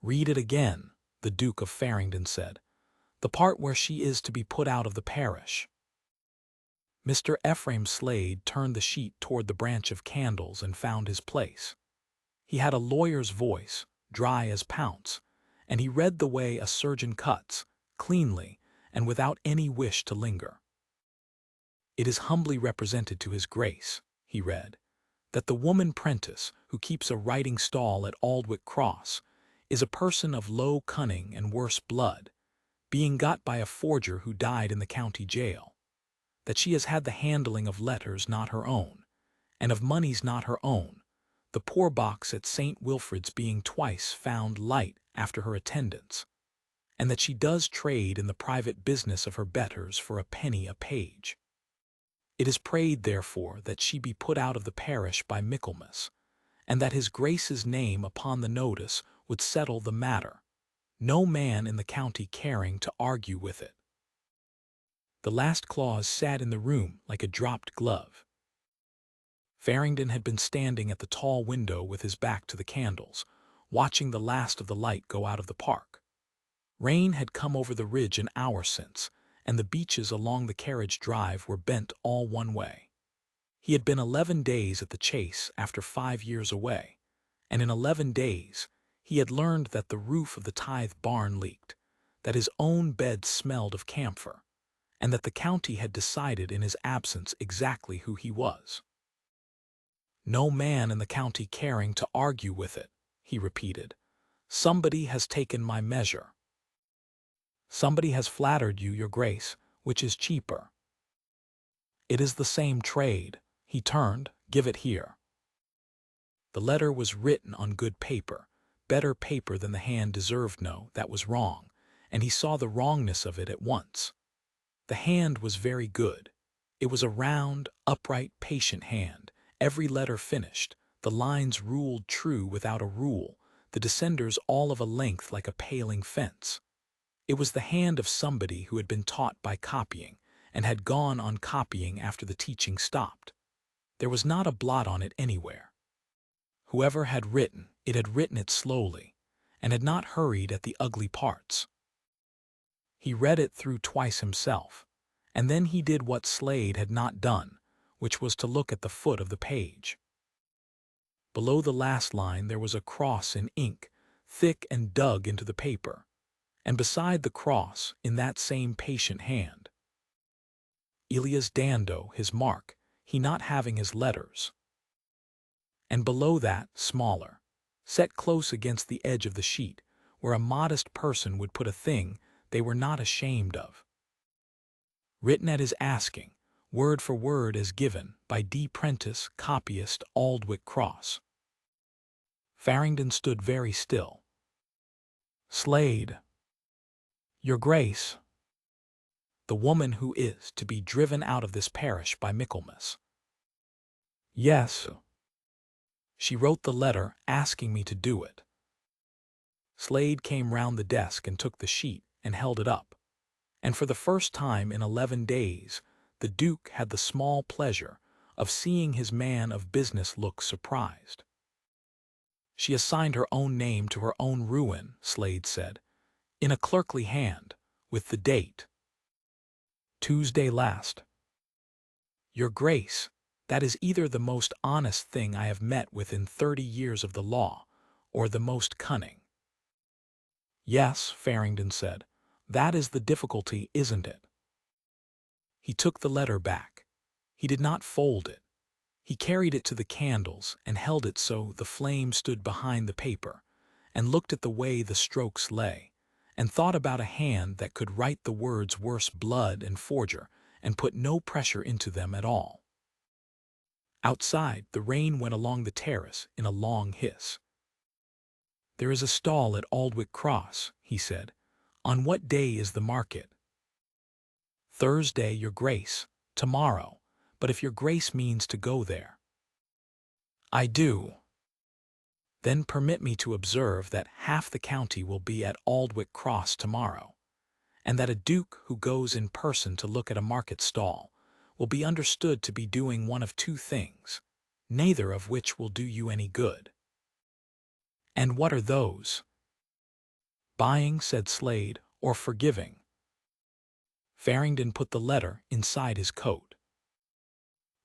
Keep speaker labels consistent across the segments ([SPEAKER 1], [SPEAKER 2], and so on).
[SPEAKER 1] "Read it again," the Duke of Farringdon said. "The part where she is to be put out of the parish." Mr. Ephraim Slade turned the sheet toward the branch of candles and found his place. He had a lawyer's voice, dry as pounce, and he read the way a surgeon cuts, cleanly and without any wish to linger. "It is humbly represented to his grace," he read, "that the woman prentice who keeps a writing stall at Aldwych Cross is a person of low cunning and worse blood, being got by a forger who died in the county jail, that she has had the handling of letters not her own, and of moneys not her own, the poor box at St. Wilfrid's being twice found light after her attendance, and that she does trade in the private business of her betters for a penny a page. It is prayed, therefore, that she be put out of the parish by Michaelmas, and that his Grace's name upon the notice would settle the matter, no man in the county caring to argue with it." The last clause sat in the room like a dropped glove. Farringdon had been standing at the tall window with his back to the candles, watching the last of the light go out of the park. Rain had come over the ridge an hour since, and the beeches along the carriage drive were bent all one way. He had been 11 days at the Chase after 5 years away, and in 11 days he had learned that the roof of the tithe barn leaked, that his own bed smelled of camphor, and that the county had decided in his absence exactly who he was. "No man in the county caring to argue with it," he repeated. "Somebody has taken my measure. Somebody has flattered you, your grace, which is cheaper. It is the same trade." He turned. "Give it here." The letter was written on good paper, better paper than the hand deserved. No, that was wrong, and he saw the wrongness of it at once. The hand was very good. It was a round, upright, patient hand, every letter finished, the lines ruled true without a rule, the descenders all of a length like a paling fence. It was the hand of somebody who had been taught by copying, and had gone on copying after the teaching stopped. There was not a blot on it anywhere. Whoever had written it slowly, and had not hurried at the ugly parts. He read it through twice himself, and then he did what Slade had not done, which was to look at the foot of the page. Below the last line there was a cross in ink, thick and dug into the paper, and beside the cross, in that same patient hand, Elias Dando, his mark, he not having his letters. And below that, smaller, set close against the edge of the sheet, where a modest person would put a thing they were not ashamed of. Written at his asking, word for word as given, by D. Prentice, copyist, Aldwych Cross. Farringdon stood very still. "Slade, your grace, the woman who is to be driven out of this parish by Michaelmas." "Yes. She wrote the letter asking me to do it." Slade came round the desk and took the sheet and held it up, and for the first time in 11 days the Duke had the small pleasure of seeing his man of business look surprised. "She assigned her own name to her own ruin," Slade said, "in a clerkly hand, with the date, Tuesday last. Your Grace, that is either the most honest thing I have met with in 30 years of the law, or the most cunning." "Yes," Farringdon said, "that is the difficulty, isn't it?" He took the letter back. He did not fold it. He carried it to the candles and held it so the flame stood behind the paper, and looked at the way the strokes lay, and thought about a hand that could write the words worse blood and forger and put no pressure into them at all. Outside, the rain went along the terrace in a long hiss. "There is a stall at Aldwych Cross," he said. "On what day is the market?" "Thursday, your grace, tomorrow, but if your grace means to go there." "I do." "Then permit me to observe that half the county will be at Aldwych Cross tomorrow, and that a duke who goes in person to look at a market stall will be understood to be doing one of two things, neither of which will do you any good." "And what are those?" "Buying," said Slade, "or forgiving?" Farringdon put the letter inside his coat.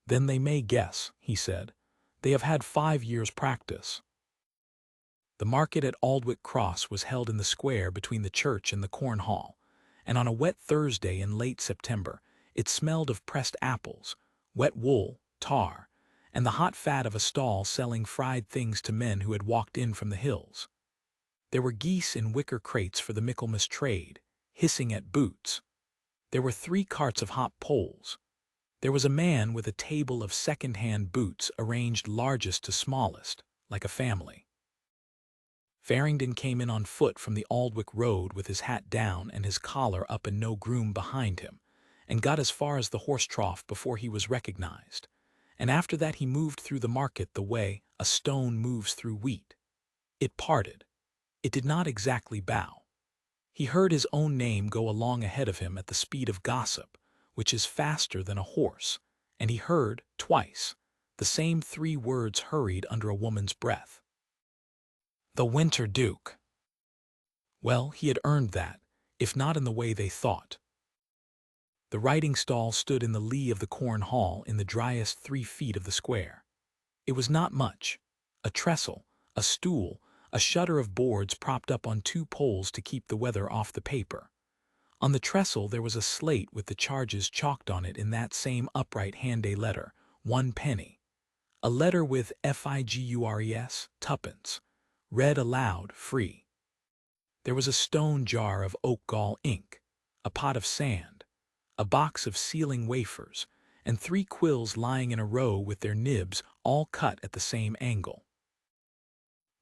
[SPEAKER 1] "Then they may guess," he said. "They have had 5 years' practice." The market at Aldwych Cross was held in the square between the church and the corn hall, and on a wet Thursday in late September it smelled of pressed apples, wet wool, tar, and the hot fat of a stall selling fried things to men who had walked in from the hills. There were geese in wicker crates for the Michaelmas trade, hissing at boots. There were 3 carts of hop poles. There was a man with a table of second-hand boots arranged largest to smallest, like a family. Farringdon came in on foot from the Aldwych road with his hat down and his collar up and no groom behind him, and got as far as the horse trough before he was recognized, and after that he moved through the market the way a stone moves through wheat. It parted. It did not exactly bow. He heard his own name go along ahead of him at the speed of gossip, which is faster than a horse, and he heard, twice, the same 3 words hurried under a woman's breath. "The Winter Duke." Well, he had earned that, if not in the way they thought. The riding stall stood in the lee of the corn hall in the driest 3 feet of the square. It was not much. A trestle, a stool, a shutter of boards propped up on 2 poles to keep the weather off the paper. On the trestle there was a slate with the charges chalked on it in that same upright hand-a letter, 1 penny. A letter with figures, 2pence, read aloud, free. There was a stone jar of oak gall ink, a pot of sand, a box of sealing wafers, and 3 quills lying in a row with their nibs all cut at the same angle.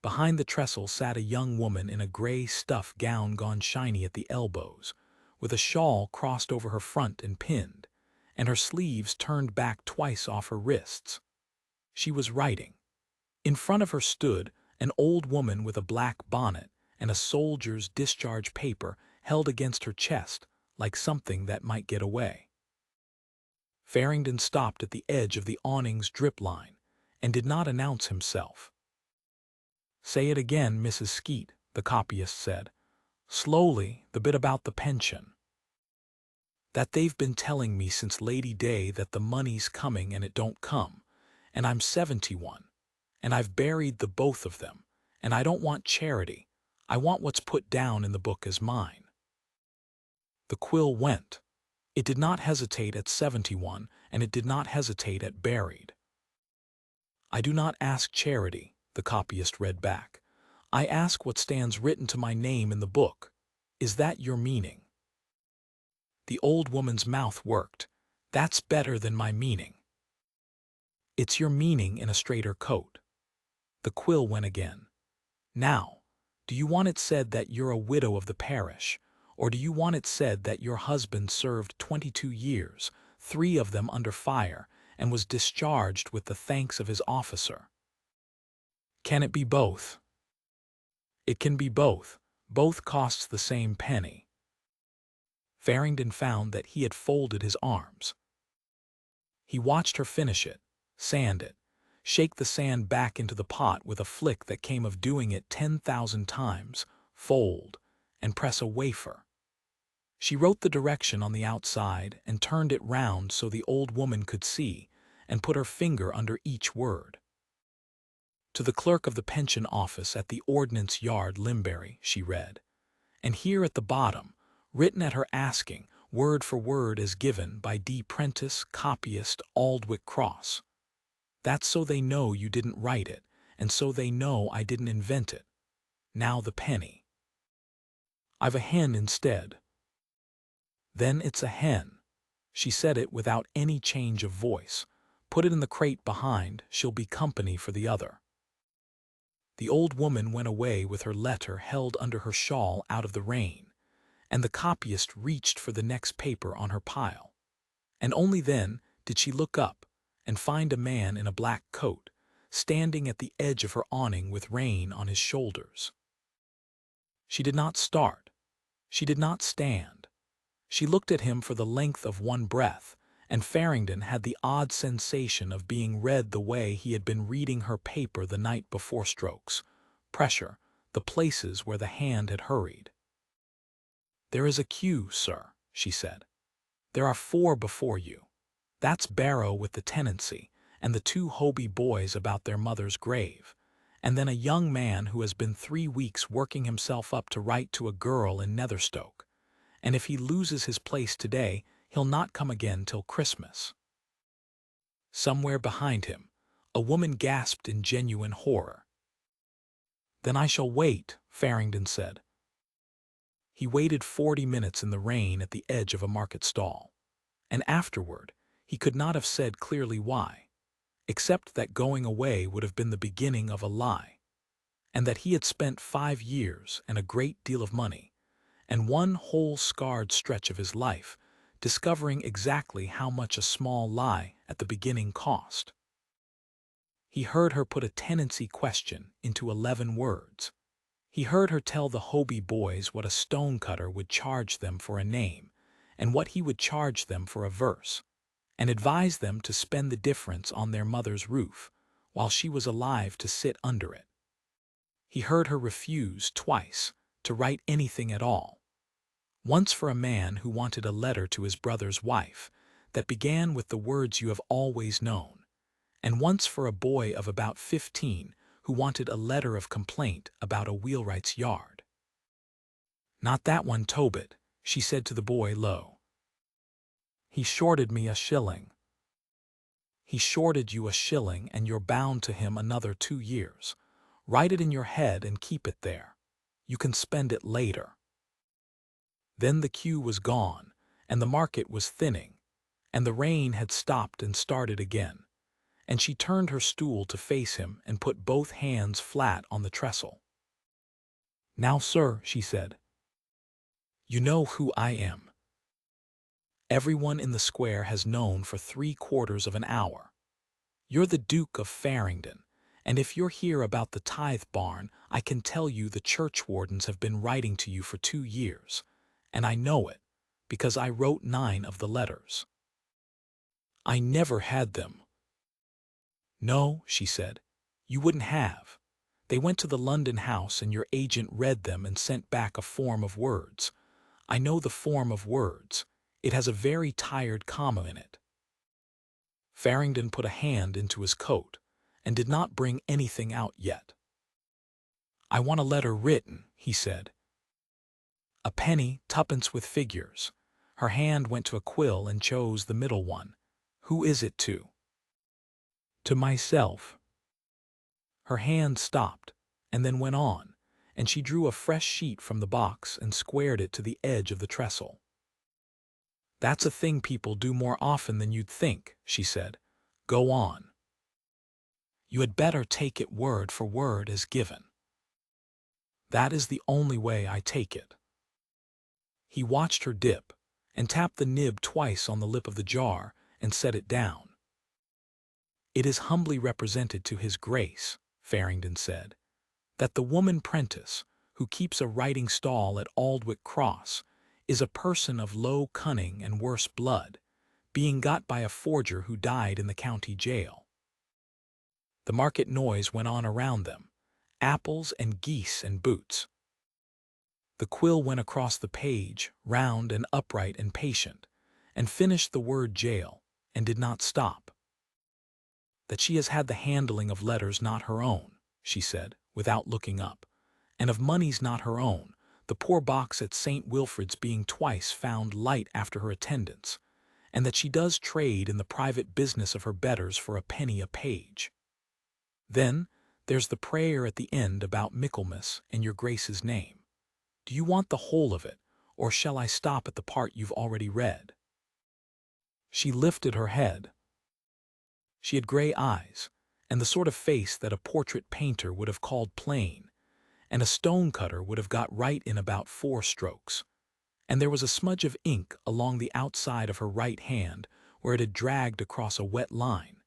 [SPEAKER 1] Behind the trestle sat a young woman in a gray stuff gown gone shiny at the elbows, with a shawl crossed over her front and pinned, and her sleeves turned back twice off her wrists. She was writing. In front of her stood an old woman with a black bonnet and a soldier's discharge paper held against her chest like something that might get away. Farringdon stopped at the edge of the awning's drip line and did not announce himself. "Say it again, Mrs. Skeet," the copyist said. "Slowly, the bit about the pension." "That they've been telling me since Lady Day that the money's coming and it don't come, and I'm 71, and I've buried the both of them, and I don't want charity, I want what's put down in the book as mine." The quill went. It did not hesitate at 71, and it did not hesitate at buried. "I do not ask charity," the copyist read back. "I ask what stands written to my name in the book. Is that your meaning?" The old woman's mouth worked. "That's better than my meaning." "It's your meaning in a straighter coat." The quill went again. "Now, do you want it said that you're a widow of the parish, or do you want it said that your husband served 22 years, 3 of them under fire, and was discharged with the thanks of his officer?" "Can it be both?" "It can be both. Both costs the same penny." Farringdon found that he had folded his arms. He watched her finish it, sand it, shake the sand back into the pot with a flick that came of doing it 10,000 times, fold, and press a wafer. She wrote the direction on the outside and turned it round so the old woman could see, and put her finger under each word. "To the clerk of the pension office at the Ordnance Yard, Limbury," she read. And here at the bottom, written at her asking, word for word as given by D. Prentice, copyist, Aldwych Cross. "That's so they know you didn't write it, and so they know I didn't invent it. Now the penny. I've a hen instead." "Then it's a hen." She said it without any change of voice. "Put it in the crate behind, she'll be company for the other." The old woman went away with her letter held under her shawl out of the rain, and the copyist reached for the next paper on her pile. And only then did she look up and find a man in a black coat, standing at the edge of her awning with rain on his shoulders. She did not start. She did not stand. She looked at him for the length of one breath, and Farringdon had the odd sensation of being read the way he had been reading her paper the night before. Strokes, pressure, the places where the hand had hurried. "There is a queue, sir," she said. "There are 4 before you. That's Barrow with the tenancy, and the 2 Hobie boys about their mother's grave, and then a young man who has been 3 weeks working himself up to write to a girl in Netherstoke, and if he loses his place today, he'll not come again till Christmas." Somewhere behind him, a woman gasped in genuine horror. "Then I shall wait," Farringdon said. He waited 40 minutes in the rain at the edge of a market stall, and afterward he could not have said clearly why, except that going away would have been the beginning of a lie, and that he had spent 5 years and a great deal of money, and one whole scarred stretch of his life, discovering exactly how much a small lie at the beginning cost. He heard her put a tenancy question into 11 words. He heard her tell the Hobie boys what a stonecutter would charge them for a name and what he would charge them for a verse, and advise them to spend the difference on their mother's roof while she was alive to sit under it. He heard her refuse twice to write anything at all. Once for a man who wanted a letter to his brother's wife that began with the words "you have always known," and once for a boy of about 15 who wanted a letter of complaint about a wheelwright's yard. "Not that one, Tobit," she said to the boy low. "He shorted me a shilling." "He shorted you a shilling, and you're bound to him another 2 years. Write it in your head and keep it there. You can spend it later." Then the queue was gone, and the market was thinning, and the rain had stopped and started again, and she turned her stool to face him and put both hands flat on the trestle. "Now, sir," she said, "you know who I am. Everyone in the square has known for 3/4 of an hour. You're the Duke of Farringdon, and if you're here about the tithe barn, I can tell you the churchwardens have been writing to you for 2 years, and I know it, because I wrote 9 of the letters." "I never had them." "No," she said, "you wouldn't have. They went to the London house and your agent read them and sent back a form of words. I know the form of words. It has a very tired comma in it." Farringdon put a hand into his coat and did not bring anything out yet. "I want a letter written," he said. "A penny, 2pence with figures." Her hand went to a quill and chose the middle one. "Who is it to?" "To myself." Her hand stopped, and then went on, and she drew a fresh sheet from the box and squared it to the edge of the trestle. "That's a thing people do more often than you'd think," she said. "Go on." "You had better take it word for word as given." "That is the only way I take it." He watched her dip, and tapped the nib twice on the lip of the jar, and set it down. "It is humbly represented to His Grace," Farringdon said, "that the woman prentice, who keeps a writing stall at Aldwick Cross, is a person of low cunning and worse blood, being got by a forger who died in the county jail." The market noise went on around them, apples and geese and boots. The quill went across the page, round and upright and patient, and finished the word jail, and did not stop. "That she has had the handling of letters not her own," she said, without looking up, "and of moneys not her own, the poor box at St. Wilfrid's being twice found light after her attendance, and that she does trade in the private business of her betters for a penny a page. Then there's the prayer at the end about Michaelmas and your Grace's name. Do you want the whole of it, or shall I stop at the part you've already read?" She lifted her head. She had gray eyes, and the sort of face that a portrait painter would have called plain, and a stonecutter would have got right in about 4 strokes. And there was a smudge of ink along the outside of her right hand where it had dragged across a wet line,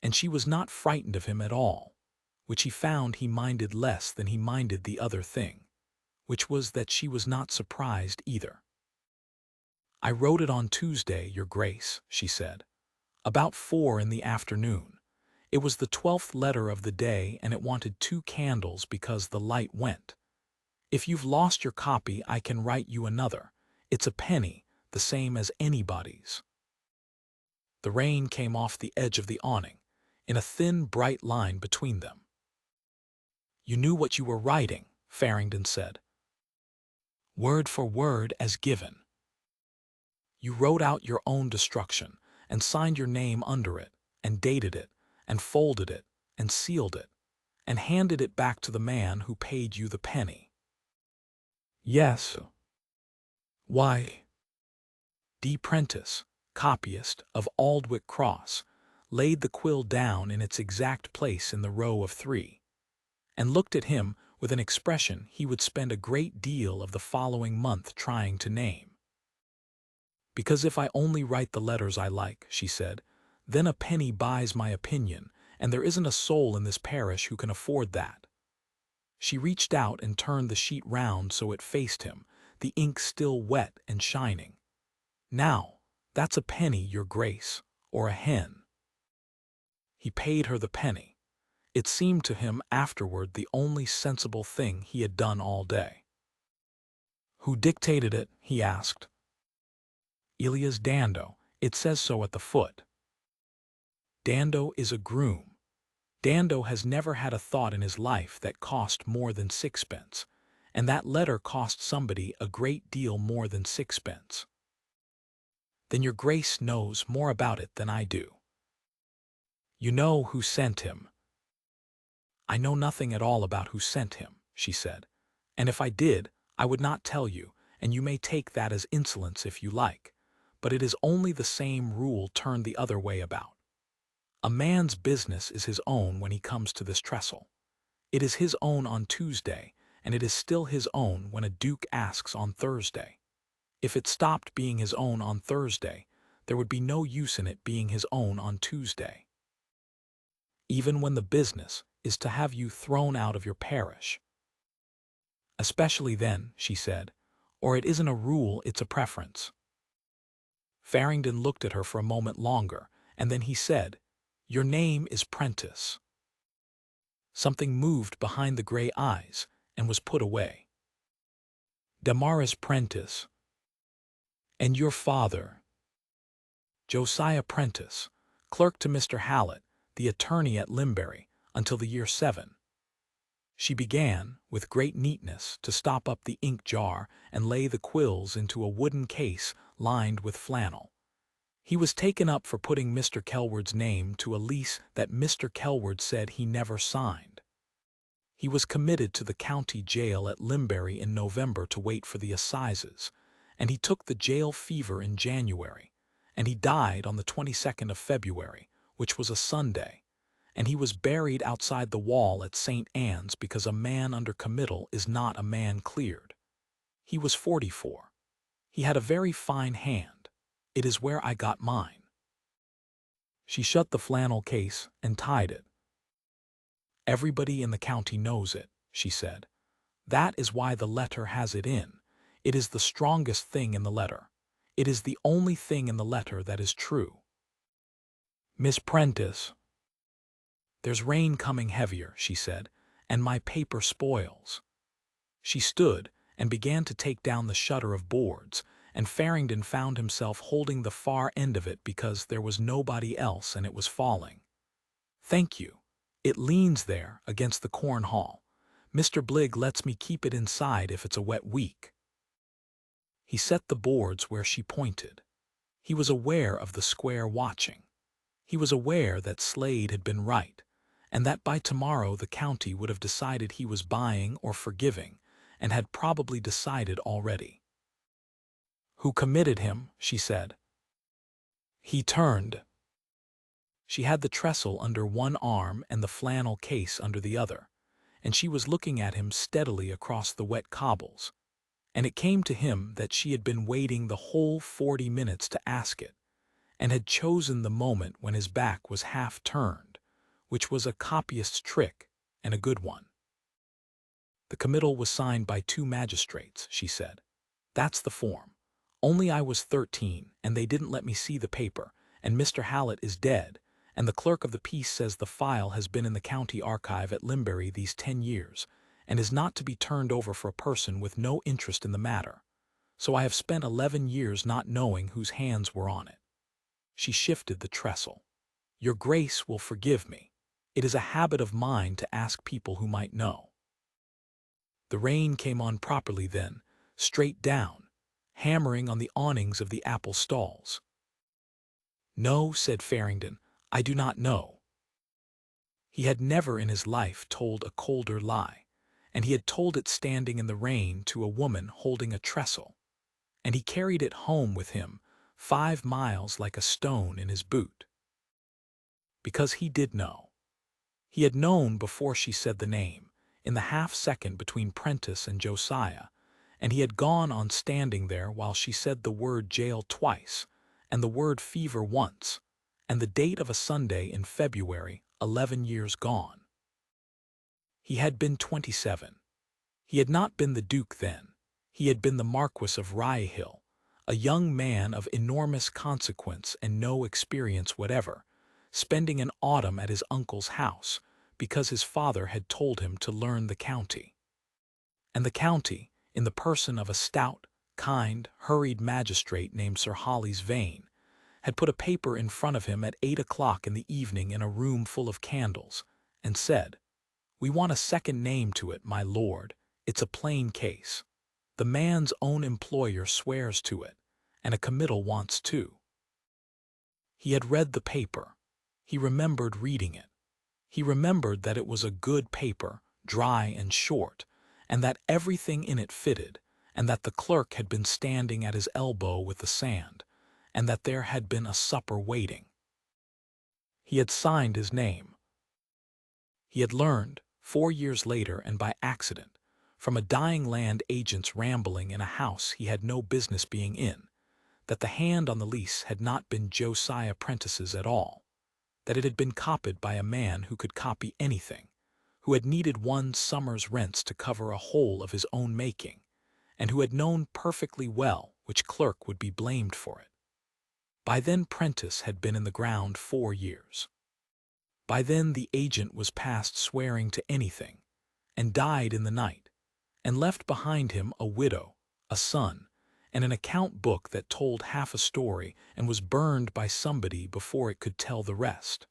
[SPEAKER 1] and she was not frightened of him at all, which he found he minded less than he minded the other thing, which was that she was not surprised either. "I wrote it on Tuesday, Your Grace," she said, "about 4 in the afternoon. It was the 12th letter of the day, and it wanted 2 candles because the light went. If you've lost your copy, I can write you another, It's a penny, the same as anybody's." The rain came off the edge of the awning, in a thin, bright line between them. "You knew what you were writing," Farringdon said. "Word for word as given. You wrote out your own destruction, and signed your name under it, and dated it, and folded it, and sealed it, and handed it back to the man who paid you the penny." "Yes." "Why?" D. Prentice, copyist of Aldwick Cross, laid the quill down in its exact place in the row of 3, and looked at him with an expression he would spend a great deal of the following month trying to name. "Because if I only write the letters I like," she said, "then a penny buys my opinion, and there isn't a soul in this parish who can afford that." She reached out and turned the sheet round so it faced him, the ink still wet and shining. "Now, that's a penny, your grace, or a hen." He paid her the penny. It seemed to him afterward the only sensible thing he had done all day. "Who dictated it?" he asked. "Elias Dando. It says so at the foot." "Dando is a groom. Dando has never had a thought in his life that cost more than 6pence, and that letter cost somebody a great deal more than 6pence." "Then your grace knows more about it than I do." "You know who sent him." "I know nothing at all about who sent him," she said, "and if I did, I would not tell you, and you may take that as insolence if you like, but it is only the same rule turned the other way about. A man's business is his own when he comes to this trestle. It is his own on Tuesday, and it is still his own when a duke asks on Thursday. If it stopped being his own on Thursday, there would be no use in it being his own on Tuesday. Even when the business is to have you thrown out of your parish." "Especially then," she said, "or it isn't a rule, it's a preference." Farringdon looked at her for a moment longer, and then he said, "Your name is Prentice." Something moved behind the gray eyes and was put away. "Damaris Prentice." "And your father?" "Josiah Prentice, clerk to Mr. Hallett, the attorney at Limbury, until the year 7. She began, with great neatness, to stop up the ink jar and lay the quills into a wooden case lined with flannel. "He was taken up for putting Mr. Kelward's name to a lease that Mr. Kelward said he never signed. He was committed to the county jail at Limbury in November to wait for the assizes, and he took the jail fever in January, and he died on the 22nd of February, which was a Sunday, and he was buried outside the wall at St. Anne's because a man under committal is not a man cleared. He was 44. He had a very fine hand. It is where I got mine." She shut the flannel case and tied it. "Everybody in the county knows it," she said. "That is why the letter has it in. It is the strongest thing in the letter. It is the only thing in the letter that is true." "Miss Prentice." "There's rain coming heavier," she said, "and my paper spoils." She stood and began to take down the shutter of boards, and Farringdon found himself holding the far end of it because there was nobody else and it was falling. "Thank you. It leans there against the corn hall. Mr. Bligg lets me keep it inside if it's a wet week." He set the boards where she pointed. He was aware of the square watching. He was aware that Slade had been right, and that by tomorrow the county would have decided he was buying or forgiving, and had probably decided already. "Who committed him?" she said. He turned. She had the trestle under one arm and the flannel case under the other, and she was looking at him steadily across the wet cobbles, and it came to him that she had been waiting the whole 40 minutes to ask it, and had chosen the moment when his back was half turned, which was a copyist's trick and a good one. "The committal was signed by 2 magistrates," she said. "That's the form. Only I was 13, and they didn't let me see the paper, and Mr. Hallett is dead, and the clerk of the peace says the file has been in the county archive at Limbury these 10 years, and is not to be turned over for a person with no interest in the matter. so I have spent 11 years not knowing whose hands were on it." She shifted the trestle. "Your Grace will forgive me. It is a habit of mine to ask people who might know." The rain came on properly then, straight down, hammering on the awnings of the apple stalls. "No," said Farringdon, "I do not know." He had never in his life told a colder lie, and he had told it standing in the rain to a woman holding a trestle, and he carried it home with him 5 miles like a stone in his boot. Because he did know. He had known before she said the name, in the half-second between Prentice and Josiah, and he had gone on standing there while she said the word jail twice, and the word fever once, and the date of a Sunday in February, 11 years gone. He had been 27. He had not been the Duke then. He had been the Marquis of Ryehill, a young man of enormous consequence and no experience whatever, spending an autumn at his uncle's house because his father had told him to learn the county. And the county, in the person of a stout, kind, hurried magistrate named Sir Holly's Vane, had put a paper in front of him at 8 o'clock in the evening in a room full of candles, and said, "We want a second name to it, my lord. It's a plain case. The man's own employer swears to it, and a committal wants two." He had read the paper. He remembered reading it. He remembered that it was a good paper, dry and short, and that everything in it fitted, and that the clerk had been standing at his elbow with the sand, and that there had been a supper waiting. He had signed his name. He had learned, 4 years later and by accident, from a dying land agent's rambling in a house he had no business being in, that the hand on the lease had not been Josiah Prentice's at all, that it had been copied by a man who could copy anything, who had needed one summer's rents to cover a hole of his own making, and who had known perfectly well which clerk would be blamed for it. By then Prentice had been in the ground 4 years. By then the agent was past swearing to anything, and died in the night, and left behind him a widow, a son, and an account book that told half a story and was burned by somebody before it could tell the rest.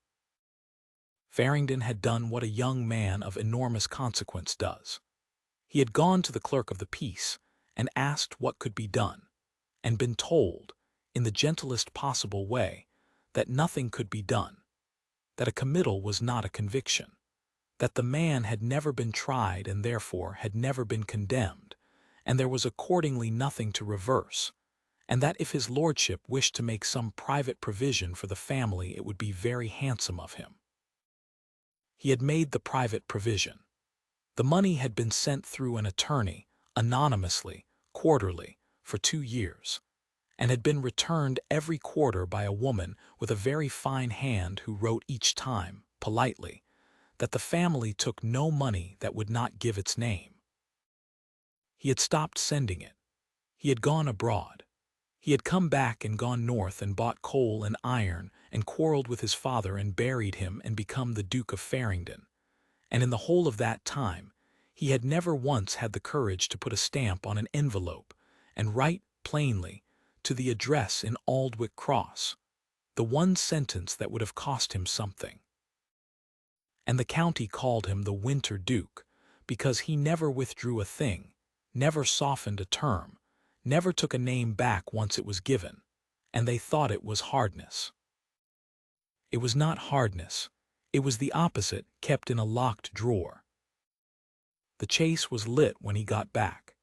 [SPEAKER 1] Farringdon had done what a young man of enormous consequence does. He had gone to the clerk of the peace and asked what could be done, and been told, in the gentlest possible way, that nothing could be done, that a committal was not a conviction, that the man had never been tried and therefore had never been condemned, and there was accordingly nothing to reverse, and that if his lordship wished to make some private provision for the family it would be very handsome of him. He had made the private provision. The money had been sent through an attorney, anonymously, quarterly, for 2 years, and had been returned every quarter by a woman with a very fine hand who wrote each time, politely, that the family took no money that would not give its name. He had stopped sending it. He had gone abroad. He had come back and gone north and bought coal and iron and quarreled with his father and buried him and become the Duke of Farringdon. And in the whole of that time, he had never once had the courage to put a stamp on an envelope and write plainly to the address in Aldwick Cross, the one sentence that would have cost him something. And the county called him the Winter Duke because he never withdrew a thing, never softened a term, never took a name back once it was given, and they thought it was hardness. It was not hardness. It was the opposite, kept in a locked drawer. The Chase was lit when he got back,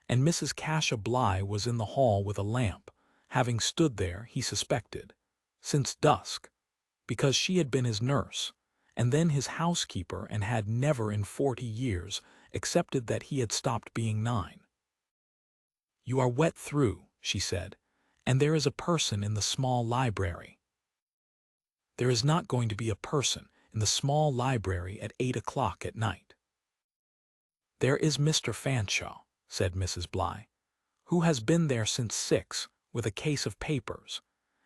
[SPEAKER 1] and Mrs. Cassia Bligh was in the hall with a lamp, having stood there, he suspected, since dusk, because she had been his nurse, and then his housekeeper, and had never in 40 years accepted that he had stopped being 9. "You are wet through," she said, "and there is a person in the small library." There is not going to be a person in the small library at 8 o'clock at night. "There is Mr. Fanshawe," said Mrs. Bligh, "who has been there since 6 with a case of papers,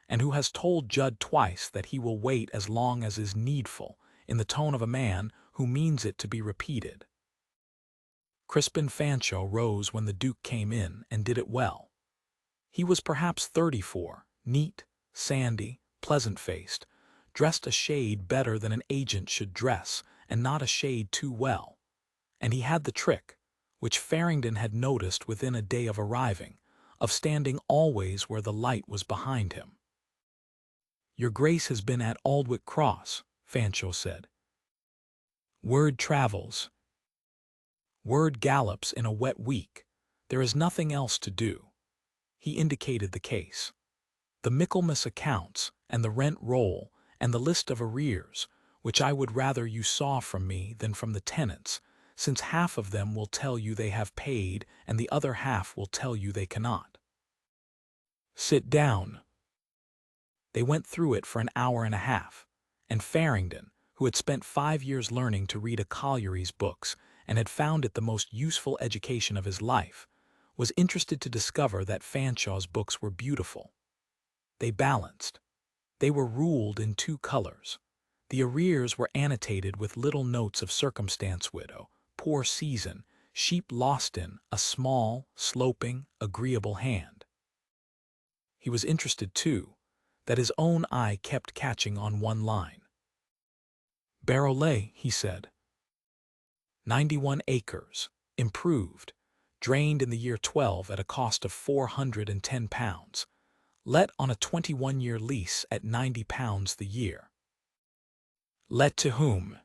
[SPEAKER 1] and who has told Judd twice that he will wait as long as is needful, in the tone of a man who means it to be repeated." Crispin Fanshawe rose when the Duke came in and did it well. He was perhaps 34, neat, sandy, pleasant-faced, dressed a shade better than an agent should dress, and not a shade too well. And he had the trick, which Farringdon had noticed within a day of arriving, of standing always where the light was behind him. "Your Grace has been at Aldwick Cross," Fanshawe said. "Word travels. Word gallops in a wet week. There is nothing else to do." He indicated the case. "The Michaelmas accounts, and the rent roll, and the list of arrears, which I would rather you saw from me than from the tenants, since half of them will tell you they have paid and the other half will tell you they cannot." "Sit down." They went through it for an hour and a half, and Farringdon, who had spent 5 years learning to read a colliery's books and had found it the most useful education of his life, was interested to discover that Fanshawe's books were beautiful. They balanced. They were ruled in 2 colors. The arrears were annotated with little notes of circumstance: widow, poor season, sheep lost in, a small, sloping, agreeable hand. He was interested, too, that his own eye kept catching on one line. "Barolay," he said. 91 acres, improved, drained in the year 12 at a cost of £410, let on a 21-year lease at £90 the year. Let to whom?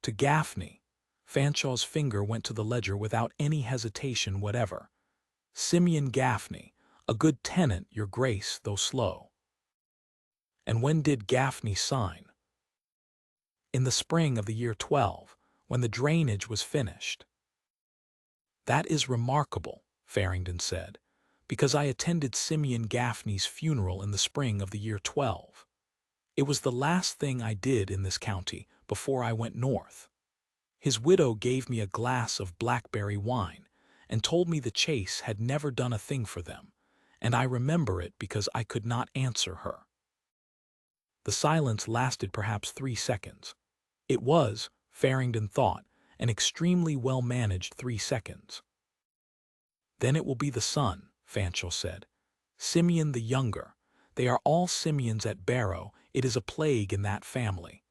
[SPEAKER 1] To Gaffney. Fanshawe's finger went to the ledger without any hesitation whatever. Simeon Gaffney, a good tenant, your Grace, though slow. And when did Gaffney sign? In the spring of the year 12, when the drainage was finished. That is remarkable, Farringdon said, because I attended Simeon Gaffney's funeral in the spring of the year 12. It was the last thing I did in this county before I went north. His widow gave me a glass of blackberry wine and told me the Chase had never done a thing for them, and I remember it because I could not answer her. The silence lasted perhaps 3 seconds. It was, Farringdon thought, an extremely well-managed 3 seconds. Then it will be the son, Fanshawe said. Simeon the younger. They are all Simeons at Barrow. It is a plague in that family.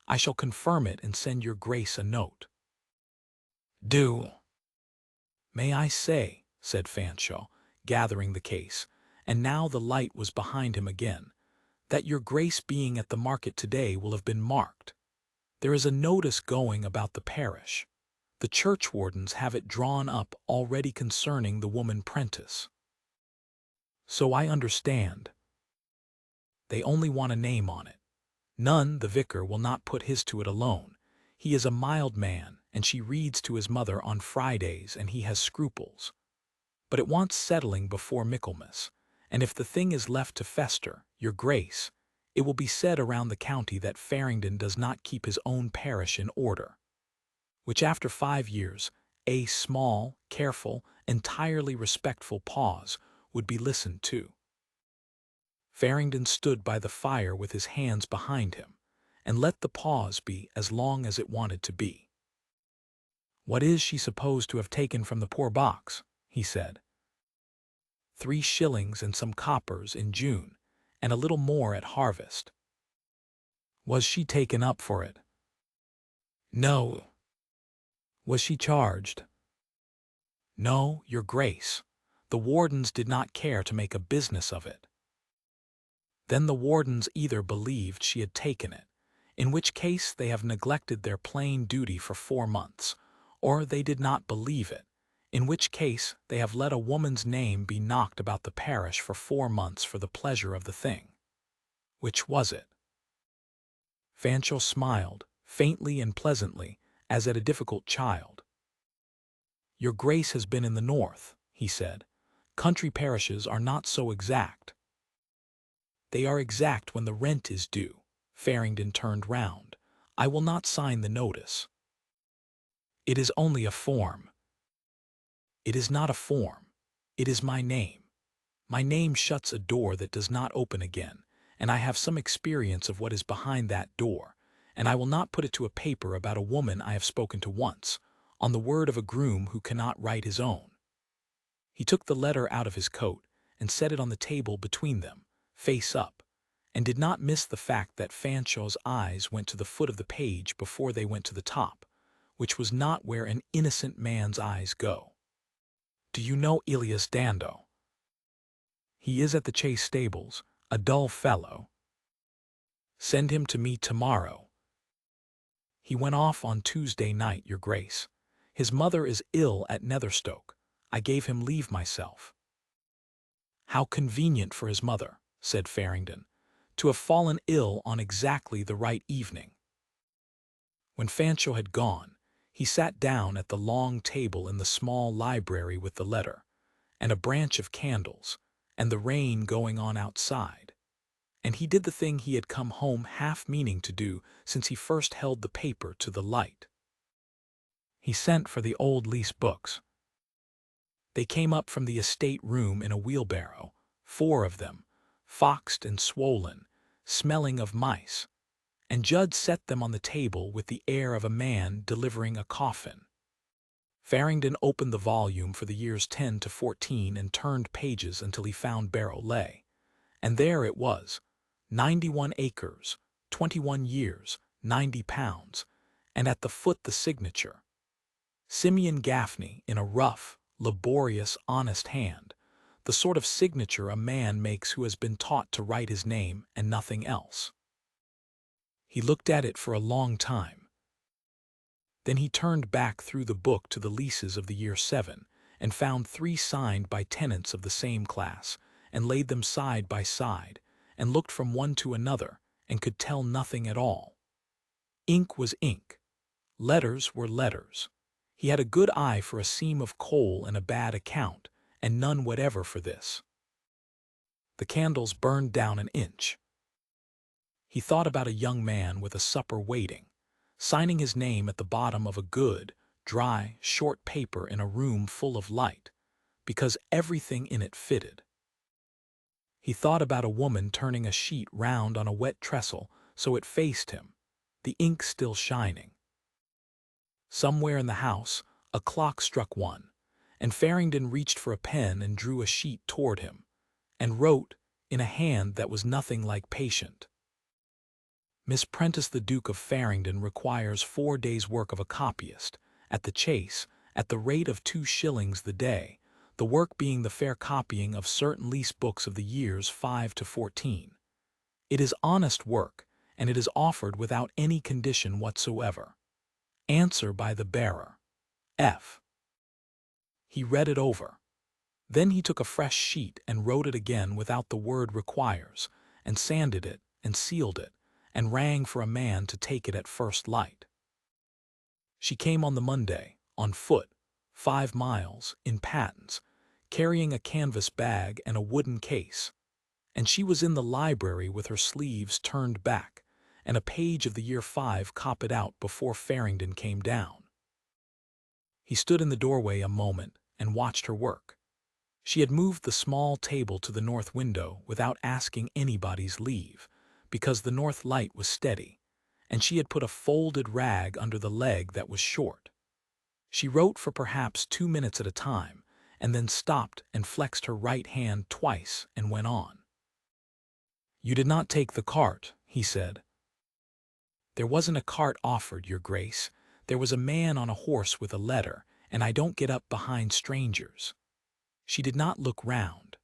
[SPEAKER 1] I shall confirm it and send your Grace a note. Do. May I say, said Fanshawe, gathering the case, and now the light was behind him again, that your Grace being at the market today will have been marked. There is a notice going about the parish. The churchwardens have it drawn up already concerning the woman Prentice. So I understand. They only want a name on it. None, the vicar, will not put his to it alone. He is a mild man, and she reads to his mother on Fridays, and he has scruples. But it wants settling before Michaelmas, and if the thing is left to fester, your Grace, it will be said around the county that Farringdon does not keep his own parish in order, which after 5 years, a small, careful, entirely respectful pause would be listened to. Farringdon stood by the fire with his hands behind him, and let the pause be as long as it wanted to be. What is she supposed to have taken from the poor box? He said. 3 shillings and some coppers in June, and a little more at harvest. Was she taken up for it? No. Was she charged? No, your Grace. The wardens did not care to make a business of it. Then the wardens either believed she had taken it, in which case they have neglected their plain duty for 4 months, or they did not believe it, in which case they have let a woman's name be knocked about the parish for 4 months for the pleasure of the thing. Which was it? Fanshawe smiled, faintly and pleasantly, as at a difficult child. Your Grace has been in the north, he said. Country parishes are not so exact. They are exact when the rent is due. Farringdon turned round. I will not sign the notice. It is only a form. It is not a form. It is my name. My name shuts a door that does not open again, and I have some experience of what is behind that door, and I will not put it to a paper about a woman I have spoken to once, on the word of a groom who cannot write his own. He took the letter out of his coat and set it on the table between them, face up, and did not miss the fact that Fanshawe's eyes went to the foot of the page before they went to the top, which was not where an innocent man's eyes go. "Do you know Elias Dando?" "He is at the Chase stables, a dull fellow." "Send him to me tomorrow." "He went off on Tuesday night, your grace. His mother is ill at Netherstoke. I gave him leave myself." "How convenient for his mother," said Farringdon, "to have fallen ill on exactly the right evening." When Fanshawe had gone, he sat down at the long table in the small library with the letter, and a branch of candles, and the rain going on outside. And he did the thing he had come home half meaning to do since he first held the paper to the light. He sent for the old lease books. They came up from the estate room in a wheelbarrow, 4 of them, foxed and swollen, smelling of mice, and Judd set them on the table with the air of a man delivering a coffin. Farringdon opened the volume for the years 10 to 14 and turned pages until he found Barrow Lay. And there it was, 91 acres, 21 years, £90, and at the foot the signature. Simeon Gaffney in a rough, laborious, honest hand, the sort of signature a man makes who has been taught to write his name and nothing else. He looked at it for a long time. Then he turned back through the book to the leases of the year 7 and found 3 signed by tenants of the same class, and laid them side by side, and looked from one to another, and could tell nothing at all. Ink was ink. Letters were letters. He had a good eye for a seam of coal and a bad account, and none whatever for this. The candles burned down an inch. He thought about a young man with a supper waiting, signing his name at the bottom of a good, dry, short paper in a room full of light, because everything in it fitted. He thought about a woman turning a sheet round on a wet trestle so it faced him, the ink still shining. Somewhere in the house, a clock struck 1, and Farringdon reached for a pen and drew a sheet toward him, and wrote, in a hand that was nothing like patient: "Miss Prentice the Duke of Farringdon requires 4 days' work of a copyist, at the Chase, at the rate of 2 shillings the day, the work being the fair copying of certain lease books of the years 5 to 14. It is honest work, and it is offered without any condition whatsoever. Answer by the bearer. F." He read it over. Then he took a fresh sheet and wrote it again without the word requires, and sanded it and sealed it, and rang for a man to take it at first light. She came on the Monday, on foot, 5 miles, in pattens, carrying a canvas bag and a wooden case, and she was in the library with her sleeves turned back, and a page of the year 5 copied out before Farringdon came down. He stood in the doorway a moment and watched her work. She had moved the small table to the north window without asking anybody's leave, because the north light was steady, and she had put a folded rag under the leg that was short. She wrote for perhaps 2 minutes at a time, and then stopped and flexed her right hand twice and went on. "You did not take the cart," he said. "There wasn't a cart offered, your grace. There was a man on a horse with a letter, and I don't get up behind strangers." She did not look round.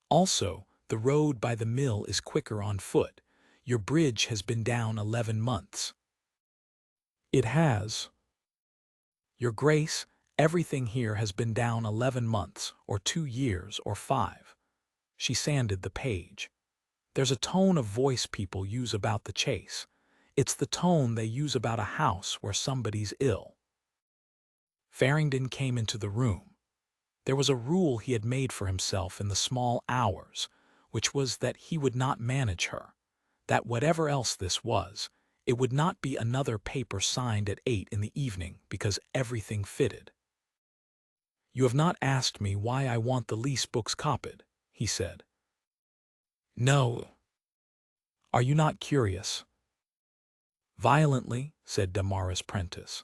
[SPEAKER 1] "Also, the road by the mill is quicker on foot. Your bridge has been down 11 months. "It has. "Your grace, everything here has been down 11 months, or 2 years, or 5. She sanded the page. "There's a tone of voice people use about the Chase. It's the tone they use about a house where somebody's ill." Farringdon came into the room. There was a rule he had made for himself in the small hours, which was that he would not manage her, that whatever else this was, it would not be another paper signed at 8 in the evening because everything fitted. "You have not asked me why I want the lease books copied," he said. "No. Are you not curious?" "Violently," said Damaris Prentice.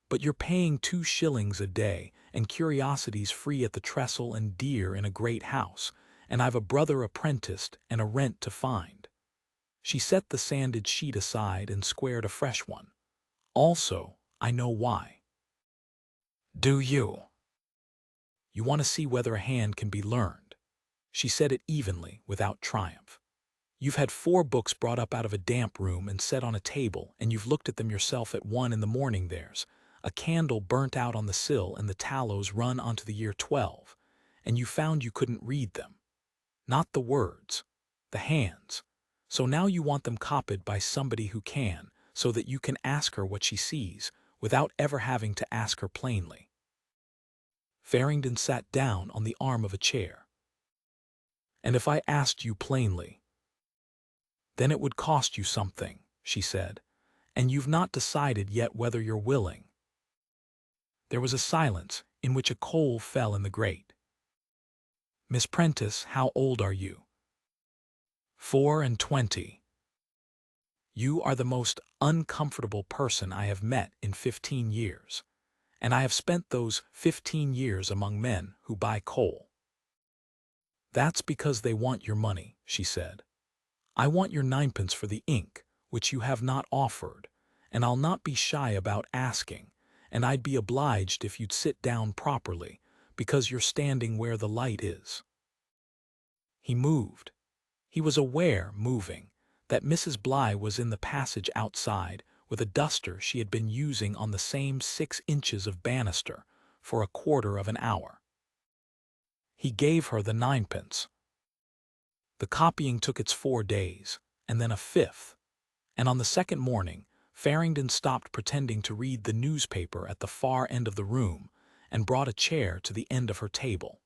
[SPEAKER 1] "But you're paying 2 shillings a day, and curiosity's free at the trestle and dear in a great house, and I've a brother apprenticed and a rent to find." She set the sanded sheet aside and squared a fresh one. "Also, I know why." "Do you?" "You want to see whether a hand can be learned." She said it evenly, without triumph. "You've had 4 books brought up out of a damp room and set on a table, and you've looked at them yourself at 1 in the morning. There's a candle burnt out on the sill and the tallows run onto the year 12, and you found you couldn't read them. Not the words, the hands. So now you want them copied by somebody who can, so that you can ask her what she sees, without ever having to ask her plainly." Farringdon sat down on the arm of a chair. "And if I asked you plainly?" "Then it would cost you something," she said, "and you've not decided yet whether you're willing." There was a silence, in which a coal fell in the grate. "Miss Prentice, how old are you?" 24. "You are the most uncomfortable person I have met in 15 years, and I have spent those 15 years among men who buy coal." "That's because they want your money," she said. "I want your 9pence for the ink, which you have not offered, and I'll not be shy about asking, and I'd be obliged if you'd sit down properly, because you're standing where the light is." He moved. He was aware, moving, that Mrs. Bly was in the passage outside with a duster she had been using on the same 6 inches of banister for a quarter of an hour. He gave her the 9pence. The copying took its 4 days, and then a 5th, and on the second morning Farringdon stopped pretending to read the newspaper at the far end of the room and brought a chair to the end of her table.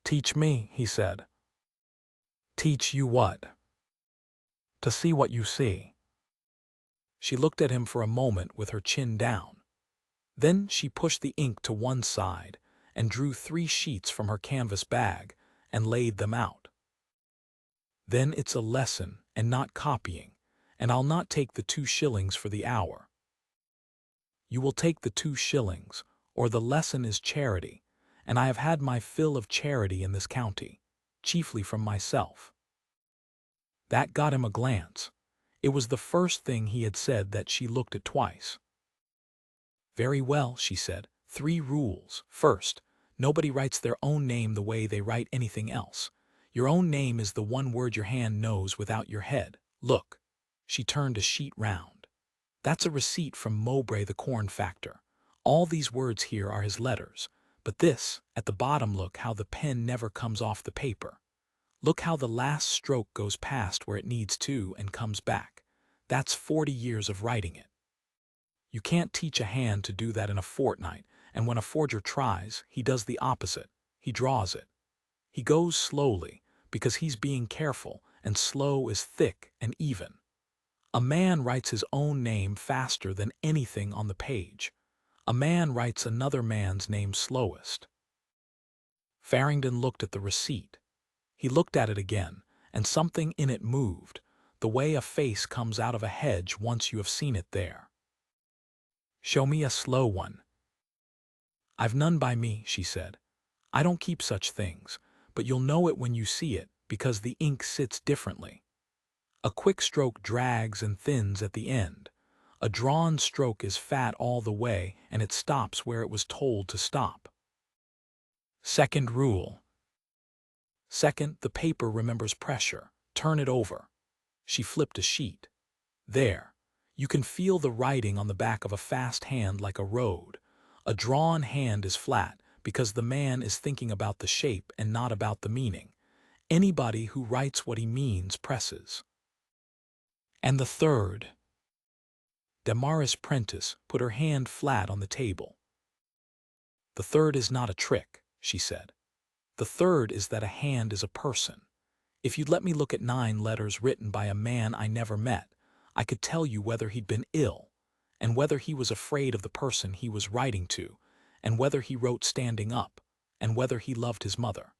[SPEAKER 1] "Teach me," he said. "Teach you what?" "To see what you see." She looked at him for a moment with her chin down. Then she pushed the ink to one side and drew 3 sheets from her canvas bag and laid them out. "Then it's a lesson and not copying, and I'll not take the 2 shillings for the hour." "You will take the 2 shillings, or the lesson is charity, and I have had my fill of charity in this county, chiefly from myself." That got him a glance. It was the first thing he had said that she looked at twice. "Very well," she said. 3 rules. First, nobody writes their own name the way they write anything else. Your own name is the one word your hand knows without your head. Look." She turned a sheet round. "That's a receipt from Mowbray the corn factor. All these words here are his letters. But this, at the bottom, look how the pen never comes off the paper. Look how the last stroke goes past where it needs to and comes back. That's 40 years of writing it. You can't teach a hand to do that in a fortnight, and when a forger tries, he does the opposite. He draws it. He goes slowly, because he's being careful, and slow is thick and even. A man writes his own name faster than anything on the page. A man writes another man's name slowest." Farringdon looked at the receipt. He looked at it again, and something in it moved, the way a face comes out of a hedge once you have seen it there. "Show me a slow one." "I've none by me," she said. "I don't keep such things, but you'll know it when you see it, because the ink sits differently. A quick stroke drags and thins at the end. A drawn stroke is fat all the way, and it stops where it was told to stop." Second rule. Second, the paper remembers pressure. Turn it over. She flipped a sheet. "There. You can feel the writing on the back of a fast hand like a road. A drawn hand is flat, because the man is thinking about the shape and not about the meaning. Anybody who writes what he means presses." "And the third?" Damaris Prentice put her hand flat on the table. "The third is not a trick," she said. "The third is that a hand is a person. If you'd let me look at 9 letters written by a man I never met, I could tell you whether he'd been ill, and whether he was afraid of the person he was writing to, and whether he wrote standing up, and whether he loved his mother.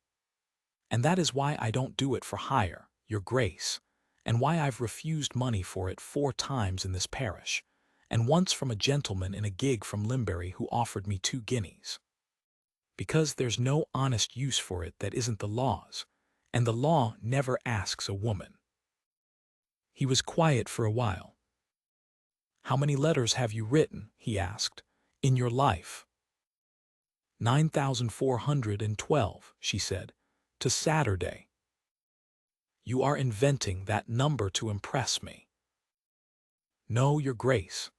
[SPEAKER 1] And that is why I don't do it for hire, your grace, and why I've refused money for it 4 times in this parish, and once from a gentleman in a gig from Limbury who offered me 2 guineas. Because there's no honest use for it that isn't the law's, and the law never asks a woman. He was quiet for a while. How many letters have you written, he asked, in your life? 9,412, she said, to Saturday. You are inventing that number to impress me. No, Your Grace.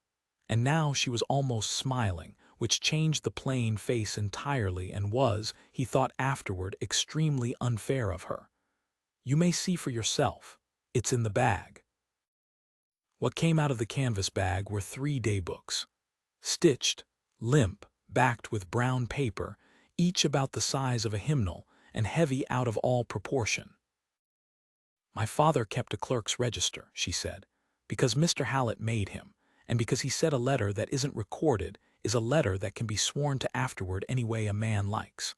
[SPEAKER 1] And now she was almost smiling, which changed the plain face entirely and was, he thought afterward, extremely unfair of her. You may see for yourself. It's in the bag. What came out of the canvas bag were 3 daybooks, stitched, limp, backed with brown paper, each about the size of a hymnal and heavy out of all proportion. My father kept a clerk's register, she said, because Mr. Hallett made him, and because he said a letter that isn't recorded is a letter that can be sworn to afterward any way a man likes.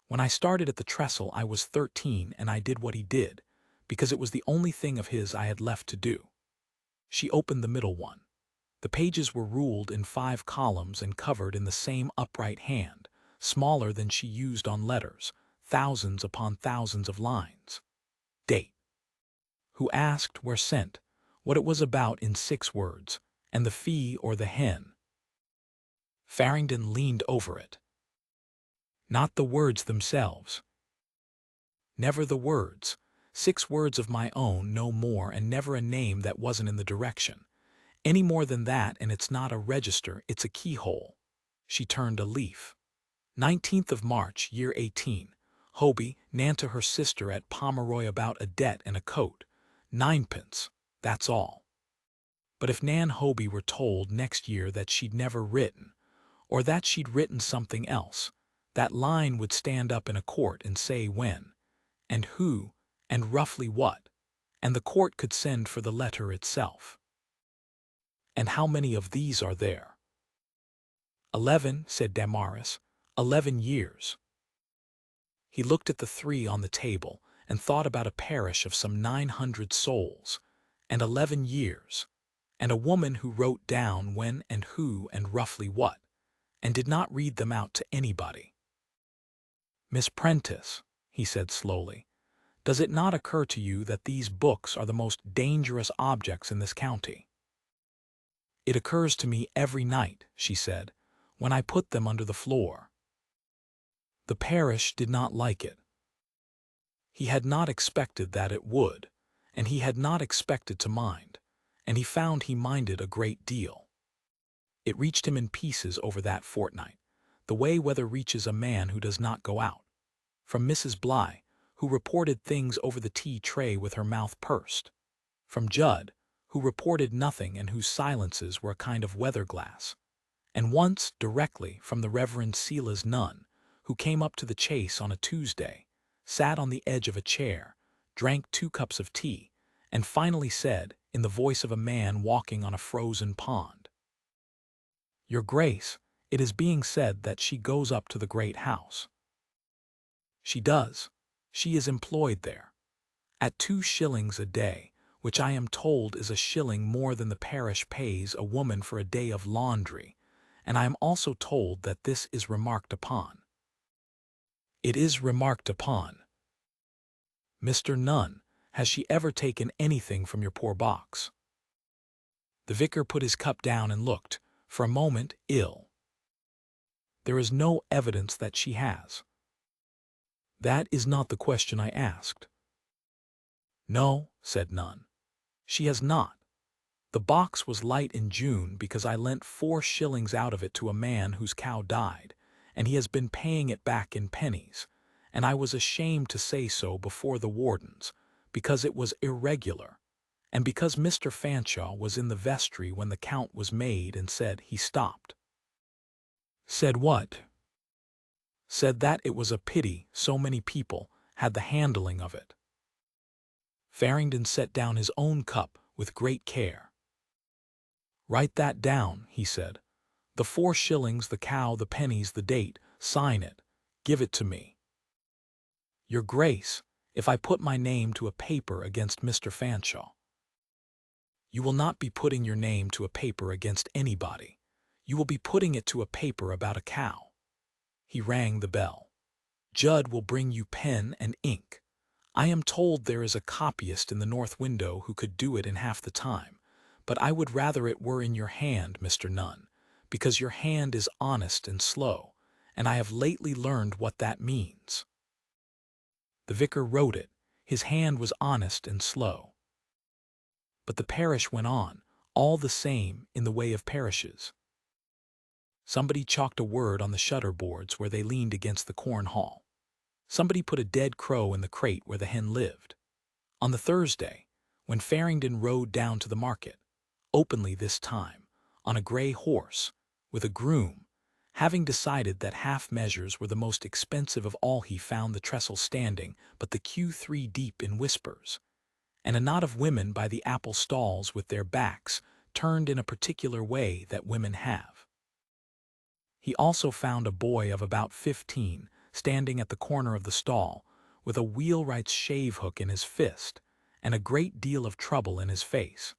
[SPEAKER 1] When I started at the trestle I was 13 and I did what he did, because it was the only thing of his I had left to do. She opened the middle one. The pages were ruled in 5 columns and covered in the same upright hand, smaller than she used on letters, thousands upon thousands of lines. Date. Who asked, where sent, what it was about in 6 words, and the fee or the hen. Farringdon leaned over it. Not the words themselves. Never the words. 6 words of my own, no more, and never a name that wasn't in the direction. Any more than that, and it's not a register, it's a keyhole. She turned a leaf. 19th of March, year 18. Hobie, Nan to her sister at Pomeroy about a debt and a coat. 9pence, that's all. But if Nan Hobie were told next year that she'd never written, or that she'd written something else, that line would stand up in a court and say when, and who, and roughly what, and the court could send for the letter itself. And how many of these are there? 11, said Damaris. 11 years. He looked at the 3 on the table and thought about a parish of some 900 souls, and 11 years, and a woman who wrote down when and who and roughly what, and did not read them out to anybody. Miss Prentice, he said slowly, does it not occur to you that these books are the most dangerous objects in this county? It occurs to me every night, she said, when I put them under the floor. The parish did not like it. He had not expected that it would, and he had not expected to mind, and he found he minded a great deal. It reached him in pieces over that fortnight, the way weather reaches a man who does not go out. From Mrs. Bligh, who reported things over the tea tray with her mouth pursed. From Judd, who reported nothing and whose silences were a kind of weather-glass. And once, directly, from the Reverend Sela's nun, who came up to the Chase on a Tuesday, sat on the edge of a chair, drank 2 cups of tea, and finally said, in the voice of a man walking on a frozen pond, Your Grace, it is being said that she goes up to the great house. She does. She is employed there. At 2 shillings a day, which I am told is a shilling more than the parish pays a woman for a day of laundry, and I am also told that this is remarked upon. It is remarked upon. Mr. Nunn, has she ever taken anything from your poor box? The vicar put his cup down and looked, for a moment, ill. There is no evidence that she has. That is not the question I asked. No, said Nunn. She has not. The box was light in June because I lent 4 shillings out of it to a man whose cow died, and he has been paying it back in pennies, and I was ashamed to say so before the wardens, because it was irregular, and because Mr. Fanshawe was in the vestry when the count was made and said he stopped. Said what? Said that it was a pity so many people had the handling of it. Farringdon set down his own cup with great care. Write that down, he said. The 4 shillings, the cow, the pennies, the date, sign it, give it to me. Your Grace, if I put my name to a paper against Mr. Fanshawe. You will not be putting your name to a paper against anybody. You will be putting it to a paper about a cow. He rang the bell. "Judd will bring you pen and ink. I am told there is a copyist in the north window who could do it in half the time, but I would rather it were in your hand, Mr. Nunn, because your hand is honest and slow, and I have lately learned what that means." The vicar wrote it. His hand was honest and slow. But the parish went on, all the same in the way of parishes. Somebody chalked a word on the shutter boards where they leaned against the corn hall. Somebody put a dead crow in the crate where the hen lived. On the Thursday, when Farringdon rode down to the market, openly this time, on a gray horse, with a groom, having decided that half measures were the most expensive of all, he found the trestle standing but the queue 3 deep in whispers, and a knot of women by the apple stalls with their backs turned in a particular way that women have. He also found a boy of about 15 standing at the corner of the stall, with a wheelwright's shave hook in his fist and a great deal of trouble in his face,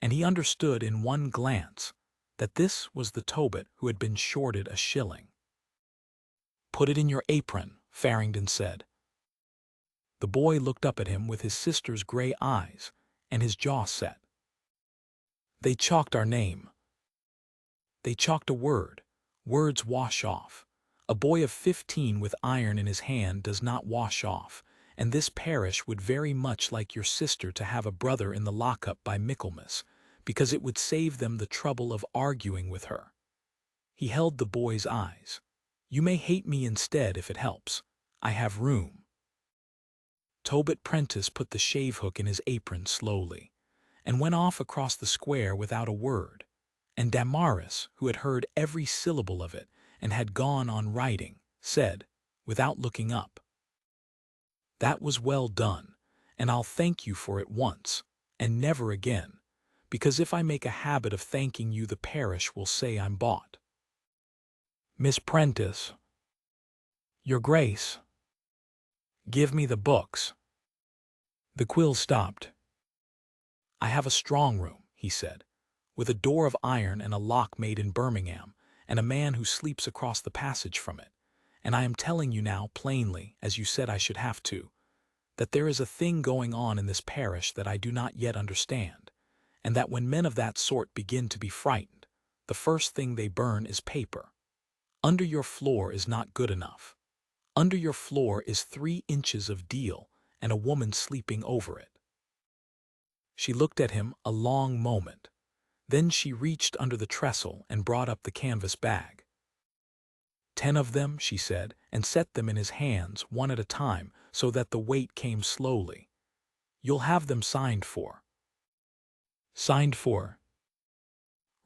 [SPEAKER 1] and he understood in one glance that this was the Tobit who had been shorted a shilling. "Put it in your apron," Farringdon said. The boy looked up at him with his sister's gray eyes, and his jaw set. "They chalked our name. They chalked a word. Words wash off. A boy of 15 with iron in his hand does not wash off, and this parish would very much like your sister to have a brother in the lockup by Michaelmas, because it would save them the trouble of arguing with her." He held the boy's eyes. "You may hate me instead if it helps. I have room." Tobit Prentice put the shave hook in his apron slowly, and went off across the square without a word, and Damaris, who had heard every syllable of it and had gone on writing, said, without looking up, "That was well done, and I'll thank you for it once, and never again, because if I make a habit of thanking you the parish will say I'm bought." "Miss Prentice." "Your Grace." "Give me the books." The quill stopped. "I have a strong room," he said, "with a door of iron and a lock made in Birmingham, and a man who sleeps across the passage from it, and I am telling you now plainly, as you said I should have to, that there is a thing going on in this parish that I do not yet understand, and that when men of that sort begin to be frightened, the first thing they burn is paper. Under your floor is not good enough. Under your floor is 3 inches of deal and a woman sleeping over it." She looked at him a long moment. Then she reached under the trestle and brought up the canvas bag. "10 of them," she said, and set them in his hands one at a time so that the weight came slowly. "You'll have them signed for." "Signed for?"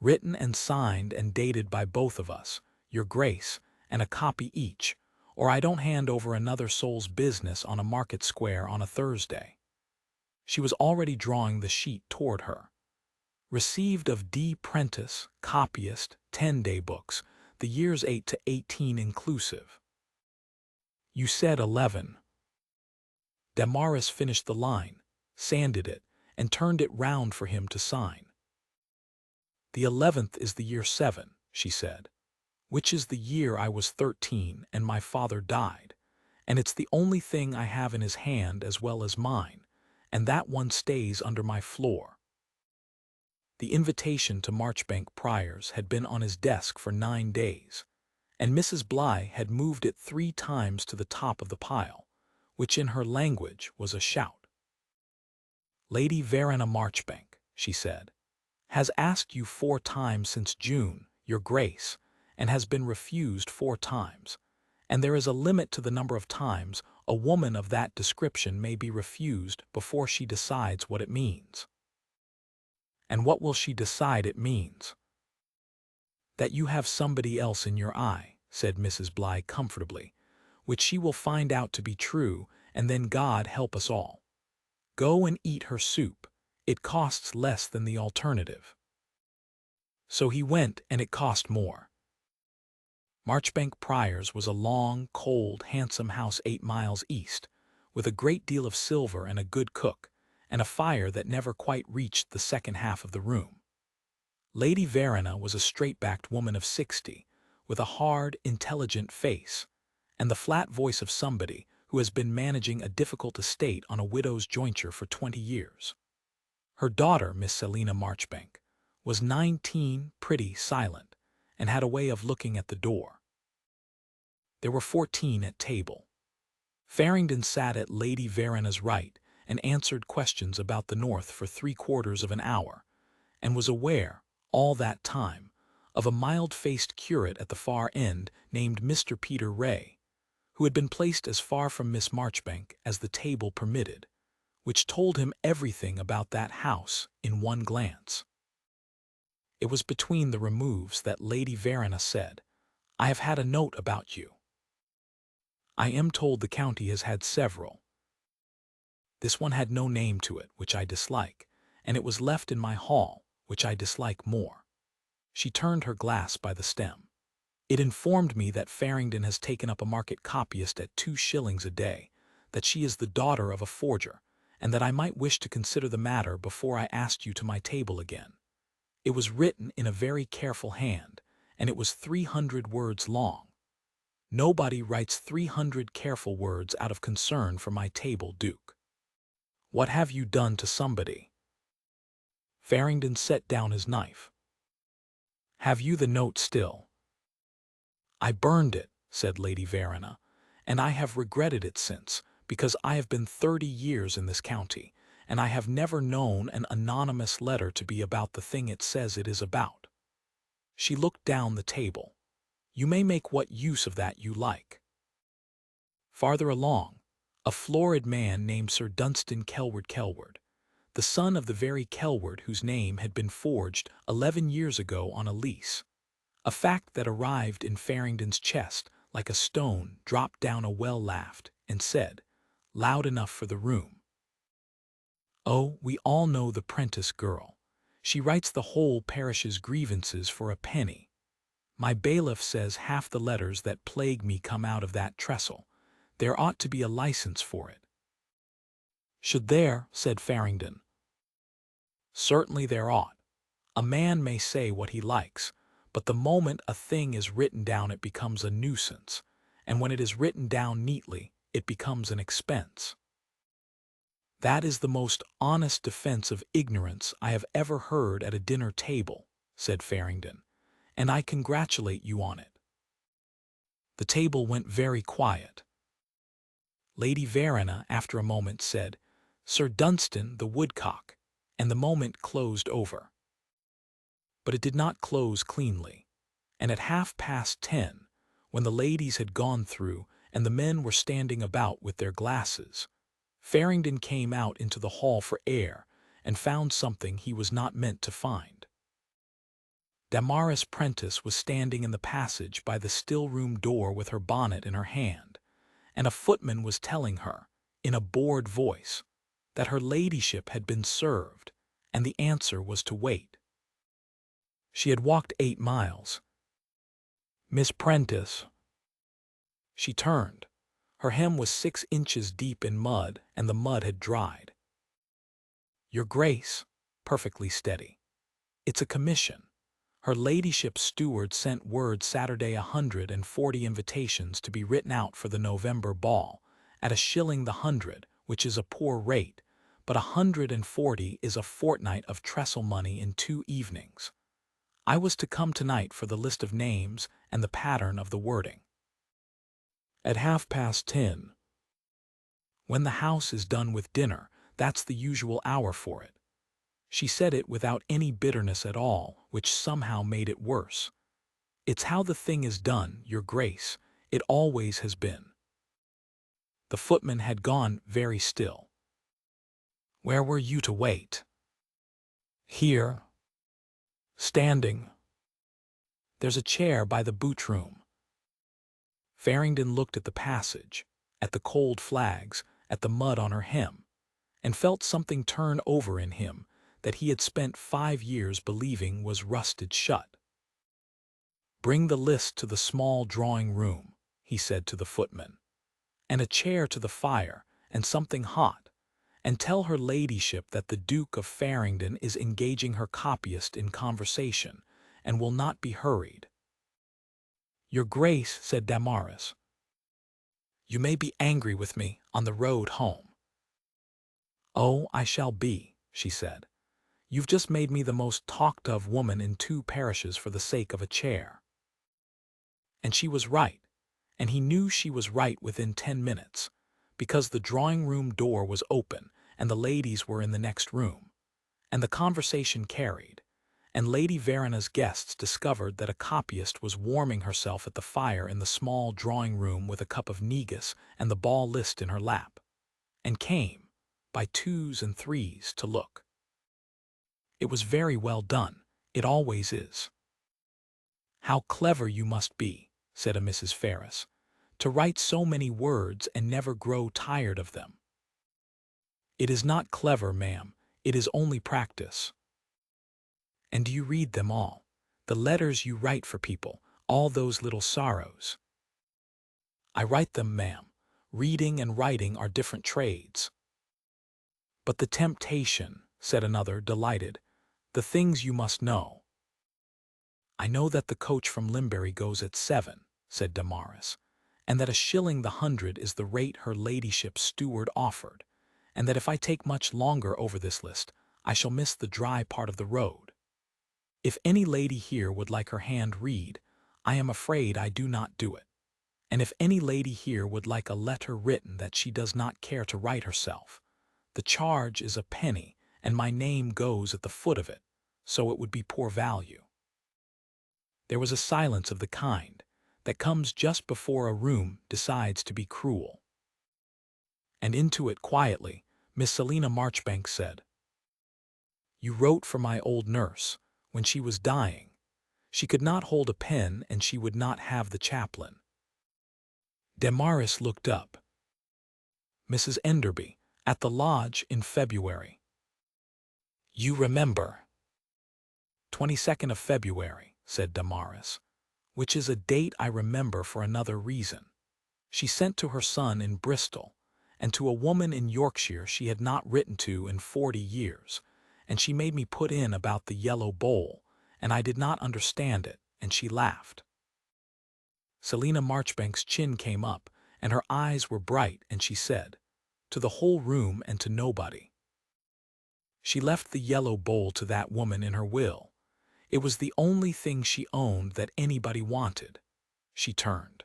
[SPEAKER 1] "Written and signed and dated by both of us, your Grace, and a copy each, or I don't hand over another soul's business on a market square on a Thursday." She was already drawing the sheet toward her. "Received of D. Prentice, copyist, 10-day books, the years 8 to 18 inclusive." "You said 11. Damaris finished the line, sanded it, and turned it round for him to sign. "The 11th is the year 7, she said, "which is the year I was 13 and my father died, and it's the only thing I have in his hand as well as mine, and that one stays under my floor." The invitation to Marchbank Priors had been on his desk for 9 days, and Mrs. Bligh had moved it 3 times to the top of the pile, which in her language was a shout. "Lady Verena Marchbank," she said, "has asked you 4 times since June, your Grace, and has been refused 4 times, and there is a limit to the number of times a woman of that description may be refused before she decides what it means." "And what will she decide it means?" "That you have somebody else in your eye," said Mrs. Bligh comfortably, "which she will find out to be true, and then God help us all. Go and eat her soup. It costs less than the alternative." So he went, and it cost more. Marchbank Priors was a long, cold, handsome house 8 miles east, with a great deal of silver and a good cook, and a fire that never quite reached the second half of the room. Lady Verena was a straight-backed woman of 60, with a hard, intelligent face, and the flat voice of somebody who has been managing a difficult estate on a widow's jointure for 20 years. Her daughter, Miss Selina Marchbank, was 19, pretty, silent, and had a way of looking at the door. There were 14 at table. Farringdon sat at Lady Verena's right and answered questions about the north for 3/4 of an hour, and was aware, all that time, of a mild-faced curate at the far end named Mr. Peter Ray, who had been placed as far from Miss Marchbank as the table permitted, which told him everything about that house in one glance. It was between the removes that Lady Verena said, "I have had a note about you. I am told the county has had several. This one had no name to it, which I dislike, and it was left in my hall, which I dislike more." She turned her glass by the stem. "It informed me that Farringdon has taken up a market copyist at 2 shillings a day, that she is the daughter of a forger, and that I might wish to consider the matter before I asked you to my table again. It was written in a very careful hand, and it was 300 words long. Nobody writes 300 careful words out of concern for my table, Duke. What have you done to somebody?" Farringdon set down his knife. "Have you the note still?" "I burned it," said Lady Verena, "and I have regretted it since, because I have been 30 years in this county, and I have never known an anonymous letter to be about the thing it says it is about." She looked down the table. "You may make what use of that you like." Farther along, a florid man named Sir Dunstan Kelwood, the son of the very Kelwood whose name had been forged 11 years ago on a lease, a fact that arrived in Farringdon's chest like a stone dropped down a well, laughed and said, loud enough for the room, "Oh, we all know the 'prentice girl. She writes the whole parish's grievances for a penny. My bailiff says half the letters that plague me come out of that trestle. There ought to be a license for it." "Should there?" said Farringdon. "Certainly there ought. A man may say what he likes, but the moment a thing is written down it becomes a nuisance, and when it is written down neatly it becomes an expense." "That is the most honest defense of ignorance I have ever heard at a dinner table," said Farringdon, "and I congratulate you on it." The table went very quiet. Lady Verena, after a moment, said, "Sir Dunstan, the woodcock," and the moment closed over. But it did not close cleanly, and at 10:30, when the ladies had gone through and the men were standing about with their glasses, Farringdon came out into the hall for air and found something he was not meant to find. Damaris Prentice was standing in the passage by the still-room door with her bonnet in her hand, and a footman was telling her, in a bored voice, that her ladyship had been served, and the answer was to wait. She had walked 8 miles. "Miss Prentice." She turned. Her hem was 6 inches deep in mud, and the mud had dried. "Your Grace," perfectly steady. "It's a commission. Her ladyship's steward sent word Saturday 140 invitations to be written out for the November ball, at 1 shilling the 100, which is a poor rate, but 140 is a fortnight of trestle money in 2 evenings. I was to come tonight for the list of names and the pattern of the wording." "At 10:30. When the house is done with dinner, that's the usual hour for it." She said it without any bitterness at all, which somehow made it worse. "It's how the thing is done, Your Grace. It always has been." The footman had gone very still. "Where were you to wait?" "Here. Standing. There's a chair by the boot-room." Farringdon looked at the passage, at the cold flags, at the mud on her hem, and felt something turn over in him that he had spent 5 years believing was rusted shut. "Bring the list to the small drawing-room," he said to the footman, "and a chair to the fire, and something hot, and tell her ladyship that the Duke of Farringdon is engaging her copyist in conversation, and will not be hurried." "Your Grace," said Damaris, "you may be angry with me on the road home." "Oh, I shall be," she said. "You've just made me the most talked-of woman in 2 parishes for the sake of a chair." And she was right, and he knew she was right within 10 minutes, because the drawing-room door was open and the ladies were in the next room, and the conversation carried, and Lady Verana's guests discovered that a copyist was warming herself at the fire in the small drawing-room with a cup of negus and the ball list in her lap, and came, by 2s and 3s, to look. It was very well done. It always is. "How clever you must be," said a Mrs. Ferris, "to write so many words and never grow tired of them." "It is not clever, ma'am. It is only practice." "And do you read them all? The letters you write for people, all those little sorrows?" "I write them, ma'am. Reading and writing are different trades." "But the temptation," said another, delighted. "The things you must know." "I know that the coach from Limbury goes at 7, said Damaris, "and that 1 the 100 is the rate her ladyship's steward offered, and that if I take much longer over this list, I shall miss the dry part of the road. If any lady here would like her hand read, I am afraid I do not do it. And if any lady here would like a letter written that she does not care to write herself, the charge is a penny, and my name goes at the foot of it, so it would be poor value." There was a silence of the kind that comes just before a room decides to be cruel. And into it quietly, Miss Selina Marchbanks said, "You wrote for my old nurse when she was dying. She could not hold a pen and she would not have the chaplain." Damaris looked up. "Mrs. Enderby, at the lodge in February." "You remember." 22nd of February, said Damaris, "which is a date I remember for another reason. She sent to her son in Bristol, and to a woman in Yorkshire she had not written to in 40 years, and she made me put in about the yellow bowl, and I did not understand it, and she laughed." Selina Marchbanks' chin came up, and her eyes were bright, and she said, "To the whole room and to nobody." "She left the yellow bowl to that woman in her will. It was the only thing she owned that anybody wanted." She turned.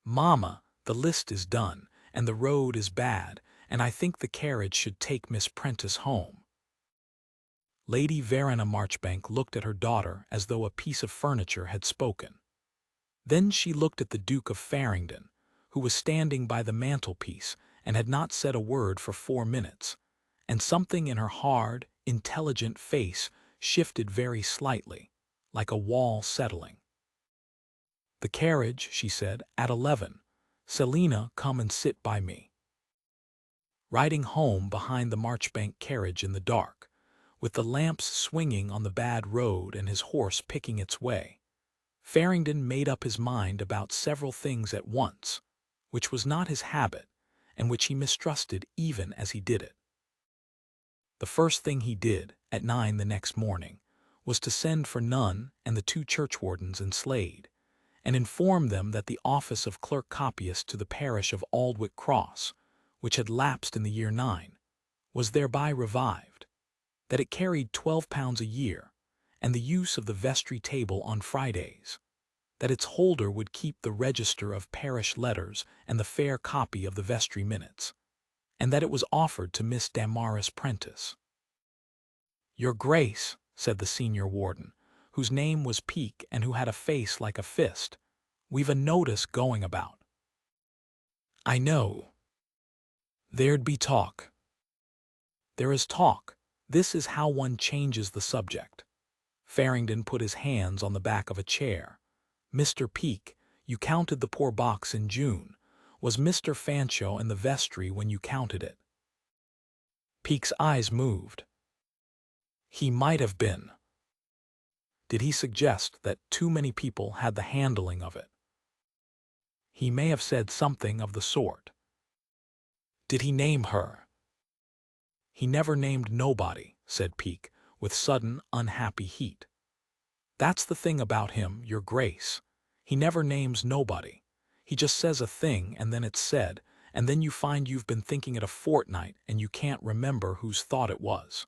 [SPEAKER 1] "Mamma, the list is done, and the road is bad, and I think the carriage should take Miss Prentice home." Lady Verana Marchbank looked at her daughter as though a piece of furniture had spoken. Then she looked at the Duke of Farringdon, who was standing by the mantelpiece and had not said a word for 4 minutes, and something in her hard, intelligent face shifted very slightly, like a wall settling. "The carriage," she said, "at 11. Selina, come and sit by me." Riding home behind the Marchbank carriage in the dark, with the lamps swinging on the bad road and his horse picking its way, Farringdon made up his mind about several things at once, which was not his habit, and which he mistrusted even as he did it. The first thing he did, at 9 the next morning, was to send for Nunn and the 2 churchwardens in Slade, and inform them that the office of clerk copyist to the parish of Aldwick Cross, which had lapsed in the year 9, was thereby revived, that it carried £12 a year, and the use of the vestry table on Fridays, that its holder would keep the register of parish letters and the fair copy of the vestry minutes, and that it was offered to Miss Damaris Prentice. "Your Grace," said the senior warden, whose name was Peake and who had a face like a fist, "we've a notice going about." "I know. There'd be talk." "There is talk. This is how one changes the subject." Farringdon put his hands on the back of a chair. "Mr. Peake, you counted the poor box in June. Was Mr. Fanshawe in the vestry when you counted it?" Peake's eyes moved. "He might have been." "Did he suggest that too many people had the handling of it?" "He may have said something of the sort." "Did he name her?" "He never named nobody," said Peake, with sudden unhappy heat. "That's the thing about him, your Grace. He never names nobody. He just says a thing and then it's said, and then you find you've been thinking it a fortnight and you can't remember whose thought it was.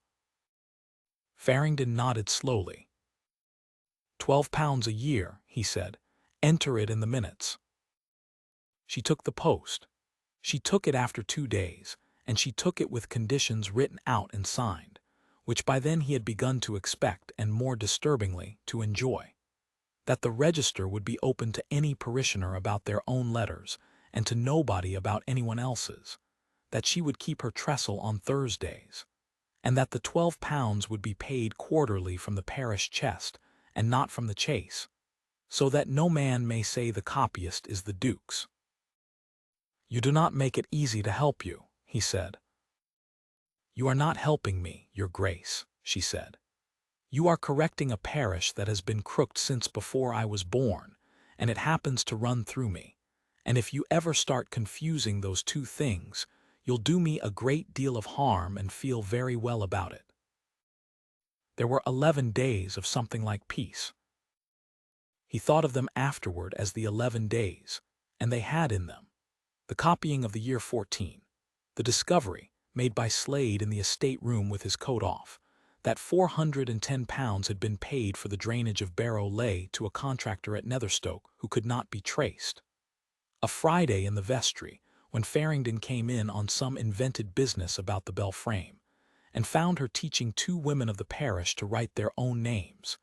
[SPEAKER 1] Farringdon nodded slowly. £12 a year, he said. Enter it in the minutes. She took the post. She took it after 2 days, and she took it with conditions written out and signed, which by then he had begun to expect and, more disturbingly, to enjoy. That the register would be open to any parishioner about their own letters, and to nobody about anyone else's. That she would keep her trestle on Thursdays, and that the £12 would be paid quarterly from the parish chest, and not from the chase, so that no man may say the copyist is the Duke's. You do not make it easy to help you, he said. You are not helping me, your grace, she said. You are correcting a parish that has been crooked since before I was born, and it happens to run through me. And if you ever start confusing those two things, you'll do me a great deal of harm and feel very well about it. There were 11 days of something like peace. He thought of them afterward as the 11 days, and they had in them the copying of the year 14, the discovery, made by Slade in the estate room with his coat off, that £410 had been paid for the drainage of Barrow Ley to a contractor at Netherstoke who could not be traced. A Friday in the vestry, when Farringdon came in on some invented business about the bell frame, and found her teaching 2 women of the parish to write their own names,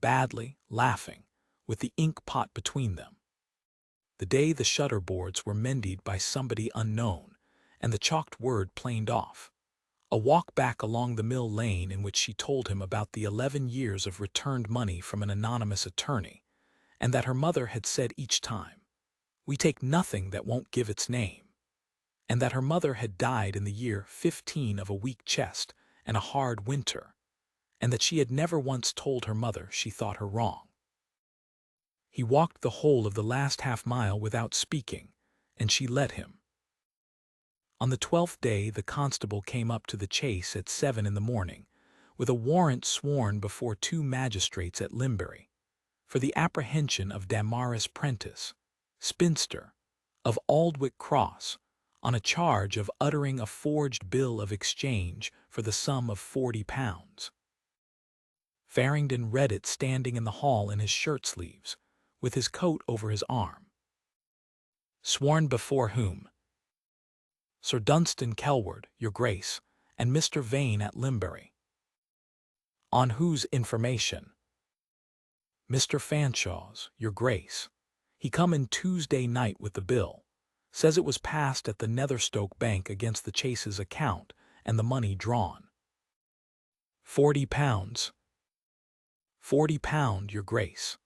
[SPEAKER 1] badly, laughing, with the ink pot between them. The day the shutter boards were mended by somebody unknown, and the chalked word planed off. A walk back along the mill lane in which she told him about the 11 years of returned money from an anonymous attorney, and that her mother had said each time, "We take nothing that won't give its name," and that her mother had died in the year 15 of a weak chest and a hard winter, and that she had never once told her mother she thought her wrong. He walked the whole of the last half-mile without speaking, and she let him. On the 12th day the constable came up to the chase at 7 in the morning, with a warrant sworn before 2 magistrates at Limbury, for the apprehension of Damaris Prentice, spinster, of Aldwick Cross, on a charge of uttering a forged bill of exchange for the sum of £40. Farringdon read it standing in the hall in his shirt-sleeves, with his coat over his arm. Sworn before whom? Sir Dunstan Kelward, your grace, and Mr. Vane at Limbury. On whose information? Mr. Fanshaw's, your grace. He come in Tuesday night with the bill. Says it was passed at the Netherstoke Bank against the Chase's account, and the money drawn. £40. £40, your grace.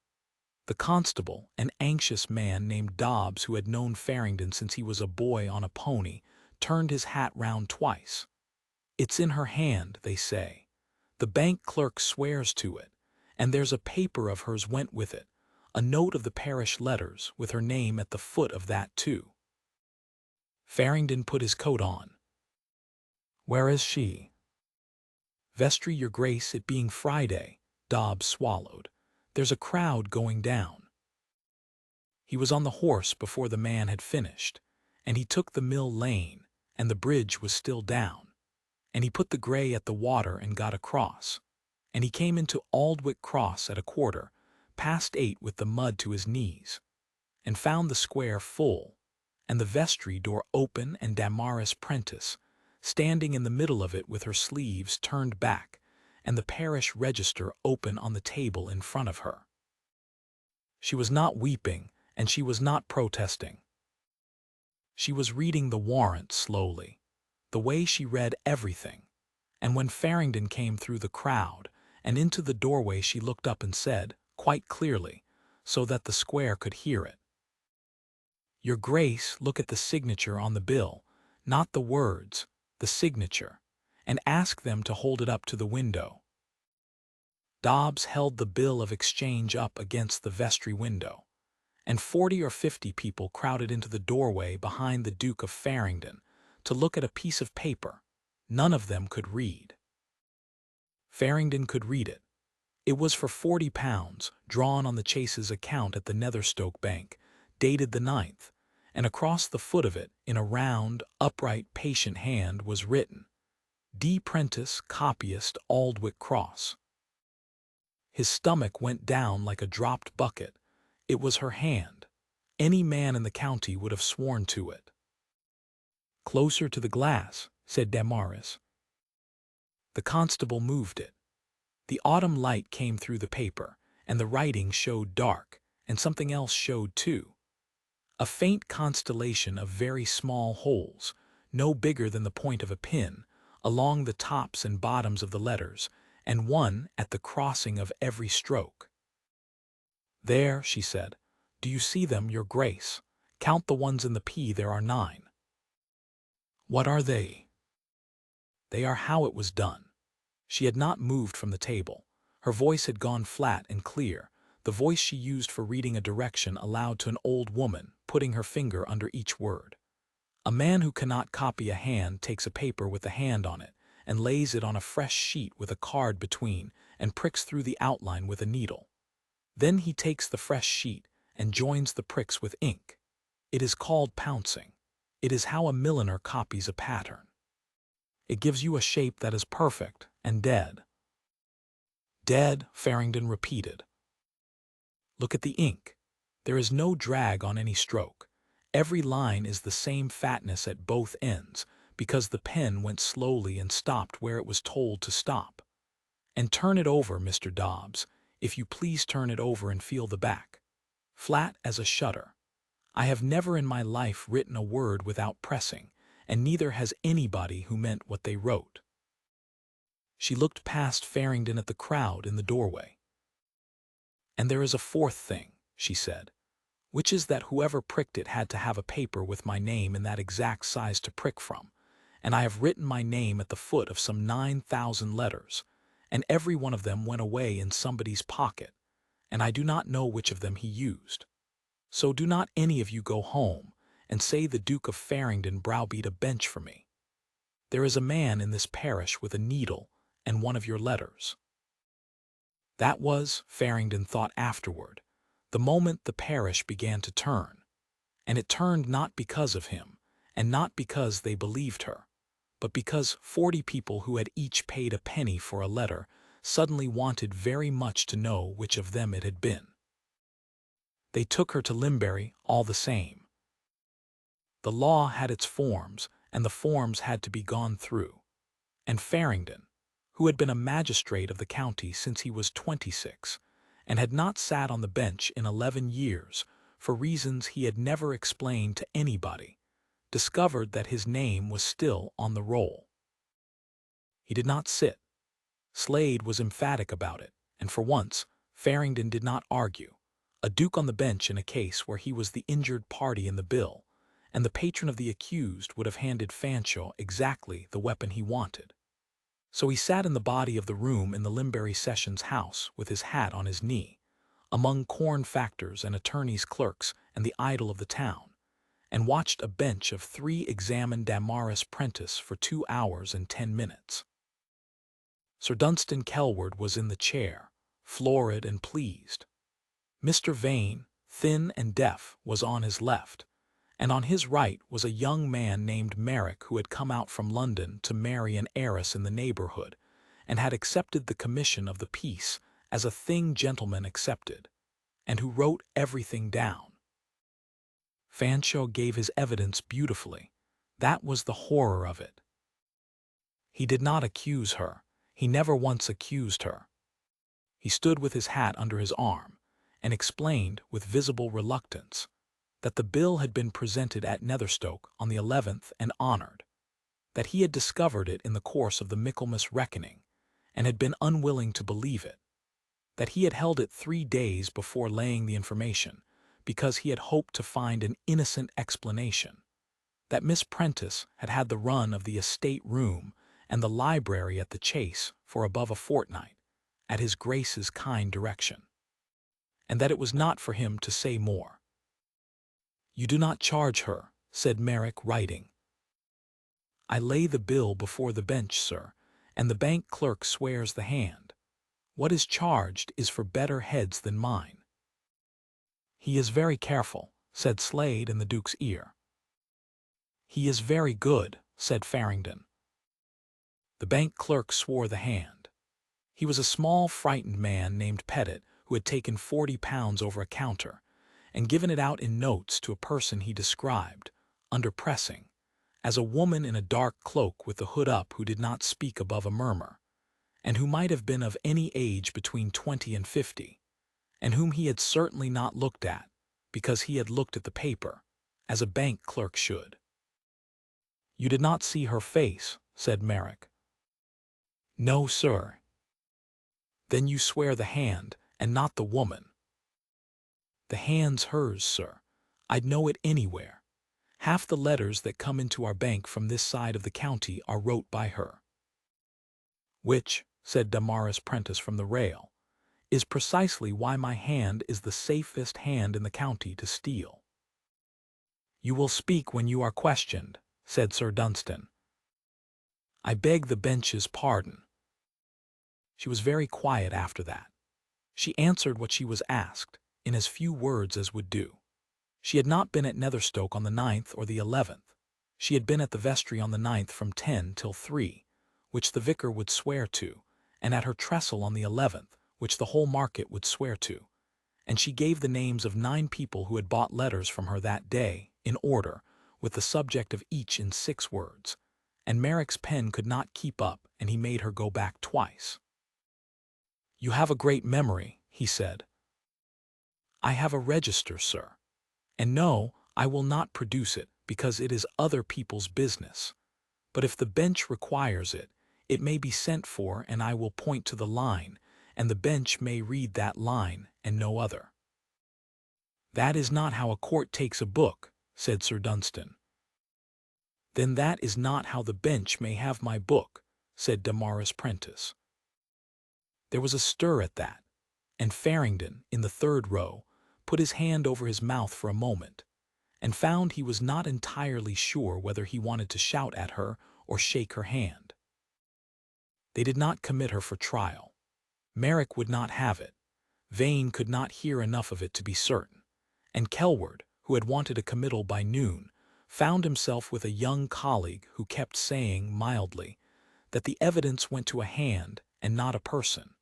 [SPEAKER 1] The constable, an anxious man named Dobbs who had known Farringdon since he was a boy on a pony, turned his hat round twice. It's in her hand, they say. The bank clerk swears to it, and there's a paper of hers went with it, a note of the parish letters, with her name at the foot of that too. Farringdon put his coat on. Where is she? Vestry, your grace, it being Friday. Dobbs swallowed. There's a crowd going down. He was on the horse before the man had finished, and he took the mill lane, and the bridge was still down, and he put the grey at the water and got across, and he came into Aldwick Cross at 8:15 with the mud to his knees, and found the square full, and the vestry door open and Damaris Prentice standing in the middle of it with her sleeves turned back, and the parish register open on the table in front of her. She was not weeping, and she was not protesting. She was reading the warrant slowly, the way she read everything, and when Farringdon came through the crowd and into the doorway she looked up and said, quite clearly, so that the square could hear it, "Your Grace, look at the signature on the bill, not the words, the signature, and ask them to hold it up to the window." Dobbs held the bill of exchange up against the vestry window, and 40 or 50 people crowded into the doorway behind the Duke of Farringdon to look at a piece of paper. None of them could read. Farringdon could read it. It was for £40, drawn on the Chase's account at the Netherstoke Bank, dated the 9th, and across the foot of it, in a round, upright, patient hand, was written, D. Prentice, copyist, Aldwick Cross. His stomach went down like a dropped bucket. It was her hand. Any man in the county would have sworn to it. "Closer to the glass," said Damaris. The constable moved it. The autumn light came through the paper, and the writing showed dark, and something else showed too. A faint constellation of very small holes, no bigger than the point of a pin, along the tops and bottoms of the letters, and one at the crossing of every stroke. "There," she said. "Do you see them, your grace? Count the ones in the P, there are 9. "What are they?" "They are how it was done." She had not moved from the table. Her voice had gone flat and clear, the voice she used for reading a direction aloud to an old woman, putting her finger under each word. A man who cannot copy a hand takes a paper with a hand on it, and lays it on a fresh sheet with a card between, and pricks through the outline with a needle. Then he takes the fresh sheet and joins the pricks with ink. It is called pouncing. It is how a milliner copies a pattern. It gives you a shape that is perfect and dead. "Dead," Farringdon repeated. "Look at the ink. There is no drag on any stroke. Every line is the same fatness at both ends, because the pen went slowly and stopped where it was told to stop. And turn it over, Mr. Dobbs, if you please turn it over and feel the back. Flat as a shutter. I have never in my life written a word without pressing, and neither has anybody who meant what they wrote." She looked past Farringdon at the crowd in the doorway. "And there is a fourth thing," she said, "which is that whoever pricked it had to have a paper with my name in that exact size to prick from, and I have written my name at the foot of some 9,000 letters, and every one of them went away in somebody's pocket, and I do not know which of them he used. So do not any of you go home and say the Duke of Farringdon browbeat a bench for me. There is a man in this parish with a needle and one of your letters." That was, Farringdon thought afterward, the moment the parish began to turn. And it turned not because of him, and not because they believed her, but because 40 people who had each paid a penny for a letter suddenly wanted very much to know which of them it had been. They took her to Limbury all the same. The law had its forms, and the forms had to be gone through. And Farringdon, who had been a magistrate of the county since he was 26, and had not sat on the bench in 11 years, for reasons he had never explained to anybody, discovered that his name was still on the roll. He did not sit. Slade was emphatic about it, and for once, Farringdon did not argue. A duke on the bench in a case where he was the injured party in the bill, and the patron of the accused would have handed Fanshawe exactly the weapon he wanted. So he sat in the body of the room in the Limbury Sessions House with his hat on his knee, among corn factors and attorneys' clerks and the idle of the town, and watched a bench of 3 examine Damaris Prentice for 2 hours and 10 minutes. Sir Dunstan Kelward was in the chair, florid and pleased. Mr. Vane, thin and deaf, was on his left, and on his right was a young man named Merrick who had come out from London to marry an heiress in the neighborhood, and had accepted the commission of the peace as a thing gentlemen accepted, and who wrote everything down. Fanshawe gave his evidence beautifully. That was the horror of it. He did not accuse her. He never once accused her. He stood with his hat under his arm, and explained with visible reluctance that the bill had been presented at Netherstoke on the 11th and honored, that he had discovered it in the course of the Michaelmas reckoning, and had been unwilling to believe it, that he had held it 3 days before laying the information, because he had hoped to find an innocent explanation, that Miss Prentice had had the run of the estate room and the library at the Chase for above a fortnight, at his Grace's kind direction, and that it was not for him to say more. "You do not charge her," said Merrick, writing. "I lay the bill before the bench, sir, and the bank clerk swears the hand. What is charged is for better heads than mine." "He is very careful," said Slade in the Duke's ear. "He is very good," said Farringdon. The bank clerk swore the hand. He was a small, frightened man named Pettit who had taken £40 over a counter and given it out in notes to a person he described, under pressing, as a woman in a dark cloak with the hood up who did not speak above a murmur, and who might have been of any age between 20 and 50, and whom he had certainly not looked at, because he had looked at the paper, as a bank clerk should. "You did not see her face," said Merrick. "No, sir." "Then you swear the hand, and not the woman." "The hand's hers, sir. I'd know it anywhere. Half the letters that come into our bank from this side of the county are wrote by her." "Which," said Damaris Prentice from the rail, "is precisely why my hand is the safest hand in the county to steal." "You will speak when you are questioned," said Sir Dunstan. "I beg the bench's pardon." She was very quiet after that. She answered what she was asked, in as few words as would do. She had not been at Netherstoke on the 9th or the 11th. She had been at the vestry on the 9th from 10 till 3, which the vicar would swear to, and at her trestle on the 11th, which the whole market would swear to. And she gave the names of 9 people who had bought letters from her that day, in order, with the subject of each in 6 words. And Merrick's pen could not keep up, and he made her go back twice. "You have a great memory," he said. "I have a register, sir. And no, I will not produce it, because it is other people's business. But if the bench requires it, it may be sent for, and I will point to the line, and the bench may read that line and no other." "That is not how a court takes a book," said Sir Dunstan. "Then that is not how the bench may have my book," said Damaris Prentice. There was a stir at that, and Farringdon, in the 3rd row, put his hand over his mouth for a moment, and found he was not entirely sure whether he wanted to shout at her or shake her hand. They did not commit her for trial. Merrick would not have it. Vane could not hear enough of it to be certain, and Kelward, who had wanted a committal by noon, found himself with a young colleague who kept saying mildly that the evidence went to a hand and not a person,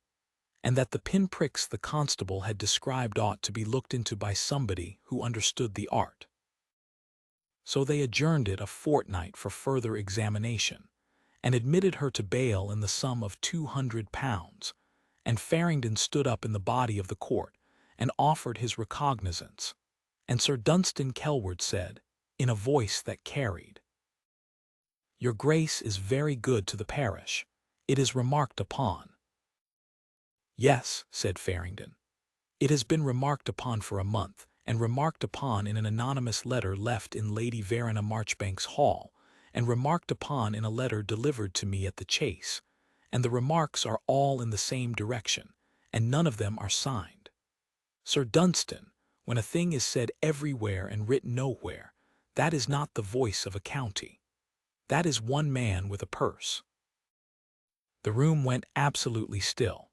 [SPEAKER 1] and that the pinpricks the constable had described ought to be looked into by somebody who understood the art. So they adjourned it a fortnight for further examination, and admitted her to bail in the sum of £200, and Farringdon stood up in the body of the court and offered his recognizance, and Sir Dunstan Kelward said, in a voice that carried, "Your Grace is very good to the parish. It is remarked upon." "Yes," said Farringdon. "It has been remarked upon for a month, and remarked upon in an anonymous letter left in Lady Verena Marchbank's hall, and remarked upon in a letter delivered to me at the Chase, and the remarks are all in the same direction, and none of them are signed. Sir Dunstan, when a thing is said everywhere and written nowhere, that is not the voice of a county. That is one man with a purse." The room went absolutely still.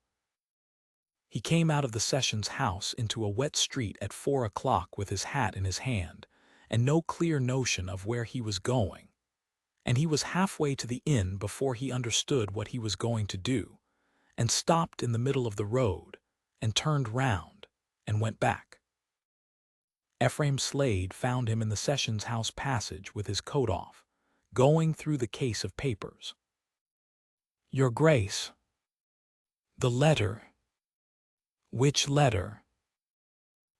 [SPEAKER 1] He came out of the Sessions House into a wet street at 4 o'clock with his hat in his hand, and no clear notion of where he was going. And he was halfway to the inn before he understood what he was going to do, and stopped in the middle of the road, and turned round, and went back. Ephraim Slade found him in the Sessions House passage with his coat off, going through the case of papers. "Your Grace." "The letter." "Which letter?"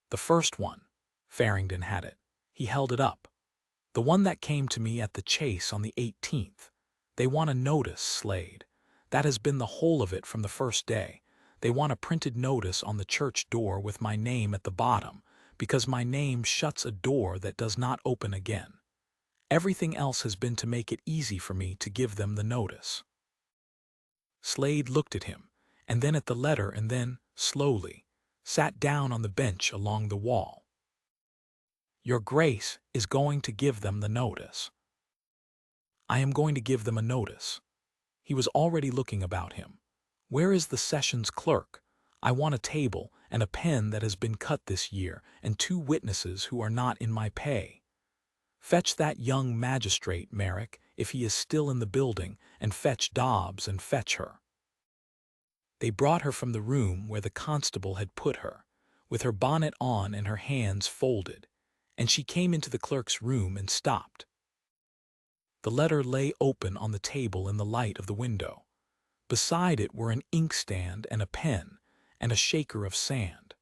[SPEAKER 1] "The first one." Farringdon had it. He held it up. "The one that came to me at the Chase on the 18th. They want a notice, Slade. That has been the whole of it from the first day. They want a printed notice on the church door with my name at the bottom, because my name shuts a door that does not open again. Everything else has been to make it easy for me to give them the notice." Slade looked at him, and then at the letter, and then, slowly, sat down on the bench along the wall. "Your Grace is going to give them the notice." "I am going to give them a notice." He was already looking about him. Where is the sessions clerk? I want a table and a pen that has been cut this year and 2 witnesses who are not in my pay. Fetch that young magistrate, Merrick, if he is still in the building, and fetch Dobbs and fetch her." They brought her from the room where the constable had put her, with her bonnet on and her hands folded, and she came into the clerk's room and stopped. The letter lay open on the table in the light of the window. Beside it were an inkstand and a pen and a shaker of sand.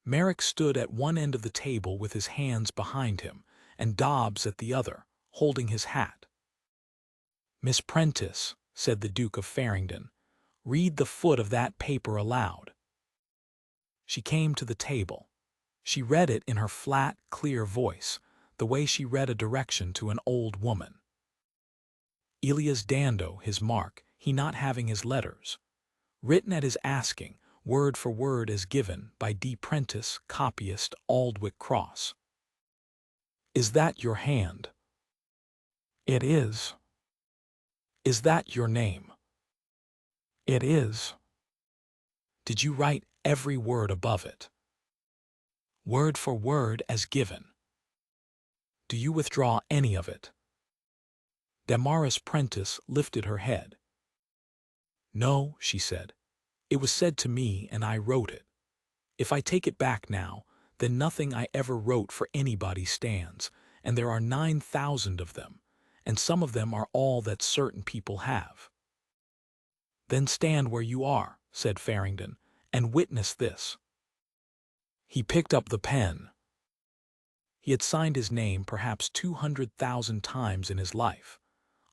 [SPEAKER 1] Merrick stood at one end of the table with his hands behind him, and Dobbs at the other, holding his hat. "Miss Prentice," said the Duke of Farringdon, "read the foot of that paper aloud." She came to the table. She read it in her flat, clear voice, the way she read a direction to an old woman. "Elias Dando, his mark, he not having his letters. Written at his asking, word for word as given, by D. Prentice, copyist, Aldwick Cross." "Is that your hand?" "It is." "Is that your name?" "It is." "Did you write every word above it?" "Word for word as given." "Do you withdraw any of it?" Damaris Prentice lifted her head. "No," she said. "It was said to me and I wrote it. If I take it back now, then nothing I ever wrote for anybody stands, and there are 9,000 of them, and some of them are all that certain people have." "Then stand where you are," said Farringdon, "and witness this." He picked up the pen. He had signed his name perhaps 200,000 times in his life,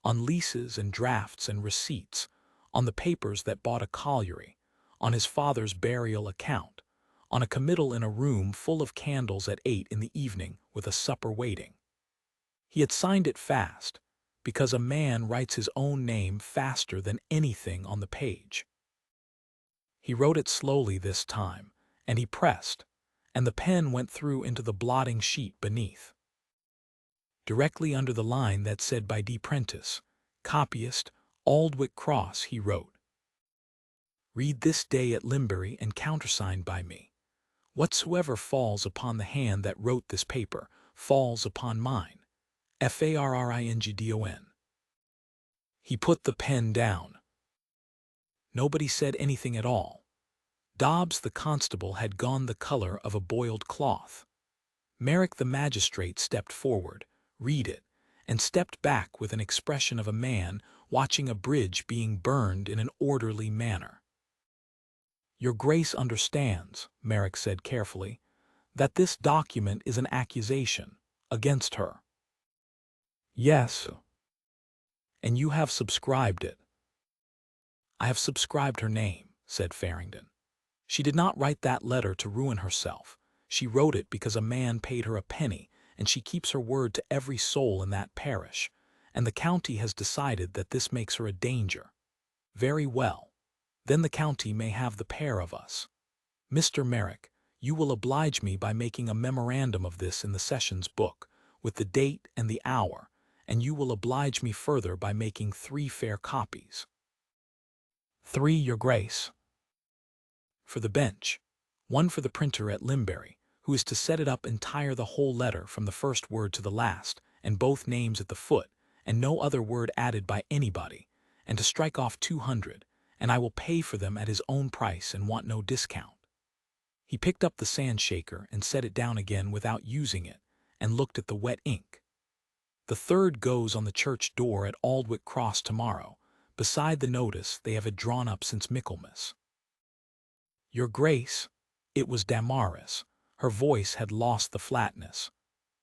[SPEAKER 1] on leases and drafts and receipts, on the papers that bought a colliery, on his father's burial account, on a committal in a room full of candles at 8 in the evening with a supper waiting. He had signed it fast, because a man writes his own name faster than anything on the page. He wrote it slowly this time, and he pressed, and the pen went through into the blotting sheet beneath. Directly under the line that said by D. Prentice, copyist, Aldwick Cross, he wrote, "Read this day at Limbury and countersigned by me. Whatsoever falls upon the hand that wrote this paper falls upon mine. Farringdon." He put the pen down. Nobody said anything at all. Dobbs the constable had gone the color of a boiled cloth. Merrick the magistrate stepped forward, read it, and stepped back with an expression of a man watching a bridge being burned in an orderly manner. "Your Grace understands," Merrick said carefully, "that this document is an accusation against her." "Yes." "And you have subscribed it." "I have subscribed her name," said Farringdon. "She did not write that letter to ruin herself. She wrote it because a man paid her a penny, and she keeps her word to every soul in that parish, and the county has decided that this makes her a danger. Very well. Then the county may have the pair of us. Mr. Merrick, you will oblige me by making a memorandum of this in the sessions book, with the date and the hour, and you will oblige me further by making 3 fair copies." "3, your Grace." "For the bench, 1 for the printer at Limbury, who is to set it up entire the whole letter from the first word to the last, and both names at the foot, and no other word added by anybody, and to strike off 200, and I will pay for them at his own price and want no discount." He picked up the sand shaker and set it down again without using it, and looked at the wet ink. "The 3rd goes on the church door at Aldwick Cross tomorrow, beside the notice they have had drawn up since Michaelmas." "Your Grace," it was Damaris. Her voice had lost the flatness.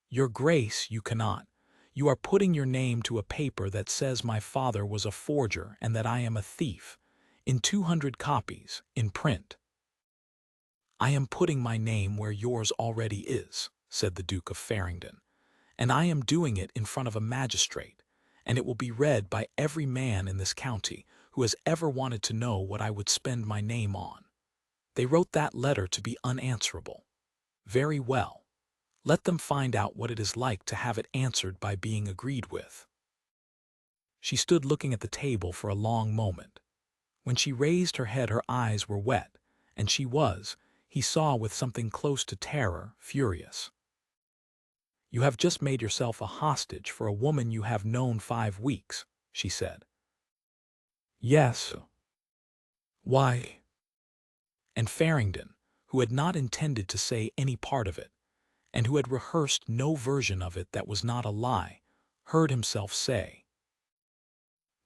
[SPEAKER 1] "Your Grace, you cannot. You are putting your name to a paper that says my father was a forger and that I am a thief, in 200 copies, in print." "I am putting my name where yours already is," said the Duke of Farringdon, "and I am doing it in front of a magistrate, and it will be read by every man in this county who has ever wanted to know what I would spend my name on. They wrote that letter to be unanswerable. Very well. Let them find out what it is like to have it answered by being agreed with." She stood looking at the table for a long moment. When she raised her head, her eyes were wet, and she was, he saw with something close to terror, furious. "You have just made yourself a hostage for a woman you have known 5 weeks," she said. "Yes." "Why?" And Farringdon, who had not intended to say any part of it, and who had rehearsed no version of it that was not a lie, heard himself say,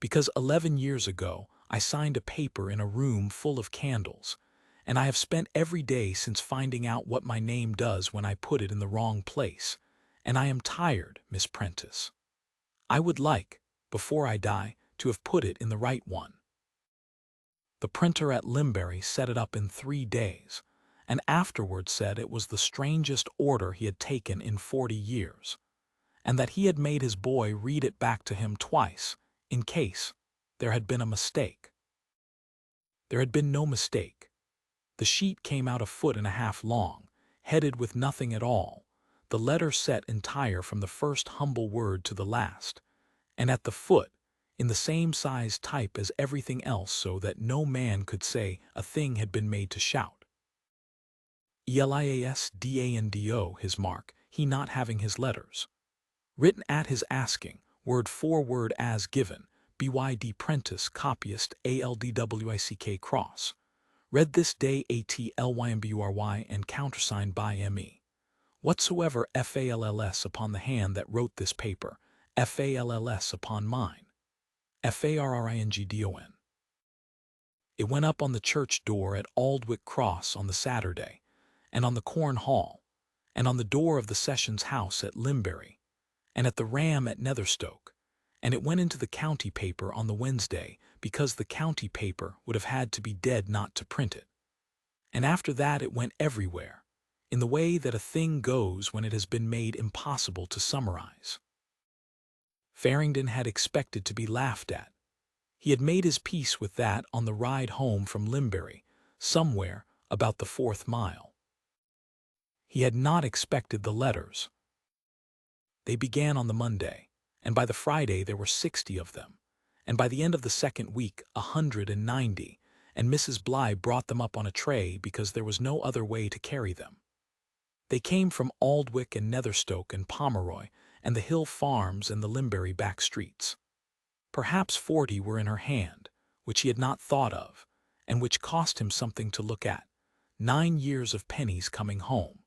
[SPEAKER 1] "Because 11 years ago I signed a paper in a room full of candles, and I have spent every day since finding out what my name does when I put it in the wrong place, and I am tired, Miss Prentice. I would like, before I die, to have put it in the right one." The printer at Limbury set it up in 3 days, and afterward said it was the strangest order he had taken in 40 years, and that he had made his boy read it back to him twice, in case there had been a mistake. There had been no mistake. The sheet came out 1.5 feet long, headed with nothing at all, the letter set entire from the first humble word to the last, and at the foot, in the same size type as everything else, so that no man could say a thing had been made to shout. ELIASDANDO, his mark, he not having his letters. Written at his asking, word for word as given, BYD Prentice, copyist ALDWICK Cross. Read this day ATLYMBURY and countersigned by ME. Whatsoever FALLS upon the hand that wrote this paper, FALLS upon mine. FARRINGDON. It went up on the church door at Aldwick Cross on the Saturday, and on the Corn Hall, and on the door of the Sessions House at Limbury, and at the Ram at Netherstoke, and it went into the county paper on the Wednesday, because the county paper would have had to be dead not to print it. And after that it went everywhere, in the way that a thing goes when it has been made impossible to summarize. Farringdon had expected to be laughed at. He had made his peace with that on the ride home from Limbury, somewhere about the 4th mile. He had not expected the letters. They began on the Monday, and by the Friday there were 60 of them, and by the end of the 2nd week 190, and Mrs. Bligh brought them up on a tray because there was no other way to carry them. They came from Aldwick and Netherstoke and Pomeroy and the Hill Farms and the Limbury back streets. Perhaps 40 were in her hand, which he had not thought of, and which cost him something to look at, 9 years of pennies coming home.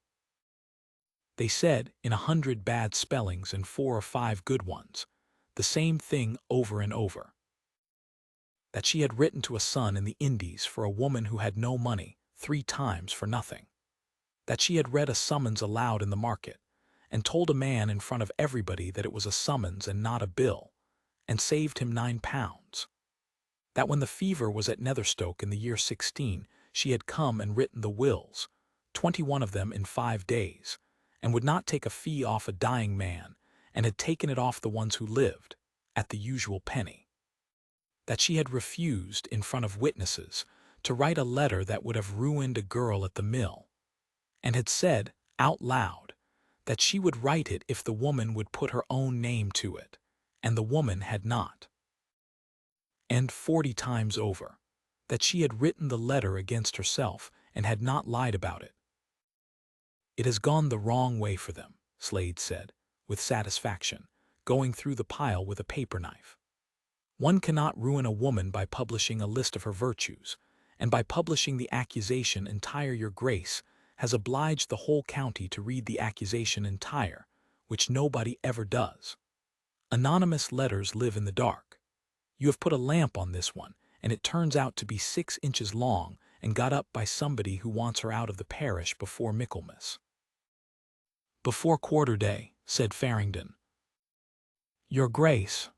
[SPEAKER 1] They said, in 100 bad spellings and 4 or 5 good ones, the same thing over and over. That she had written to a son in the Indies for a woman who had no money 3 times for nothing. That she had read a summons aloud in the market, and told a man in front of everybody that it was a summons and not a bill, and saved him £9. That when the fever was at Netherstoke in the year 16, she had come and written the wills, 21 of them in 5 days, and would not take a fee off a dying man, and had taken it off the ones who lived, at the usual penny. That she had refused, in front of witnesses, to write a letter that would have ruined a girl at the mill, and had said, out loud, that she would write it if the woman would put her own name to it, and the woman had not. And 40 times over, that she had written the letter against herself and had not lied about it. "It has gone the wrong way for them," Slade said, with satisfaction, going through the pile with a paper knife. "One cannot ruin a woman by publishing a list of her virtues, and by publishing the accusation entire. Your Grace has obliged the whole county to read the accusation entire, which nobody ever does. Anonymous letters live in the dark. You have put a lamp on this one, and it turns out to be 6 inches long and got up by somebody who wants her out of the parish before Michaelmas." "Before quarter-day," said Farringdon. "Your Grace."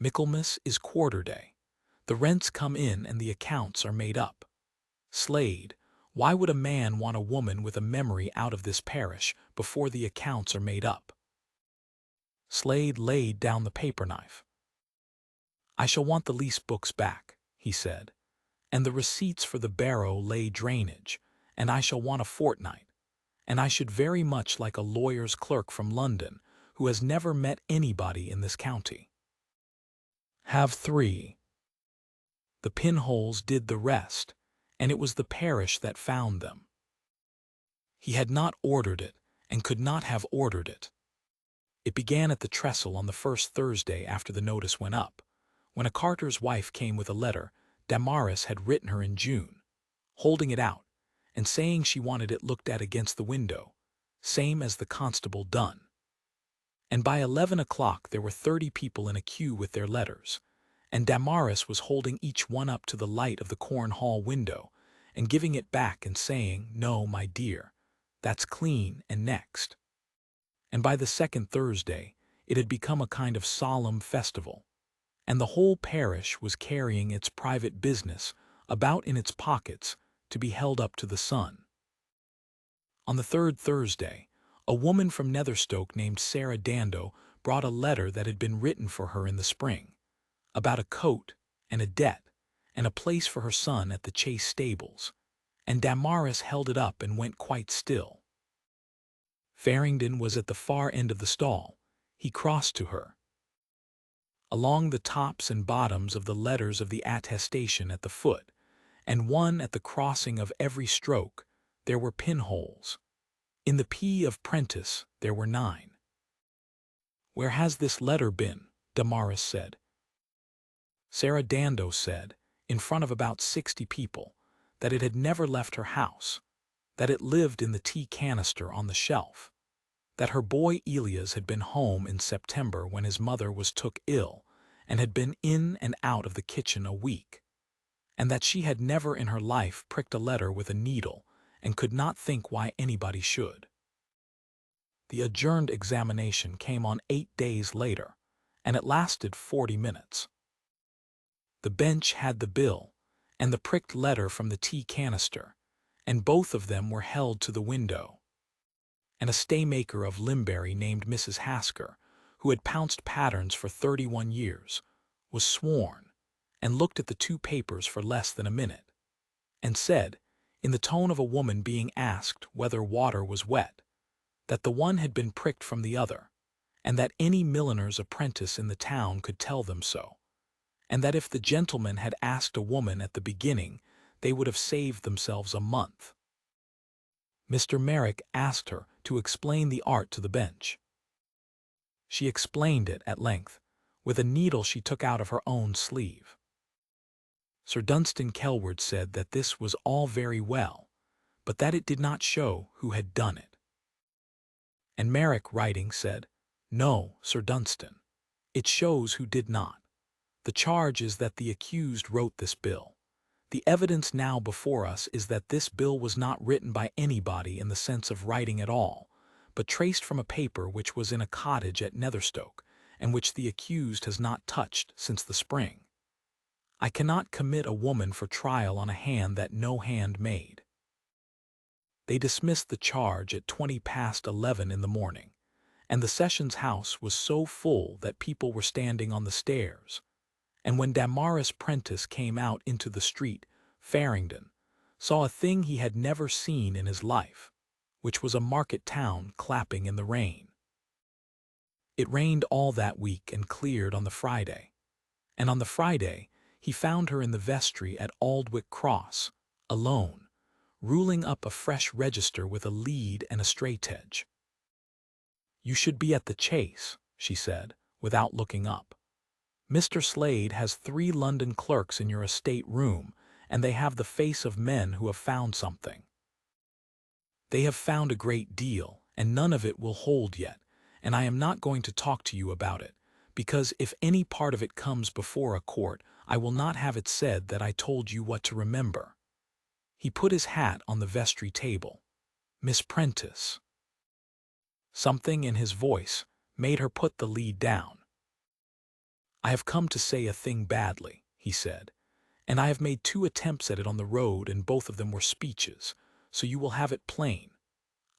[SPEAKER 1] "Michaelmas is quarter-day. The rents come in and the accounts are made up. Slade, why would a man want a woman with a memory out of this parish before the accounts are made up?" Slade laid down the paper knife. "I shall want the lease books back," he said, "and the receipts for the barrow lay drainage, and I shall want a fortnight, and I should very much like a lawyer's clerk from London who has never met anybody in this county." "Have 3. The pinholes did the rest, and it was the parish that found them. He had not ordered it, and could not have ordered it. It began at the trestle on the first Thursday after the notice went up, when a carter's wife came with a letter Damaris had written her in June, holding it out, and saying she wanted it looked at against the window, same as the constable done. And by 11 o'clock there were 30 people in a queue with their letters, and Damaris was holding each one up to the light of the Corn Hall window, and giving it back and saying, "No, my dear, that's clean, and next." And by the second Thursday it had become a kind of solemn festival, and the whole parish was carrying its private business about in its pockets to be held up to the sun. On the third Thursday, a woman from Netherstoke named Sarah Dando brought a letter that had been written for her in the spring, about a coat and a debt and a place for her son at the Chase stables, and Damaris held it up and went quite still. Farringdon was at the far end of the stall. He crossed to her. Along the tops and bottoms of the letters of the attestation at the foot, and one at the crossing of every stroke, there were pinholes. In the P of Prentice there were 9. "Where has this letter been?" Damaris said. Sarah Dando said, in front of about 60 people, that it had never left her house, that it lived in the tea canister on the shelf, that her boy Elias had been home in September when his mother was took ill and had been in and out of the kitchen a week, and that she had never in her life pricked a letter with a needle and could not think why anybody should. The adjourned examination came on 8 days later, and it lasted 40 minutes. The bench had the bill and the pricked letter from the tea canister, and both of them were held to the window. And a staymaker of Limbury named Mrs. Hasker, who had pounced patterns for 31 years, was sworn, and looked at the 2 papers for less than a minute, and said, in the tone of a woman being asked whether water was wet, that the one had been pricked from the other, and that any milliner's apprentice in the town could tell them so, and that if the gentleman had asked a woman at the beginning, they would have saved themselves a month. Mr. Merrick asked her to explain the art to the bench. She explained it at length, with a needle she took out of her own sleeve. Sir Dunstan Kelward said that this was all very well, but that it did not show who had done it. And Merrick, writing, said, "No, Sir Dunstan, it shows who did not. The charge is that the accused wrote this bill. The evidence now before us is that this bill was not written by anybody in the sense of writing at all, but traced from a paper which was in a cottage at Netherstoke, and which the accused has not touched since the spring. I cannot commit a woman for trial on a hand that no hand made." They dismissed the charge at 20 past 11 in the morning, and the Sessions House was so full that people were standing on the stairs. And when Damaris Prentice came out into the street, Farringdon saw a thing he had never seen in his life, which was a market town clapping in the rain. It rained all that week and cleared on the Friday, and on the Friday he found her in the vestry at Aldwick Cross, alone, ruling up a fresh register with a lead and a straightedge. "You should be at the Chase," she said, without looking up. "Mr. Slade has 3 London clerks in your estate room, and they have the face of men who have found something. They have found a great deal, and none of it will hold yet, and I am not going to talk to you about it, because if any part of it comes before a court, I will not have it said that I told you what to remember." He put his hat on the vestry table. "Miss Prentice." Something in his voice made her put the lead down. "I have come to say a thing badly," he said, "and I have made 2 attempts at it on the road, and both of them were speeches, so you will have it plain.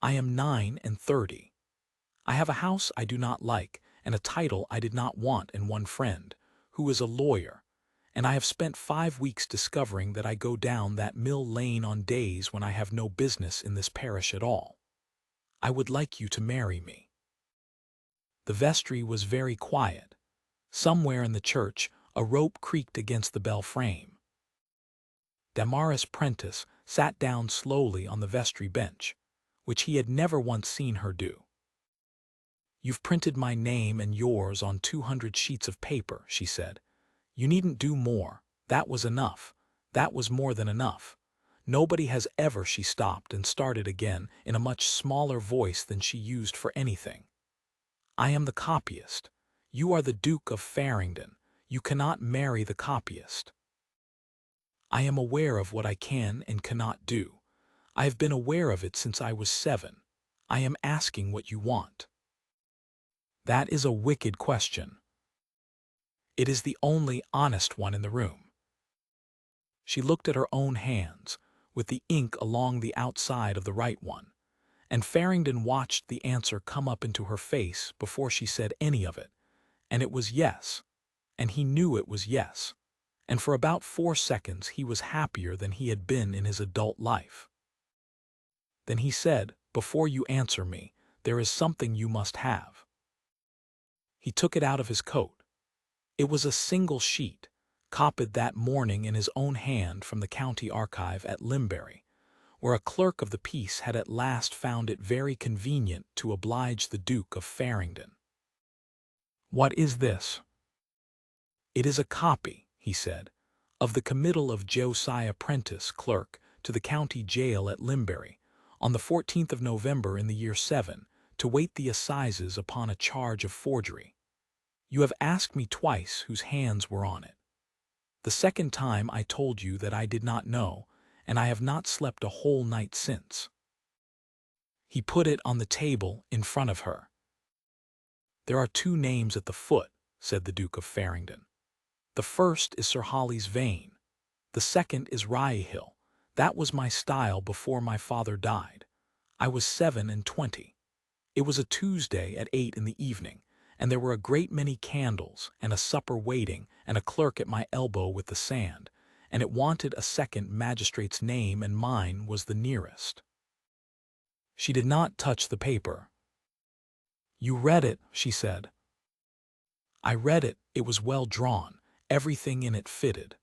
[SPEAKER 1] I am 39. I have a house I do not like, and a title I did not want, and one friend, who is a lawyer, and I have spent 5 weeks discovering that I go down that Mill Lane on days when I have no business in this parish at all. I would like you to marry me." The vestry was very quiet. Somewhere in the church a rope creaked against the bell frame. Damaris Prentice sat down slowly on the vestry bench, which he had never once seen her do. "You've printed my name and yours on 200 sheets of paper," she said. "You needn't do more. That was enough. That was more than enough. Nobody has ever—" She stopped and started again in a much smaller voice than she used for anything. "I am the copyist. You are the Duke of Farringdon. You cannot marry the copyist. I am aware of what I can and cannot do. I have been aware of it since I was 7. I am asking what you want." "That is a wicked question." "It is the only honest one in the room." She looked at her own hands, with the ink along the outside of the right one, and Farringdon watched the answer come up into her face before she said any of it, and it was yes, and he knew it was yes, and for about 4 seconds he was happier than he had been in his adult life. Then he said, "Before you answer me, there is something you must have." He took it out of his coat. It was a single sheet, copied that morning in his own hand from the county archive at Limbury, where a clerk of the peace had at last found it very convenient to oblige the Duke of Farringdon. "What is this?" "It is a copy," he said, "of the committal of Josiah Prentice, clerk, to the county jail at Limbury, on the 14th of November in the year 7, to wait the assizes upon a charge of forgery. You have asked me twice whose hands were on it. The second time I told you that I did not know, and I have not slept a whole night since." He put it on the table in front of her. "There are 2 names at the foot," said the Duke of Farringdon. "The first is Sir Holly's Vane. The second is Ryehill. That was my style before my father died. I was 27. It was a Tuesday at 8 in the evening, and there were a great many candles, and a supper waiting, and a clerk at my elbow with the sand, and it wanted a second magistrate's name, and mine was the nearest." She did not touch the paper. "You read it," she said. "I read it. It was well drawn. Everything in it fitted."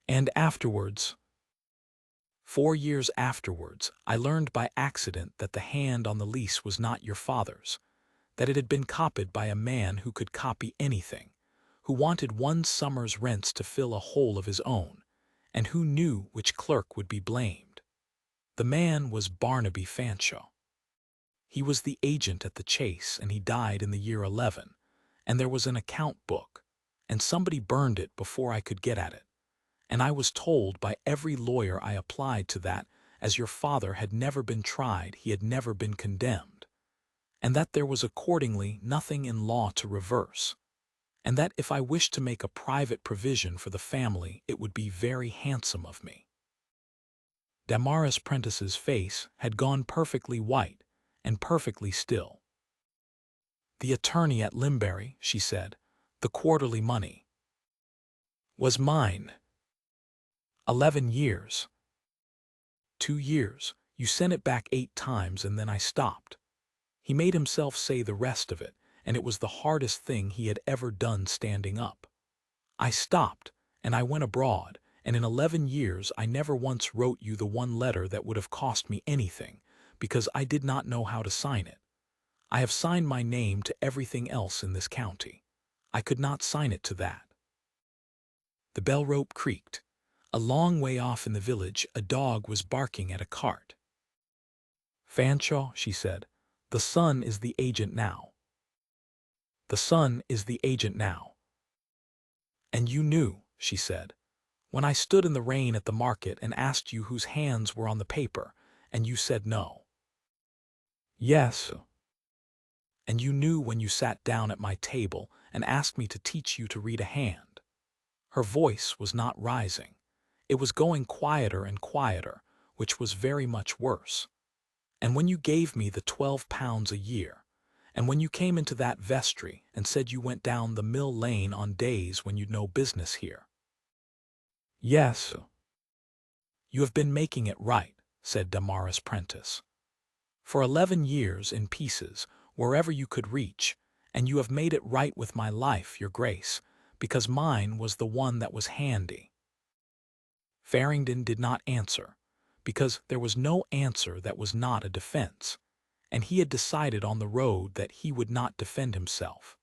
[SPEAKER 1] "And afterwards?" "4 years afterwards, I learned by accident that the hand on the lease was not your father's, that it had been copied by a man who could copy anything, who wanted 1 summer's rents to fill a hole of his own, and who knew which clerk would be blamed. The man was Barnaby Fanshawe. He was the agent at the Chase, and he died in the year 11, and there was an account book, and somebody burned it before I could get at it, and I was told by every lawyer I applied to that, as your father had never been tried, he had never been condemned, and that there was accordingly nothing in law to reverse, and that if I wished to make a private provision for the family it would be very handsome of me." Damaris Prentice's face had gone perfectly white and perfectly still. "The attorney at Limbury," she said, "the quarterly money was mine. 11 years. 2 years. You sent it back 8 times, and then I stopped." He made himself say the rest of it, and it was the hardest thing he had ever done standing up. "I stopped, and I went abroad, and in 11 years I never once wrote you the 1 letter that would have cost me anything, because I did not know how to sign it. I have signed my name to everything else in this county. I could not sign it to that." The bell rope creaked. A long way off in the village a dog was barking at a cart. "Fanshawe," she said, "the son is the agent now. The son is the agent now." "And you knew," she said, "when I stood in the rain at the market and asked you whose hands were on the paper, and you said no." "Yes." "And you knew when you sat down at my table and asked me to teach you to read a hand." Her voice was not rising. It was going quieter and quieter, which was very much worse. "And when you gave me the £12 a year, and when you came into that vestry and said you went down the Mill Lane on days when you'd no business here." "Yes." "You have been making it right," said Damaris Prentice. "For 11 years in pieces, wherever you could reach, and you have made it right with my life, your grace, because mine was the one that was handy." Farringdon did not answer, because there was no answer that was not a defense, and he had decided on the road that he would not defend himself.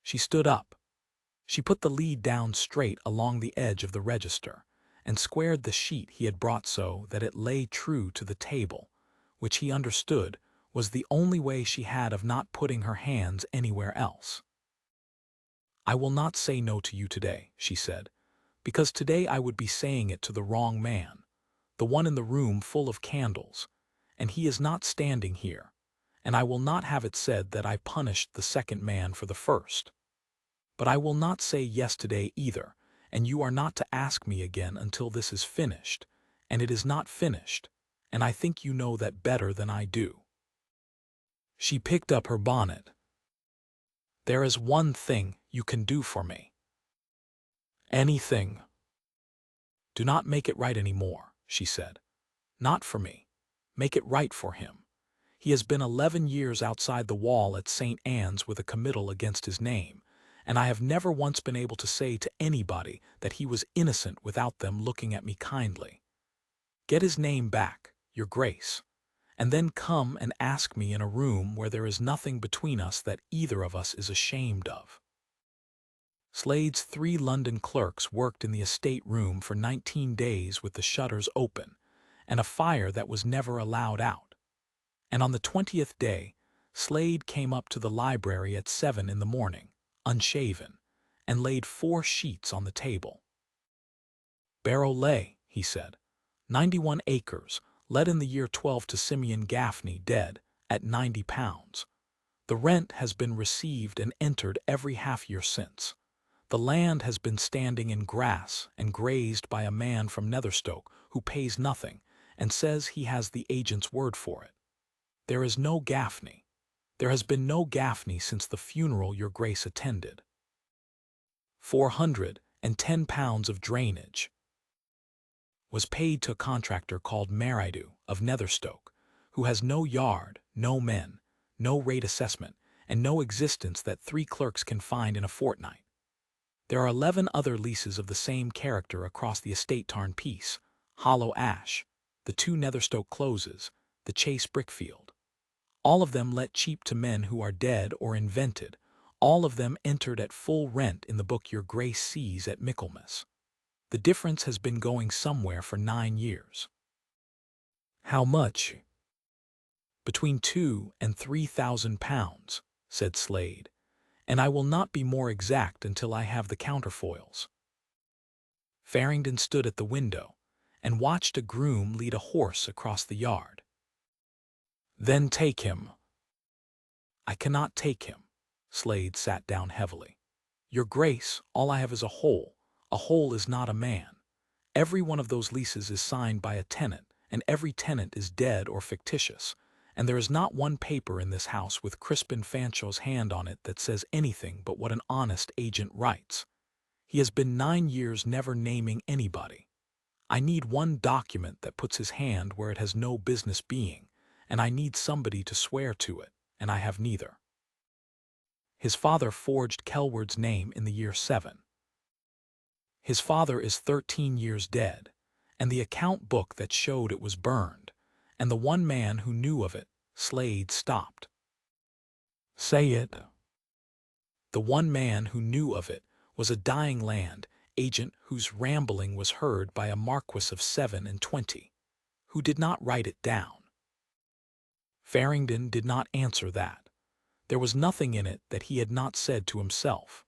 [SPEAKER 1] She stood up. She put the lead down straight along the edge of the register, and squared the sheet he had brought so that it lay true to the table, which he understood was the only way she had of not putting her hands anywhere else. "I will not say no to you today," she said, "because today I would be saying it to the wrong man, the one in the room full of candles, and he is not standing here, and I will not have it said that I punished the second man for the first. But I will not say yes today either, and you are not to ask me again until this is finished, and it is not finished, and I think you know that better than I do." She picked up her bonnet. "There is one thing you can do for me." "Anything." "Do not make it right any more," she said. "Not for me. Make it right for him. He has been 11 years outside the wall at St. Anne's with a committal against his name, and I have never once been able to say to anybody that he was innocent without them looking at me kindly. Get his name back, your grace, and then come and ask me in a room where there is nothing between us that either of us is ashamed of." Slade's 3 London clerks worked in the estate room for 19 days with the shutters open, and a fire that was never allowed out. And on the 20th day, Slade came up to the library at 7 in the morning, unshaven, and laid 4 sheets on the table. "Barrow lay," he said, 91 acres, let in the year 12 to Simeon Gaffney, dead, at £90. The rent has been received and entered every half-year since. The land has been standing in grass and grazed by a man from Netherstoke who pays nothing and says he has the agent's word for it. There is no Gaffney. There has been no Gaffney since the funeral your grace attended. £410 of drainage was paid to a contractor called Maridu of Netherstoke, who has no yard, no men, no rate assessment, and no existence that 3 clerks can find in a fortnight. There are 11 other leases of the same character across the estate Tarn Piece, Hollow Ash, the 2 Netherstoke Closes, the Chase Brickfield. All of them let cheap to men who are dead or invented, all of them entered at full rent in the book your grace sees at Michaelmas. The difference has been going somewhere for 9 years. How much? Between £2,000 and £3,000, said Slade, and I will not be more exact until I have the counterfoils. Farringdon stood at the window and watched a groom lead a horse across the yard. "Then take him." "I cannot take him." Slade sat down heavily. "Your grace, all I have is a hole. A hole is not a man. Every one of those leases is signed by a tenant, and every tenant is dead or fictitious, and there is not one paper in this house with Crispin Fanshaw's hand on it that says anything but what an honest agent writes. He has been 9 years never naming anybody. I need one document that puts his hand where it has no business being, and I need somebody to swear to it, and I have neither. His father forged Kelwood's name in the year 7. His father is 13 years dead, and the account book that showed it was burned, and the one man who knew of it," Slade stopped. "Say it." "The one man who knew of it was a dying land agent whose rambling was heard by a Marquis of 27, who did not write it down." Farringdon did not answer that. There was nothing in it that he had not said to himself.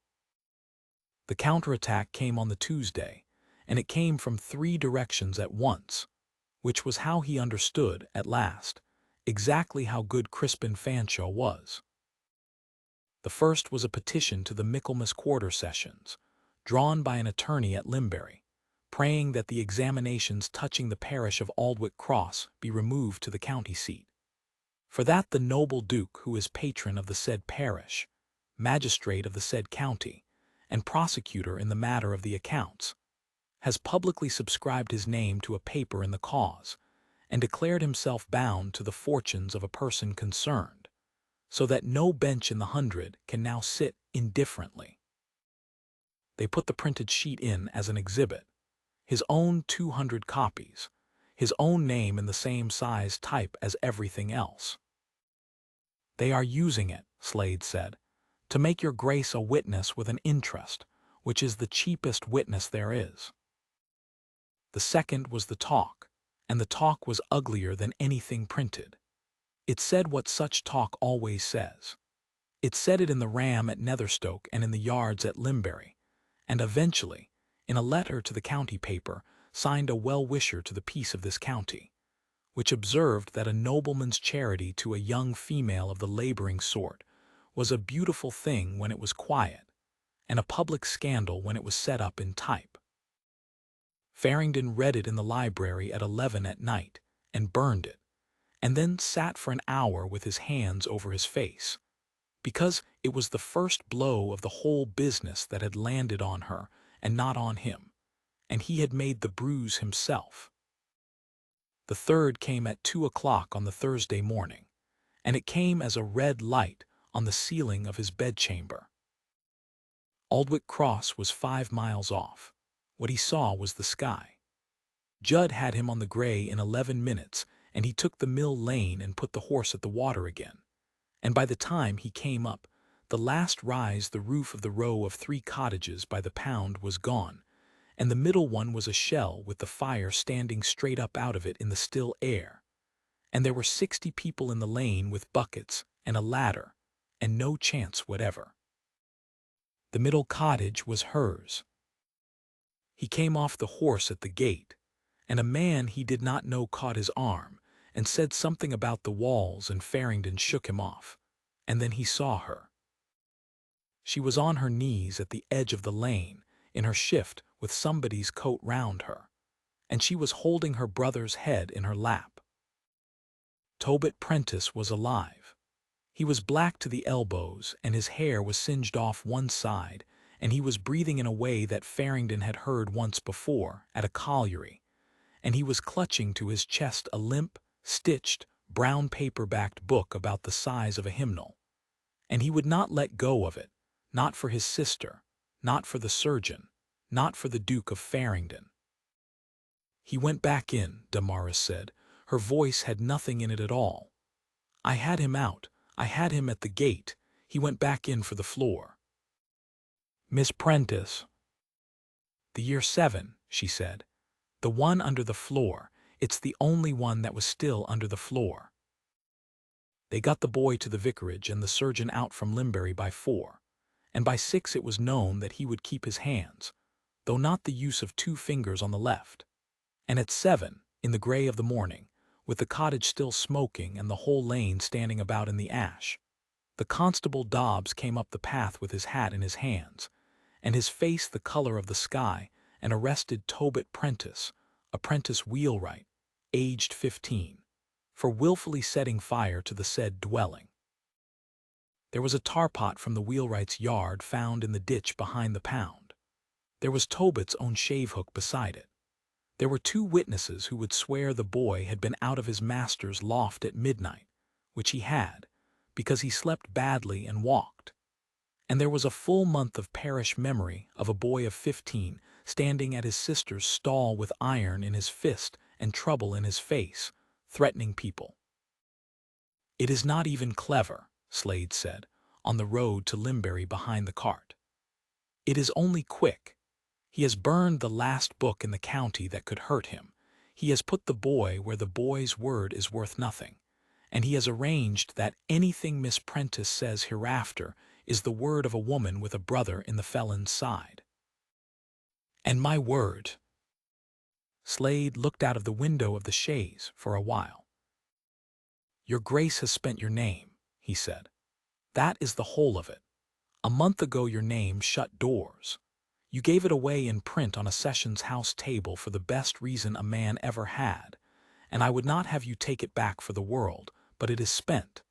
[SPEAKER 1] The counterattack came on the Tuesday, and it came from 3 directions at once, which was how he understood, at last, exactly how good Crispin Fanshawe was. The first was a petition to the Michaelmas Quarter Sessions, drawn by an attorney at Limbury, praying that the examinations touching the parish of Aldwick Cross be removed to the county seat. For that the noble Duke, who is patron of the said parish, magistrate of the said county, and prosecutor in the matter of the accounts, has publicly subscribed his name to a paper in the cause, and declared himself bound to the fortunes of a person concerned, so that no bench in the 100 can now sit indifferently. They put the printed sheet in as an exhibit. His own 200 copies. His own name in the same size type as everything else. "They are using it," Slade said, "to make your grace a witness with an interest, which is the cheapest witness there is." The second was the talk, and the talk was uglier than anything printed. It said what such talk always says. It said it in the Ram at Netherstoke and in the yards at Limbury, and eventually, in a letter to the county paper, signed a well-wisher to the peace of this county, which observed that a nobleman's charity to a young female of the laboring sort was a beautiful thing when it was quiet, and a public scandal when it was set up in type. Farringdon read it in the library at 11 at night, and burned it, and then sat for an hour with his hands over his face, because it was the first blow of the whole business that had landed on her and not on him, and he had made the bruise himself. The third came at 2 o'clock on the Thursday morning, and it came as a red light on the ceiling of his bedchamber. Aldwick Cross was 5 miles off. What he saw was the sky. Judd had him on the grey in 11 minutes, and he took the mill lane and put the horse at the water again. And by the time he came up, the last rise, the roof of the row of 3 cottages by the pound was gone, and the middle one was a shell with the fire standing straight up out of it in the still air. And there were 60 people in the lane with buckets and a ladder, and no chance whatever. The middle cottage was hers. He came off the horse at the gate, and a man he did not know caught his arm and said something about the walls, and Farringdon shook him off, and then he saw her. She was on her knees at the edge of the lane, in her shift with somebody's coat round her, and she was holding her brother's head in her lap. Tobit Prentice was alive. He was black to the elbows, and his hair was singed off one side, and he was breathing in a way that Farringdon had heard once before at a colliery, and he was clutching to his chest a limp, stitched, brown paper-backed book about the size of a hymnal, and he would not let go of it, not for his sister, not for the surgeon, not for the Duke of Farringdon. "He went back in," Damaris said. Her voice had nothing in it at all. "I had him out. I had him at the gate. He went back in for the floor." "Miss Prentice." "The year 7, she said. "The one under the floor. It's the only one that was still under the floor." They got the boy to the vicarage and the surgeon out from Limbury by 4, and by 6 it was known that he would keep his hands, though not the use of 2 fingers on the left. And at 7, in the grey of the morning, with the cottage still smoking and the whole lane standing about in the ash, the constable Dobbs came up the path with his hat in his hands, and his face the colour of the sky, and arrested Tobit Prentice, apprentice wheelwright, aged 15, for wilfully setting fire to the said dwelling. There was a tar pot from the wheelwright's yard found in the ditch behind the pound. There was Tobit's own shave-hook beside it. There were 2 witnesses who would swear the boy had been out of his master's loft at midnight, which he had, because he slept badly and walked. And there was a full month of parish memory of a boy of 15 standing at his sister's stall with iron in his fist and trouble in his face, threatening people. "It is not even clever," Slade said, on the road to Limbury behind the cart. "It is only quick. He has burned the last book in the county that could hurt him. He has put the boy where the boy's word is worth nothing, and he has arranged that anything Miss Prentice says hereafter is the word of a woman with a brother in the felon's side. And my word—" Slade looked out of the window of the chaise for a while. "Your Grace has spent your name," he said. "That is the whole of it. A month ago your name shut doors. You gave it away in print on a sessions house table for the best reason a man ever had, and I would not have you take it back for the world, but it is spent,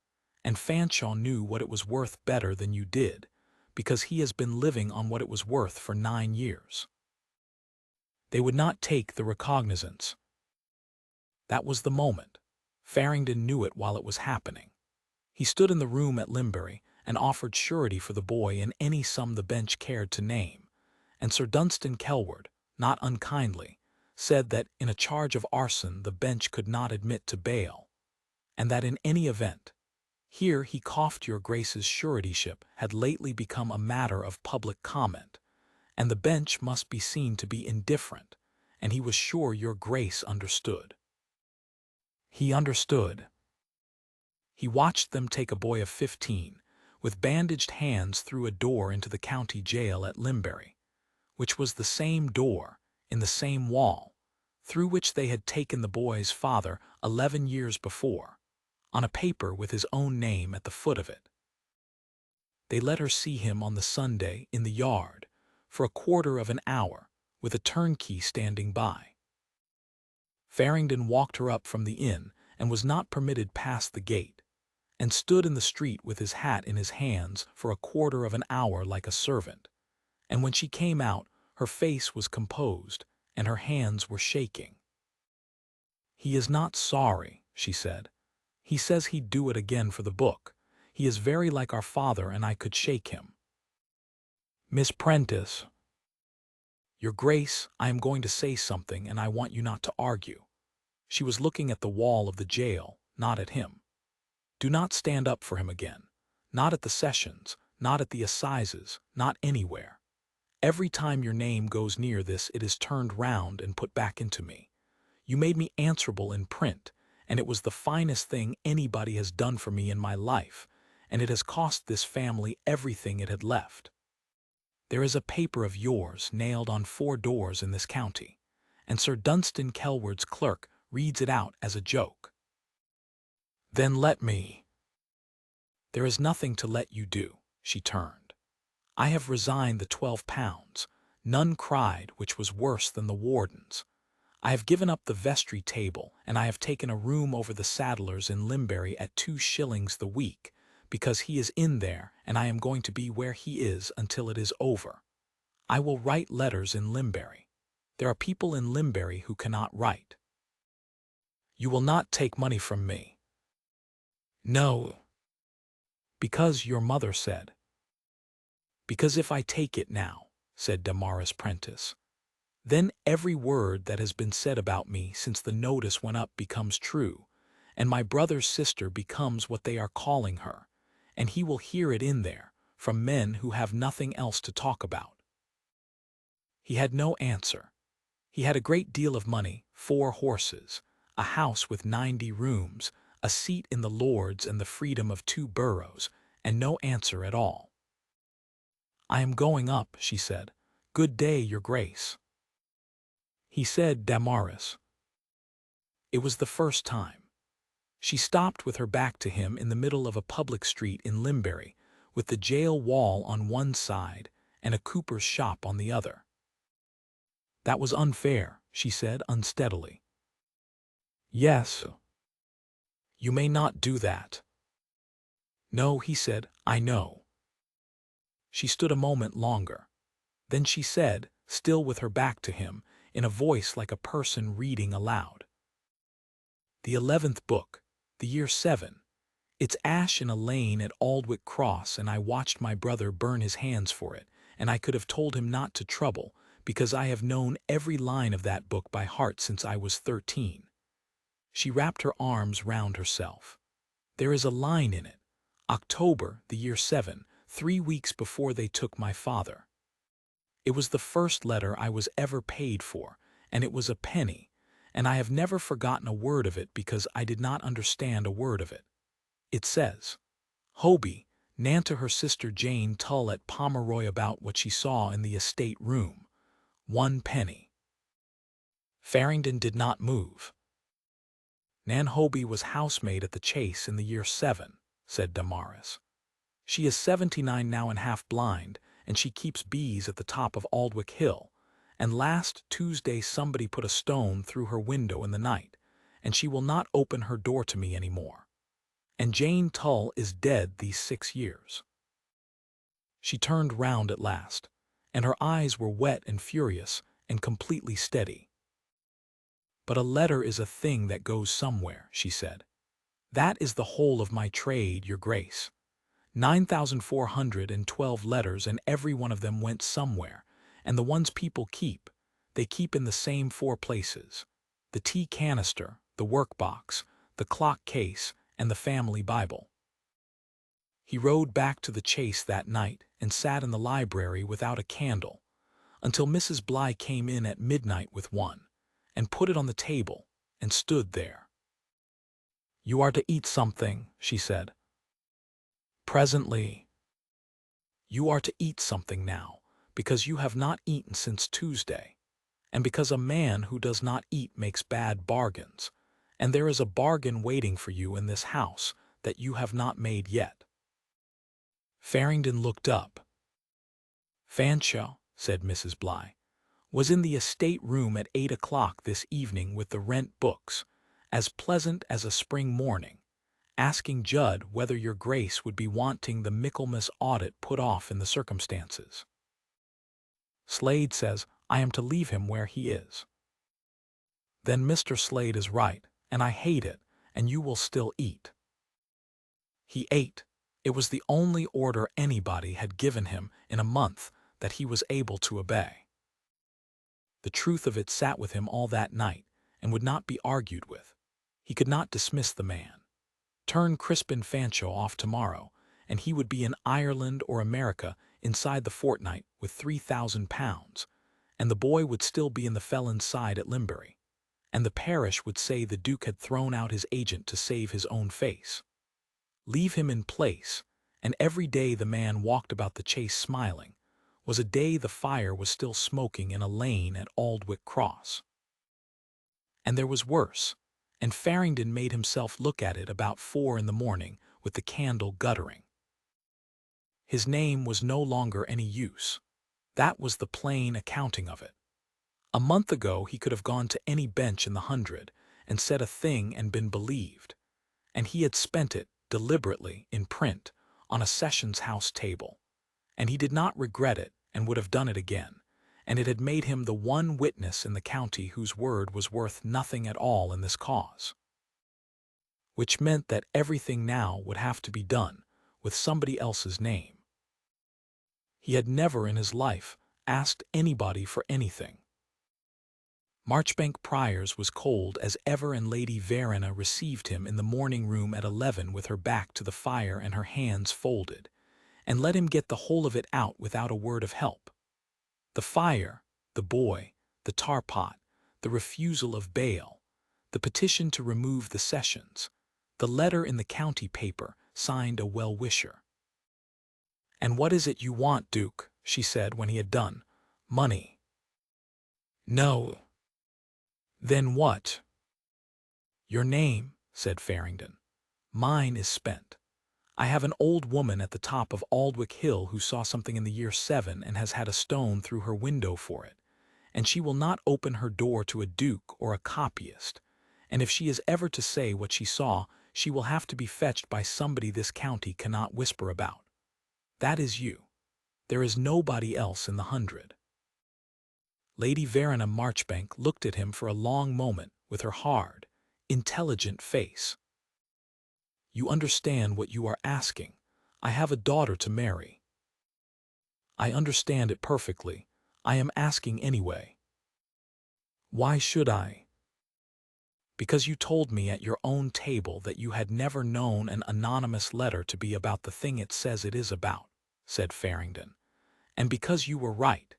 [SPEAKER 1] and Fanshawe knew what it was worth better than you did, because he has been living on what it was worth for 9 years. They would not take the recognizance." That was the moment. Farringdon knew it while it was happening. He stood in the room at Limbury and offered surety for the boy in any sum the bench cared to name, and Sir Dunstan Kelward, not unkindly, said that in a charge of arson the bench could not admit to bail, and that in any event, here he coughed, your Grace's suretyship had lately become a matter of public comment, and the bench must be seen to be indifferent, and he was sure your Grace understood. He understood. He watched them take a boy of 15, with bandaged hands through a door into the county jail at Limbury, which was the same door, in the same wall, through which they had taken the boy's father 11 years before, on a paper with his own name at the foot of it. They let her see him on the Sunday in the yard for a quarter of an hour, with a turnkey standing by. Farringdon walked her up from the inn and was not permitted past the gate, and stood in the street with his hat in his hands for a quarter of an hour like a servant, and when she came out her face was composed and her hands were shaking. "He is not sorry," she said. "He says he'd do it again for the book. He is very like our father and I could shake him." "Miss Prentice." "Your Grace, I am going to say something and I want you not to argue." She was looking at the wall of the jail, not at him. "Do not stand up for him again. Not at the sessions, not at the assizes, not anywhere. Every time your name goes near this it is turned round and put back into me. You made me answerable in print, and it was the finest thing anybody has done for me in my life, and it has cost this family everything it had left. There is a paper of yours nailed on 4 doors in this county, and Sir Dunstan Kelward's clerk reads it out as a joke. Then let me." "There is nothing to let you do," she turned. "I have resigned the £12. None cried, which was worse than the wardens. I have given up the vestry table, and I have taken a room over the saddler's in Limbury at 2 shillings the week, because he is in there and I am going to be where he is until it is over. I will write letters in Limbury. There are people in Limbury who cannot write." "You will not take money from me." "No." "Because your mother said." "Because if I take it now," said Damaris Prentice, "then every word that has been said about me since the notice went up becomes true, and my brother's sister becomes what they are calling her, and he will hear it in there, from men who have nothing else to talk about." He had no answer. He had a great deal of money, 4 horses, a house with 90 rooms, a seat in the Lords and the freedom of 2 boroughs, and no answer at all. "I am going up," she said. "Good day, your Grace." He said, "Damaris." It was the first time. She stopped with her back to him in the middle of a public street in Limbury, with the jail wall on one side and a cooper's shop on the other. "That was unfair," she said unsteadily. "Yes." "You may not do that." "No," he said, "I know." She stood a moment longer. Then she said, still with her back to him, in a voice like a person reading aloud, "The 11th book, the year 7. It's ash in a lane at Aldwick Cross, and I watched my brother burn his hands for it, and I could have told him not to trouble, because I have known every line of that book by heart since I was 13. She wrapped her arms round herself. "There is a line in it. October, the year 7, 3 weeks before they took my father. It was the first letter I was ever paid for, and it was a penny, and I have never forgotten a word of it because I did not understand a word of it. It says, 'Hobie, Nan to her sister Jane Tull at Pomeroy about what she saw in the estate room. 1 penny. Farringdon did not move. "Nan Hobie was housemaid at the Chase in the year 7, said Damaris. "She is 79 now and half blind, and she keeps bees at the top of Aldwick Hill, and last Tuesday somebody put a stone through her window in the night, and she will not open her door to me any more. And Jane Tull is dead these 6 years. She turned round at last, and her eyes were wet and furious and completely steady. "But a letter is a thing that goes somewhere," she said. "That is the whole of my trade, your Grace. 9,412 letters, and every one of them went somewhere, and the ones people keep, they keep in the same 4 places: the tea canister, the workbox, the clock case, and the family Bible. He rode back to the Chase that night and sat in the library without a candle until Mrs. Bly came in at midnight with one, and put it on the table, and stood there. "You are to eat something," she said. "Presently. You are to eat something now, because you have not eaten since Tuesday, and because a man who does not eat makes bad bargains, and there is a bargain waiting for you in this house that you have not made yet." Farringdon looked up. "Fanshawe," said Mrs. Bly, "was in the estate room at 8 o'clock this evening with the rent books, as pleasant as a spring morning, asking Judd whether your Grace would be wanting the Michaelmas audit put off in the circumstances. Slade says I am to leave him where he is." "Then Mr. Slade is right, and I hate it, and you will still eat." He ate. It was the only order anybody had given him in a month that he was able to obey. The truth of it sat with him all that night, and would not be argued with. He could not dismiss the man. Turn Crispin Fanshawe off tomorrow, and he would be in Ireland or America inside the fortnight with £3,000, and the boy would still be in the felon's side at Limbury, and the parish would say the Duke had thrown out his agent to save his own face. Leave him in place, and every day the man walked about the Chase smiling was a day the fire was still smoking in a lane at Aldwick Cross. And there was worse, and Farringdon made himself look at it about 4 in the morning with the candle guttering. His name was no longer any use. That was the plain accounting of it. A month ago he could have gone to any bench in the 100 and said a thing and been believed, and he had spent it deliberately in print on a sessions house table, and he did not regret it and would have done it again, and it had made him the one witness in the county whose word was worth nothing at all in this cause. Which meant that everything now would have to be done with somebody else's name. He had never in his life asked anybody for anything. Marchbank Priors was cold as ever, and Lady Verena received him in the morning room at 11 with her back to the fire and her hands folded, and let him get the whole of it out without a word of help. The fire, the boy, the tar pot, the refusal of bail, the petition to remove the sessions, the letter in the county paper signed a well-wisher. "And what is it you want, Duke?" she said when he had done. "Money." "No." "Then what?" "Your name," said Farringdon. "Mine is spent. I have an old woman at the top of Aldwick Hill who saw something in the year 7 and has had a stone through her window for it, and she will not open her door to a duke or a copyist, and if she is ever to say what she saw, she will have to be fetched by somebody this county cannot whisper about. That is you. There is nobody else in the 100. Lady Verena Marchbank looked at him for a long moment with her hard, intelligent face. "You understand what you are asking. I have a daughter to marry." "I understand it perfectly. I am asking anyway." "Why should I?" "Because you told me at your own table that you had never known an anonymous letter to be about the thing it says it is about," said Farringdon, "and because you were right,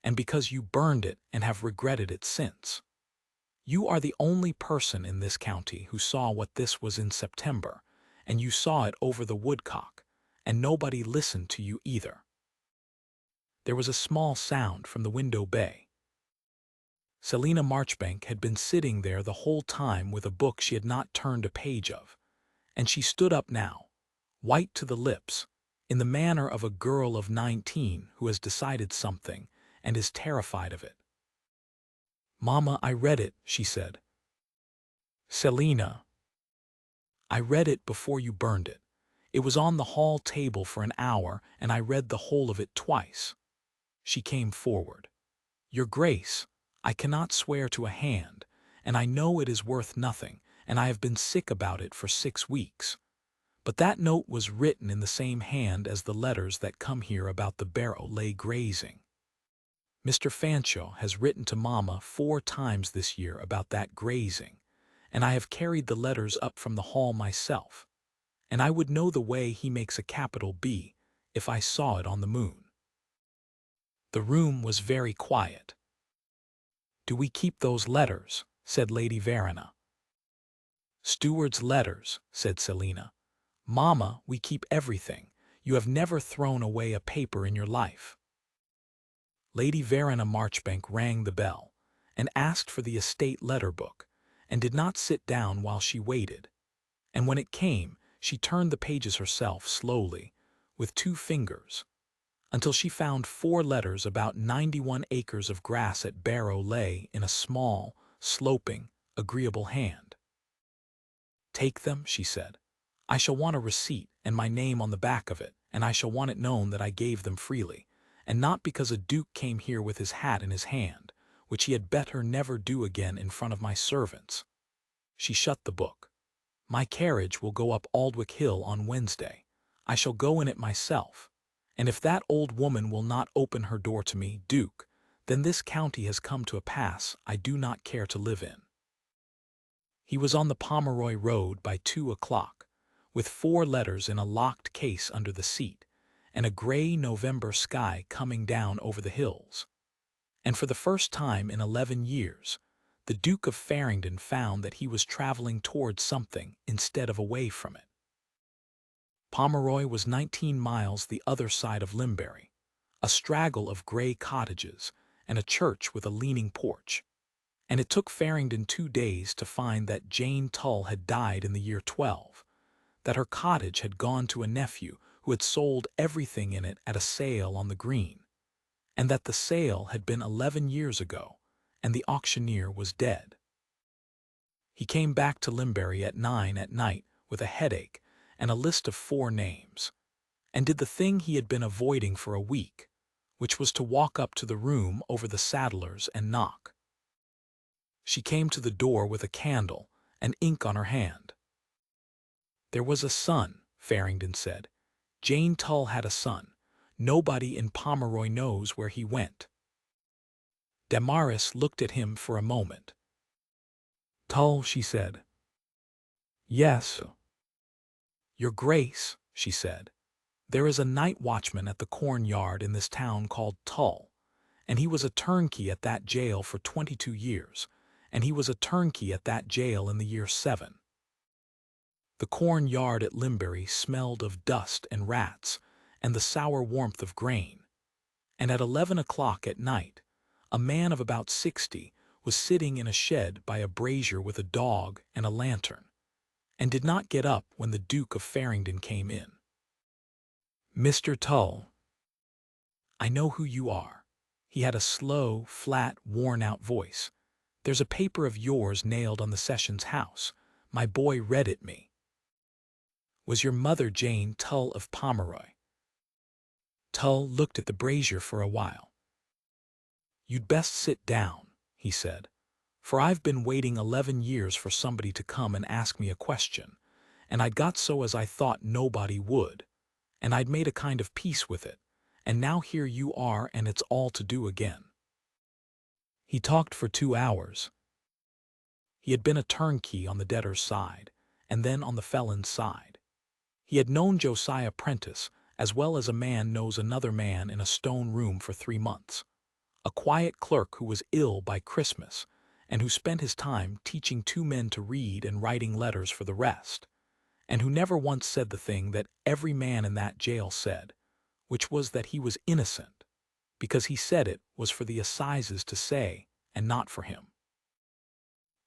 [SPEAKER 1] and because you burned it and have regretted it since. You are the only person in this county who saw what this was in September, and you saw it over the woodcock, and nobody listened to you either." There was a small sound from the window bay. Selina Marchbank had been sitting there the whole time with a book she had not turned a page of, and she stood up now, white to the lips, in the manner of a girl of 19 who has decided something and is terrified of it. "Mamma, I read it," she said. "Selina." "I read it before you burned it. It was on the hall table for an hour, and I read the whole of it twice." She came forward. "Your Grace, I cannot swear to a hand, and I know it is worth nothing, and I have been sick about it for 6 weeks. But that note was written in the same hand as the letters that come here about the barrow lay grazing." Mr. Fanshawe has written to Mamma 4 times this year about that grazing, and I have carried the letters up from the hall myself, and I would know the way he makes a capital B if I saw it on the moon." The room was very quiet. "Do we keep those letters?" said Lady Verena. "Steward's letters," said Selina. "Mamma, we keep everything. You have never thrown away a paper in your life." Lady Verena Marchbank rang the bell, and asked for the estate letter book, and did not sit down while she waited. And when it came, she turned the pages herself slowly, with 2 fingers, until she found 4 letters about 91 acres of grass at Barrow lay in a small, sloping, agreeable hand. "Take them," she said. "I shall want a receipt and my name on the back of it, and I shall want it known that I gave them freely, and not because a duke came here with his hat in his hand, which he had better never do again in front of my servants." She shut the book. "My carriage will go up Aldwych Hill on Wednesday. I shall go in it myself, and if that old woman will not open her door to me, Duke, then this county has come to a pass I do not care to live in." He was on the Pomeroy Road by 2 o'clock, with 4 letters in a locked case under the seat, and a gray November sky coming down over the hills. And for the first time in 11 years, the Duke of Farringdon found that he was traveling towards something instead of away from it. Pomeroy was 19 miles the other side of Limbury, a straggle of gray cottages and a church with a leaning porch. And it took Farringdon 2 days to find that Jane Tull had died in the year 12, that her cottage had gone to a nephew who had sold everything in it at a sale on the green, and that the sale had been 11 years ago, and the auctioneer was dead. He came back to Limbury at 9 at night with a headache and a list of 4 names, and did the thing he had been avoiding for a week, which was to walk up to the room over the saddlers and knock. She came to the door with a candle and ink on her hand. "There was a son," Farringdon said. "Jane Tull had a son. Nobody in Pomeroy knows where he went." Damaris looked at him for a moment. "Tull," she said. "Yes." "Your Grace," she said, "there is a night watchman at the corn yard in this town called Tull, and he was a turnkey at that jail for 22 years, and he was a turnkey at that jail in the year 7. The corn yard at Limbury smelled of dust and rats and the sour warmth of grain, and at 11 o'clock at night, a man of about 60 was sitting in a shed by a brazier with a dog and a lantern, and did not get up when the Duke of Farringdon came in. "Mr. Tull, I know who you are." He had a slow, flat, worn-out voice. "There's a paper of yours nailed on the Sessions house. My boy read it me. Was your mother Jane Tull of Pomeroy?" Tull looked at the brazier for a while. "You'd best sit down," he said, "for I've been waiting 11 years for somebody to come and ask me a question, and I'd got so as I thought nobody would, and I'd made a kind of peace with it, and now here you are and it's all to do again." He talked for 2 hours. He had been a turnkey on the debtor's side, and then on the felon's side. He had known Josiah Prentice as well as a man knows another man in a stone room for 3 months, a quiet clerk who was ill by Christmas, and who spent his time teaching 2 men to read and writing letters for the rest, and who never once said the thing that every man in that jail said, which was that he was innocent, because he said it was for the assizes to say and not for him.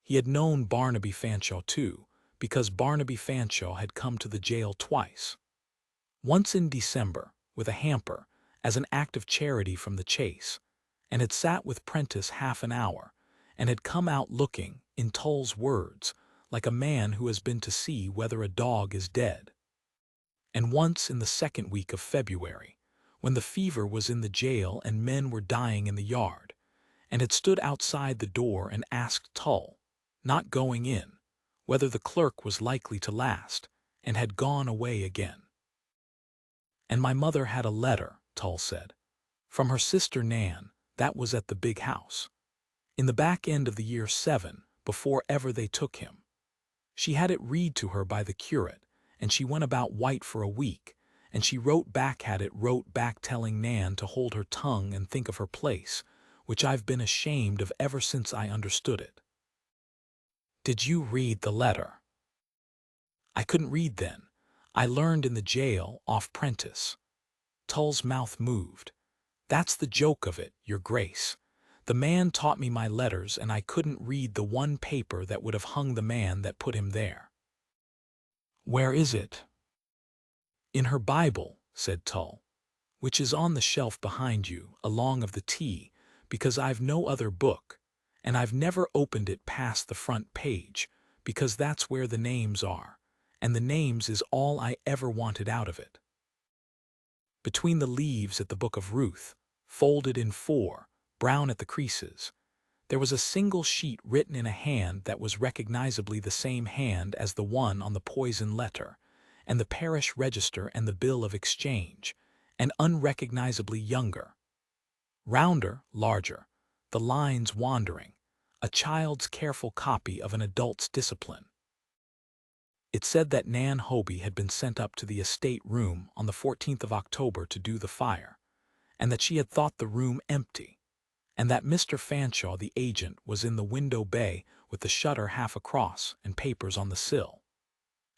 [SPEAKER 1] He had known Barnaby Fanshawe too, because Barnaby Fanshawe had come to the jail twice. Once in December, with a hamper, as an act of charity from the chase, and had sat with Prentice half an hour, and had come out looking, in Tull's words, like a man who has been to see whether a dog is dead. And once in the 2nd week of February, when the fever was in the jail and men were dying in the yard, and had stood outside the door and asked Tull, not going in, whether the clerk was likely to last, and had gone away again. "And my mother had a letter," Tull said, "from her sister Nan, That was at the big house. In the back end of the year 7, before ever they took him. She had it read to her by the curate, and she went about white for a week, and she wrote back telling Nan to hold her tongue and think of her place, which I've been ashamed of ever since I understood it. Did you read the letter? I couldn't read then. I learned in the jail off prentice. Tull's mouth moved. That's the joke of it, your grace. The man taught me my letters, and I couldn't read the one paper that would have hung the man that put him there. Where is it? In her Bible, said Tull, which is on the shelf behind you, along of the tea, because I've no other book, and I've never opened it past the front page, because that's where the names are, and the names is all I ever wanted out of it. Between the leaves at the book of Ruth, folded in 4, brown at the creases, there was a single sheet written in a hand that was recognizably the same hand as the one on the poison letter, and the parish register and the bill of exchange, and unrecognizably younger. Rounder, larger, the lines wandering, a child's careful copy of an adult's discipline. It said that Nan Hobie had been sent up to the estate room on the 14th of October to do the fire, and that she had thought the room empty, and that Mr. Fanshawe, the agent, was in the window bay with the shutter half across and papers on the sill,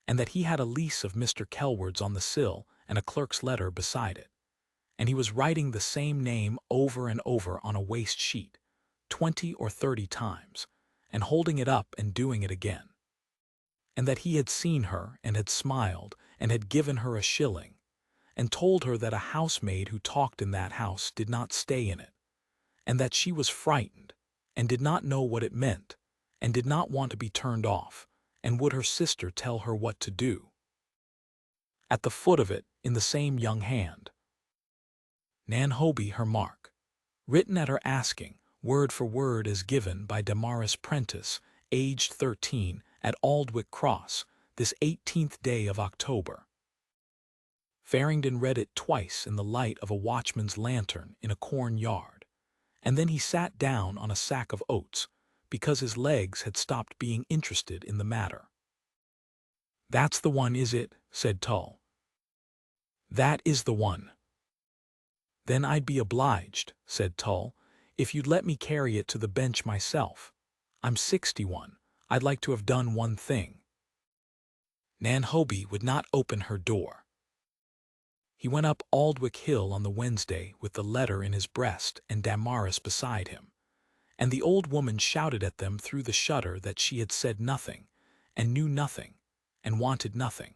[SPEAKER 1] and that he had a lease of Mr. Kelward's on the sill and a clerk's letter beside it, and he was writing the same name over and over on a waste sheet, 20 or 30 times, and holding it up and doing it again, and that he had seen her and had smiled and had given her a shilling, and told her that a housemaid who talked in that house did not stay in it, and that she was frightened, and did not know what it meant, and did not want to be turned off, and would her sister tell her what to do. At the foot of it, in the same young hand, Nan Hobie, her mark, written at her asking, word for word as given by Damaris Prentice, aged 13, at Aldwick Cross, this 18th day of October. Farringdon read it twice in the light of a watchman's lantern in a corn yard, and then he sat down on a sack of oats, because his legs had stopped being interested in the matter. That's the one, is it? Said Tull. That is the one. Then I'd be obliged, said Tull, if you'd let me carry it to the bench myself. I'm 61. I'd like to have done one thing. Nan Hobie would not open her door. He went up Aldwick Hill on the Wednesday with the letter in his breast and Damaris beside him, and the old woman shouted at them through the shutter that she had said nothing, and knew nothing, and wanted nothing,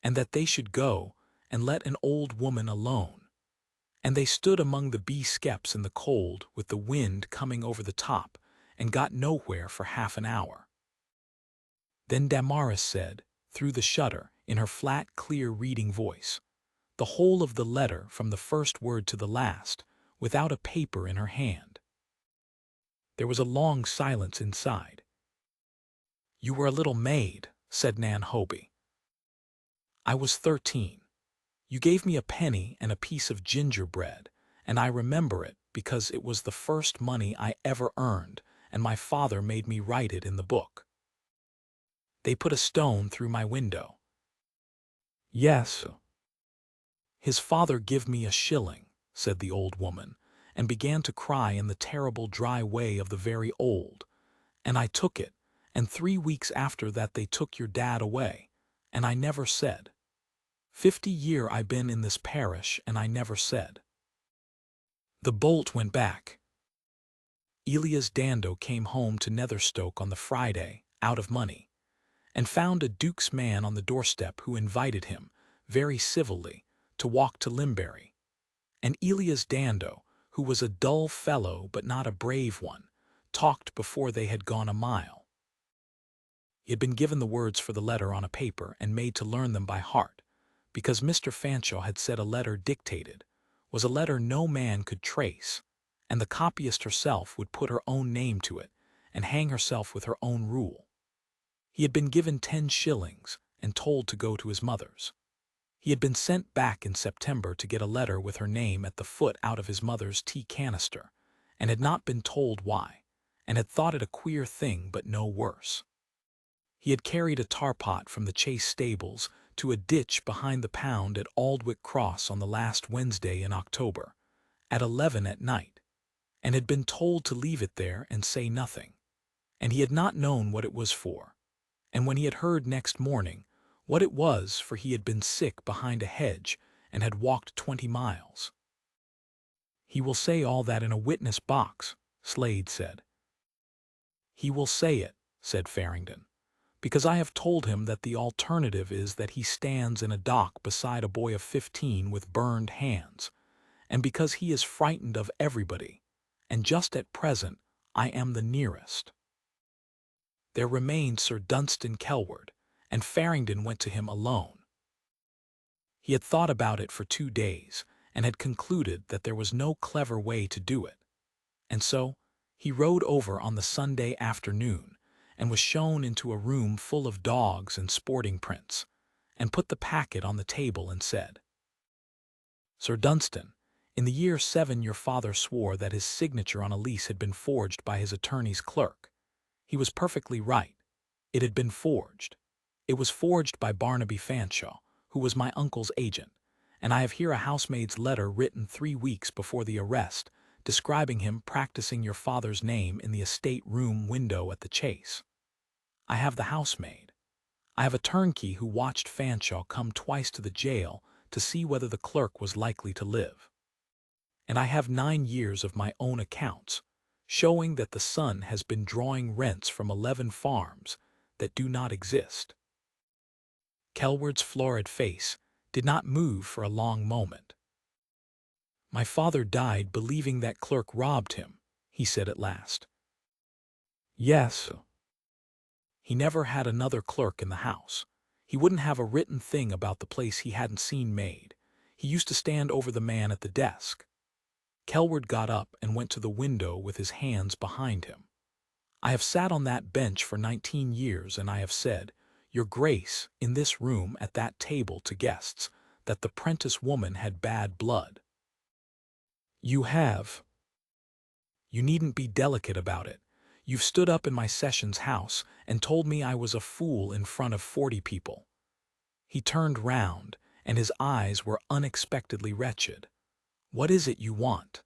[SPEAKER 1] and that they should go and let an old woman alone. And they stood among the bee skeps in the cold with the wind coming over the top, and got nowhere for half an hour. Then Damaris said, through the shutter, in her flat, clear reading voice, the whole of the letter from the first word to the last, without a paper in her hand. There was a long silence inside. You were a little maid, said Nan Hobie. I was 13. You gave me a penny and a piece of gingerbread, and I remember it because it was the first money I ever earned, and my father made me write it in the book. They put a stone through my window. Yes. His father give me a shilling, said the old woman, and began to cry in the terrible dry way of the very old, and I took it, and 3 weeks after that they took your dad away, and I never said. 50 year I been in this parish, and I never said. The bolt went back. Elias Dando came home to Netherstoke on the Friday, out of money, and found a duke's man on the doorstep who invited him, very civilly, to walk to Limbury. And Elias Dando, who was a dull fellow but not a brave one, talked before they had gone a mile. He had been given the words for the letter on a paper and made to learn them by heart, because Mr. Fanshawe had said a letter dictated was a letter no man could trace, and the copyist herself would put her own name to it and hang herself with her own rule. He had been given 10 shillings and told to go to his mother's. He had been sent back in September to get a letter with her name at the foot out of his mother's tea canister, and had not been told why, and had thought it a queer thing but no worse. He had carried a tar pot from the Chase stables to a ditch behind the pound at Aldwick Cross on the last Wednesday in October, at 11 at night, and had been told to leave it there and say nothing, and he had not known what it was for, and when he had heard next morning what it was, for he had been sick behind a hedge and had walked 20 miles. "He will say all that in a witness box," Slade said. "He will say it," said Farringdon, "because I have told him that the alternative is that he stands in a dock beside a boy of 15 with burned hands, and because he is frightened of everybody, and just at present I am the nearest." There remained Sir Dunstan Kelward, and Farringdon went to him alone. He had thought about it for 2 days, and had concluded that there was no clever way to do it, and so he rode over on the Sunday afternoon, and was shown into a room full of dogs and sporting prints, and put the packet on the table and said, "Sir Dunstan, in the year 7 your father swore that his signature on a lease had been forged by his attorney's clerk. He was perfectly right. It had been forged. It was forged by Barnaby Fanshawe, who was my uncle's agent, and I have here a housemaid's letter written 3 weeks before the arrest, describing him practicing your father's name in the estate room window at the Chase. I have the housemaid. I have a turnkey who watched Fanshawe come twice to the jail to see whether the clerk was likely to live. And I have 9 years of my own accounts, showing that the son has been drawing rents from 11 farms that do not exist." Kelward's florid face did not move for a long moment. "My father died believing that clerk robbed him," he said at last. "Yes. He never had another clerk in the house. He wouldn't have a written thing about the place he hadn't seen made. He used to stand over the man at the desk." Kelward got up and went to the window with his hands behind him. "I have sat on that bench for 19 years, and I have said, 'Your Grace,' in this room at that table to guests, that the prentice woman had bad blood. You have. You needn't be delicate about it. You've stood up in my sessions house and told me I was a fool in front of 40 people." He turned round, and his eyes were unexpectedly wretched. "What is it you want?"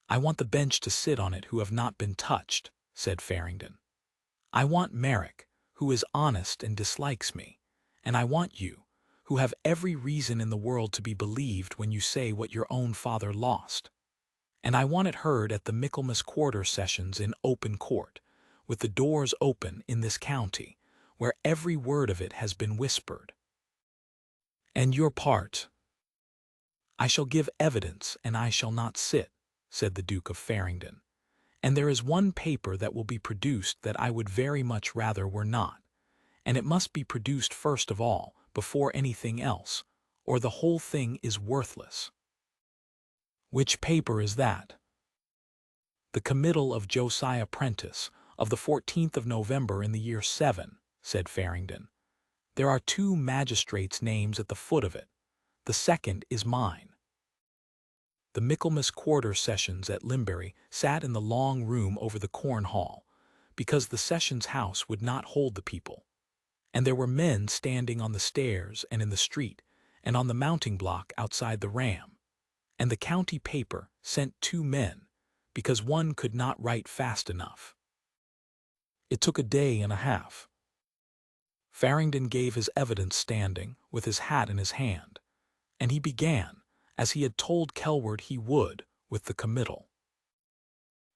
[SPEAKER 1] "I want the bench to sit on it who have not been touched," said Farringdon. "I want Merrick, who is honest and dislikes me, and I want you, who have every reason in the world to be believed when you say what your own father lost. And I want it heard at the Michaelmas Quarter Sessions in open court, with the doors open in this county, where every word of it has been whispered. And your part?" "I shall give evidence, and I shall not sit," said the Duke of Farringdon. "And there is one paper that will be produced that I would very much rather were not, and it must be produced first of all, before anything else, or the whole thing is worthless." "Which paper is that?" "The committal of Josiah Prentice, of the 14th of November in the year 7, said Farringdon. "There are 2 magistrates' names at the foot of it. The second is mine." The Michaelmas Quarter Sessions at Limbury sat in the long room over the Corn Hall, because the Sessions House would not hold the people, and there were men standing on the stairs and in the street, and on the mounting block outside the Ram, and the county paper sent 2 men, because one could not write fast enough. It took a day and a half. Farringdon gave his evidence standing, with his hat in his hand, and he began, as he had told Kelward he would, with the committal.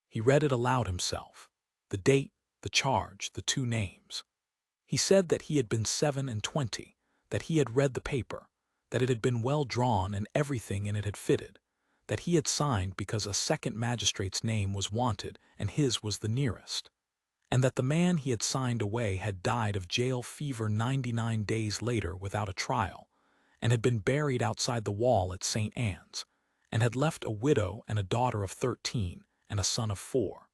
[SPEAKER 1] He read it aloud himself, the date, the charge, the 2 names. He said that he had been 7 and 20, that he had read the paper, that it had been well drawn and everything in it had fitted, that he had signed because a second magistrate's name was wanted and his was the nearest, and that the man he had signed away had died of jail fever 99 days later without a trial, and had been buried outside the wall at St. Anne's, and had left a widow and a daughter of 13 and a son of 4.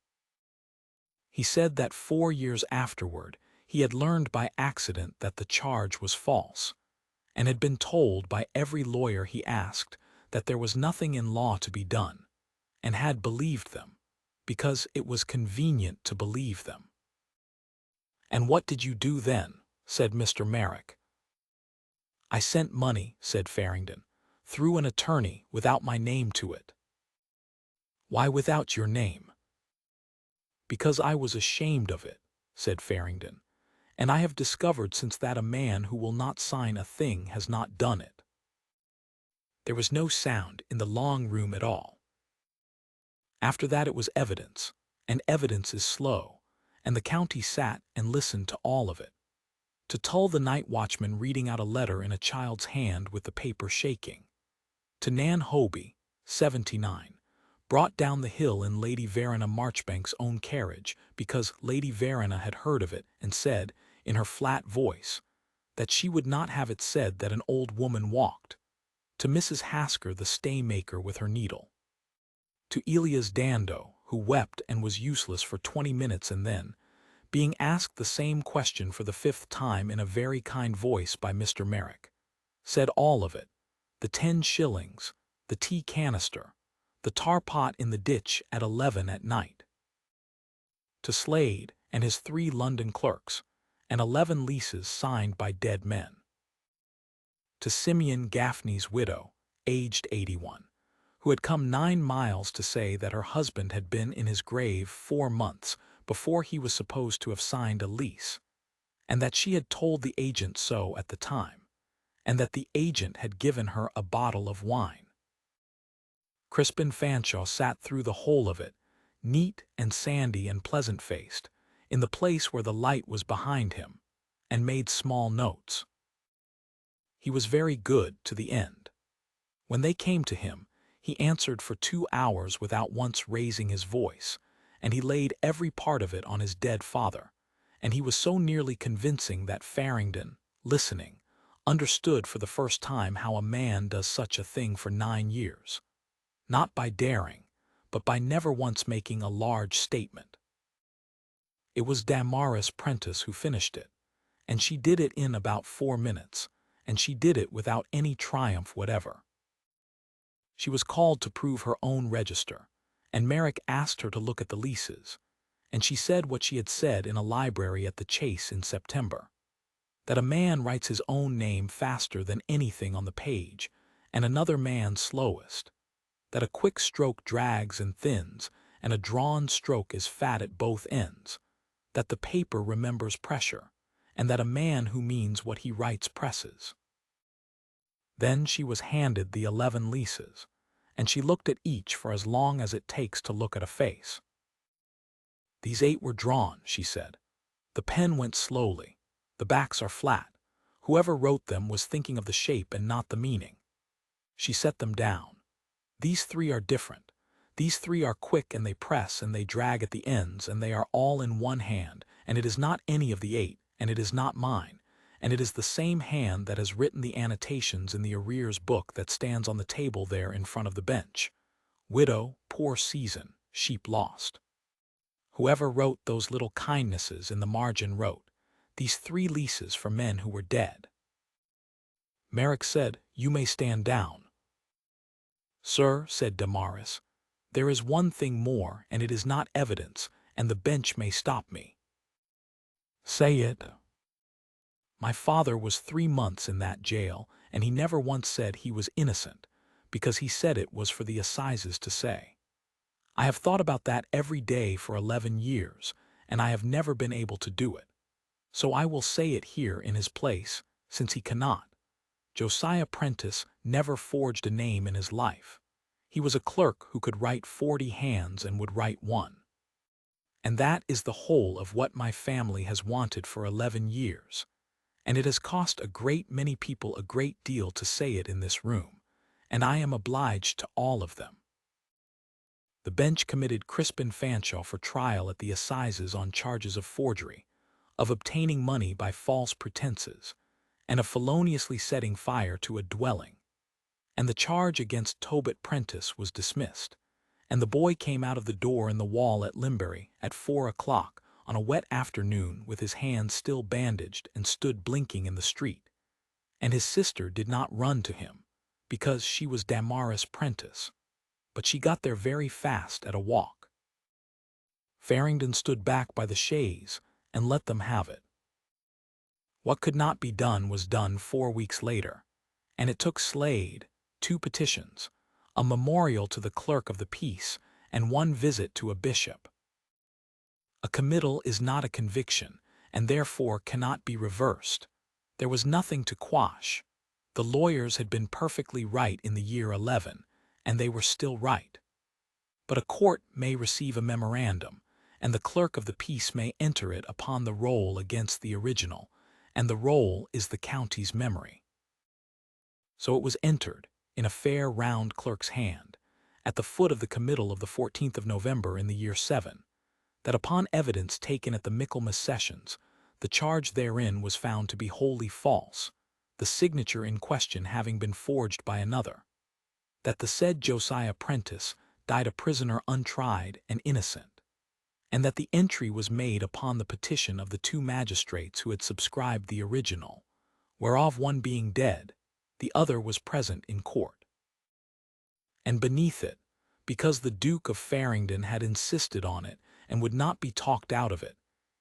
[SPEAKER 1] He said that 4 years afterward he had learned by accident that the charge was false, and had been told by every lawyer he asked that there was nothing in law to be done, and had believed them, because it was convenient to believe them. "And what did you do then?" said Mr. Merrick. "I sent money," said Farringdon, "through an attorney without my name to it." "Why without your name?" "Because I was ashamed of it," said Farringdon, "and I have discovered since that a man who will not sign a thing has not done it." There was no sound in the long room at all. After that it was evidence, and evidence is slow, and the county sat and listened to all of it. To Tull the night watchman reading out a letter in a child's hand with the paper shaking. To Nan Hoby, 79, brought down the hill in Lady Verena Marchbank's own carriage because Lady Verena had heard of it and said, in her flat voice, that she would not have it said that an old woman walked. To Mrs. Hasker the staymaker with her needle. To Elias Dando, who wept and was useless for 20 minutes and then, being asked the same question for the 5th time in a very kind voice by Mr. Merrick, said all of it, the 10 shillings, the tea canister, the tar pot in the ditch at 11 at night. To Slade and his 3 London clerks, and 11 leases signed by dead men. To Simeon Gaffney's widow, aged 81, who had come 9 miles to say that her husband had been in his grave 4 months before he was supposed to have signed a lease, and that she had told the agent so at the time, and that the agent had given her a bottle of wine. Crispin Fanshawe sat through the whole of it, neat and sandy and pleasant-faced, in the place where the light was behind him, and made small notes. He was very good to the end. When they came to him, he answered for 2 hours without once raising his voice, and he laid every part of it on his dead father, and he was so nearly convincing that Farringdon, listening, understood for the first time how a man does such a thing for 9 years. Not by daring, but by never once making a large statement. It was Damaris Prentice who finished it, and she did it in about 4 minutes, and she did it without any triumph whatever. She was called to prove her own register, and Merrick asked her to look at the leases, and she said what she had said in a library at the Chase in September, that a man writes his own name faster than anything on the page, and another man slowest, that a quick stroke drags and thins, and a drawn stroke is fat at both ends, that the paper remembers pressure, and that a man who means what he writes presses. Then she was handed the 11 leases, and she looked at each for as long as it takes to look at a face. "These 8 were drawn," she said. "The pen went slowly. The backs are flat. Whoever wrote them was thinking of the shape and not the meaning." She set them down. "These 3 are different. These 3 are quick and they press and they drag at the ends and they are all in one hand, and it is not any of the 8, and it is not mine, and it is the same hand that has written the annotations in the arrears book that stands on the table there in front of the bench. Widow, poor season, sheep lost. Whoever wrote those little kindnesses in the margin wrote, 'These 3 leases for men who were dead.'" Merrick said, "You may stand down." "Sir," said Damaris, "there is one thing more, and it is not evidence, and the bench may stop me." "Say it." "My father was 3 months in that jail, and he never once said he was innocent, because he said it was for the assizes to say. I have thought about that every day for 11 years, and I have never been able to do it. So I will say it here in his place, since he cannot. Josiah Prentice never forged a name in his life. He was a clerk who could write 40 hands and would write one. And that is the whole of what my family has wanted for 11 years, and it has cost a great many people a great deal to say it in this room, and I am obliged to all of them." The bench committed Crispin Fanshawe for trial at the assizes on charges of forgery, of obtaining money by false pretenses, and of feloniously setting fire to a dwelling, and the charge against Tobit Prentice was dismissed, and the boy came out of the door in the wall at Limbury at 4 o'clock on a wet afternoon with his hands still bandaged and stood blinking in the street, and his sister did not run to him, because she was Damaris Prentice, but she got there very fast at a walk. Farringdon stood back by the chaise and let them have it. What could not be done was done 4 weeks later, and it took Slade 2 petitions, a memorial to the clerk of the peace, and 1 visit to a bishop. A committal is not a conviction, and therefore cannot be reversed. There was nothing to quash. The lawyers had been perfectly right in the year 11, and they were still right. But a court may receive a memorandum, and the clerk of the peace may enter it upon the roll against the original, and the roll is the county's memory. So it was entered, in a fair round clerk's hand, at the foot of the committal of the 14th of November in the year 7, that upon evidence taken at the Michaelmas sessions, the charge therein was found to be wholly false, the signature in question having been forged by another, that the said Josiah Prentice died a prisoner untried and innocent, and that the entry was made upon the petition of the 2 magistrates who had subscribed the original, whereof one being dead, the other was present in court. And beneath it, because the Duke of Farringdon had insisted on it and would not be talked out of it,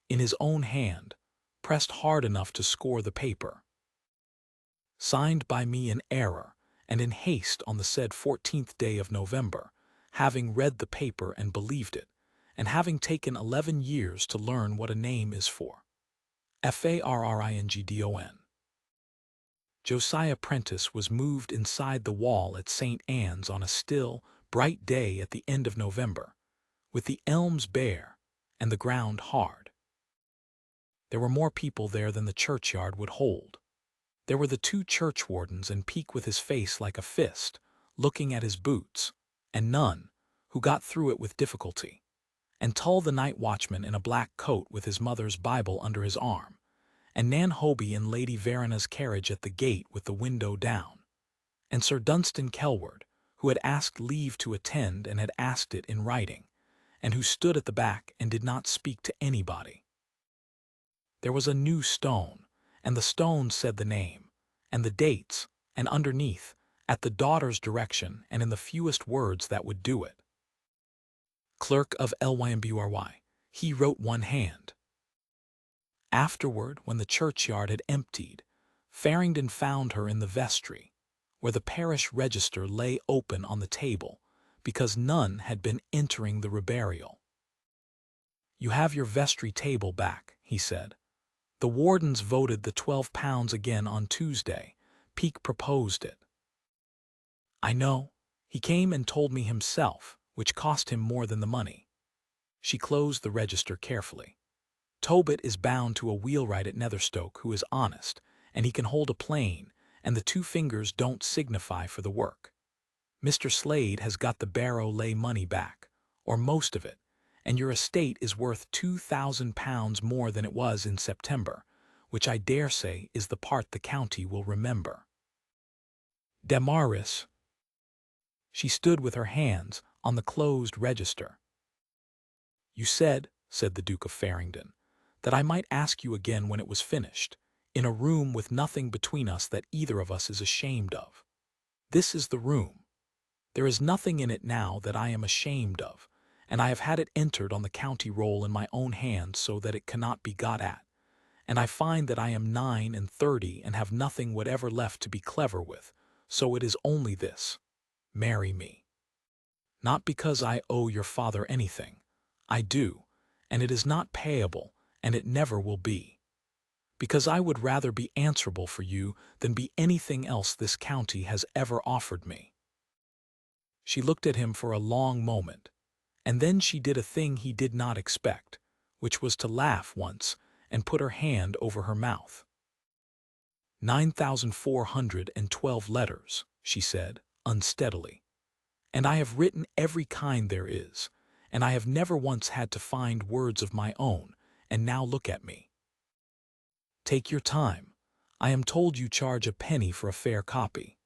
[SPEAKER 1] in his own hand, pressed hard enough to score the paper. Signed by me in error, and in haste on the said 14th day of November, having read the paper and believed it, and having taken 11 years to learn what a name is for. Farringdon. Josiah Prentice was moved inside the wall at St. Anne's on a still, bright day at the end of November, with the elms bare and the ground hard. There were more people there than the churchyard would hold. There were the 2 churchwardens and Peake with his face like a fist, looking at his boots, and Nunn, who got through it with difficulty, and Tull the night watchman in a black coat with his mother's Bible under his arm, and Nan Hoby in Lady Verina's carriage at the gate with the window down, and Sir Dunstan Kelward, who had asked leave to attend and had asked it in writing, and who stood at the back and did not speak to anybody. There was a new stone, and the stone said the name, and the dates, and underneath, at the daughter's direction and in the fewest words that would do it. Clerk of Lymbury, he wrote one hand. Afterward, when the churchyard had emptied, Farringdon found her in the vestry, where the parish register lay open on the table, because none had been entering the reburial. "You have your vestry table back," he said. "The wardens voted the £12 again on Tuesday. Peake proposed it." "I know. He came and told me himself, which cost him more than the money." She closed the register carefully. "Tobit is bound to a wheelwright at Netherstoke who is honest, and he can hold a plane, and the 2 fingers don't signify for the work. Mr. Slade has got the barrow lay money back, or most of it, and your estate is worth £2,000 more than it was in September, which I dare say is the part the county will remember. Damaris." She stood with her hands on the closed register. "You said," said the Duke of Farringdon, "that I might ask you again when it was finished, in a room with nothing between us that either of us is ashamed of. This is the room. There is nothing in it now that I am ashamed of, and I have had it entered on the county roll in my own hand so that it cannot be got at, and I find that I am 39 and have nothing whatever left to be clever with, so it is only this: marry me. Not because I owe your father anything. I do, and it is not payable, and it never will be. Because I would rather be answerable for you than be anything else this county has ever offered me." She looked at him for a long moment, and then she did a thing he did not expect, which was to laugh once and put her hand over her mouth. 9,412 letters, she said, unsteadily. "And I have written every kind there is, and I have never once had to find words of my own, and now look at me. Take your time. I am told you charge a penny for a fair copy."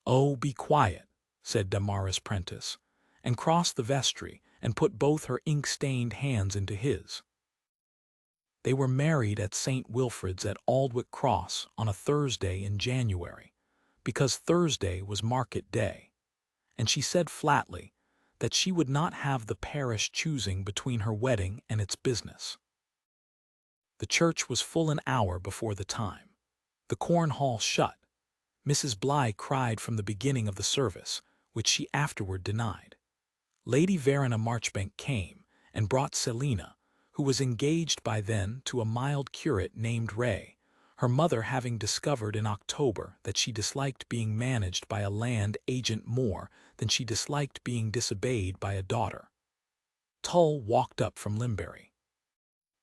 [SPEAKER 1] "Oh, be quiet," said Damaris Prentice, and crossed the vestry and put both her ink-stained hands into his. They were married at St. Wilfrid's at Aldwick Cross on a Thursday in January, because Thursday was market day, and she said flatly that she would not have the parish choosing between her wedding and its business. The church was full an hour before the time. The corn hall shut. Mrs. Bligh cried from the beginning of the service, which she afterward denied. Lady Verena Marchbank came and brought Selina, who was engaged by then to a mild curate named Ray, her mother having discovered in October that she disliked being managed by a land agent more than she disliked being disobeyed by a daughter. Tull walked up from Limbury.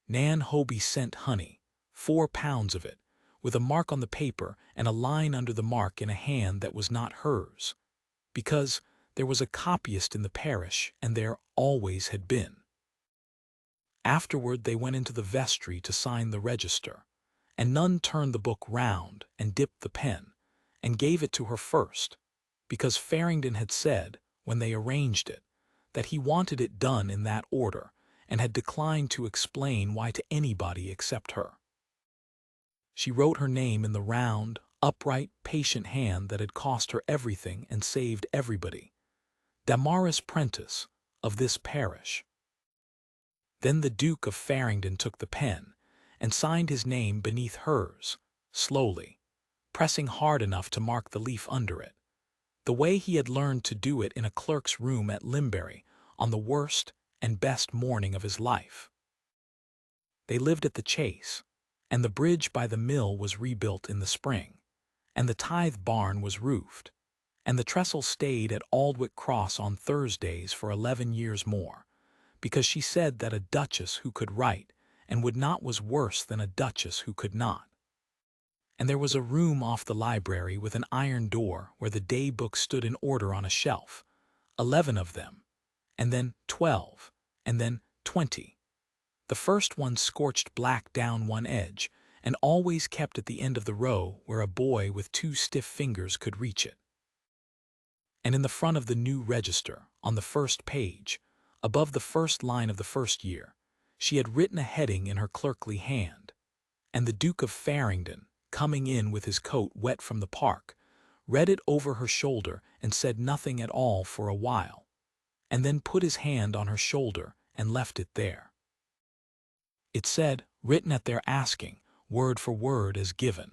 [SPEAKER 1] Nan Hoby sent honey, 4 pounds of it, with a mark on the paper and a line under the mark in a hand that was not hers, because there was a copyist in the parish and there always had been. Afterward they went into the vestry to sign the register, and none turned the book round and dipped the pen, and gave it to her first, because Farringdon had said, when they arranged it, that he wanted it done in that order, and had declined to explain why to anybody except her. She wrote her name in the round, upright, patient hand that had cost her everything and saved everybody. Damaris Prentice, of this parish. Then the Duke of Farringdon took the pen and signed his name beneath hers, slowly, pressing hard enough to mark the leaf under it, the way he had learned to do it in a clerk's room at Limbury on the worst and best morning of his life. They lived at the Chase, and the bridge by the mill was rebuilt in the spring, and the tithe barn was roofed, and the trestle stayed at Aldwick Cross on Thursdays for 11 years more, because she said that a duchess who could write and would not was worse than a duchess who could not. And there was a room off the library with an iron door where the day books stood in order on a shelf, 11 of them, and then 12, and then 20. The first one scorched black down one edge, and always kept at the end of the row where a boy with 2 stiff fingers could reach it. And in the front of the new register, on the first page, above the first line of the first year, she had written a heading in her clerkly hand, and the Duke of Farringdon, coming in with his coat wet from the park, read it over her shoulder and said nothing at all for a while, and then put his hand on her shoulder and left it there. It said, written at their asking, word for word as given,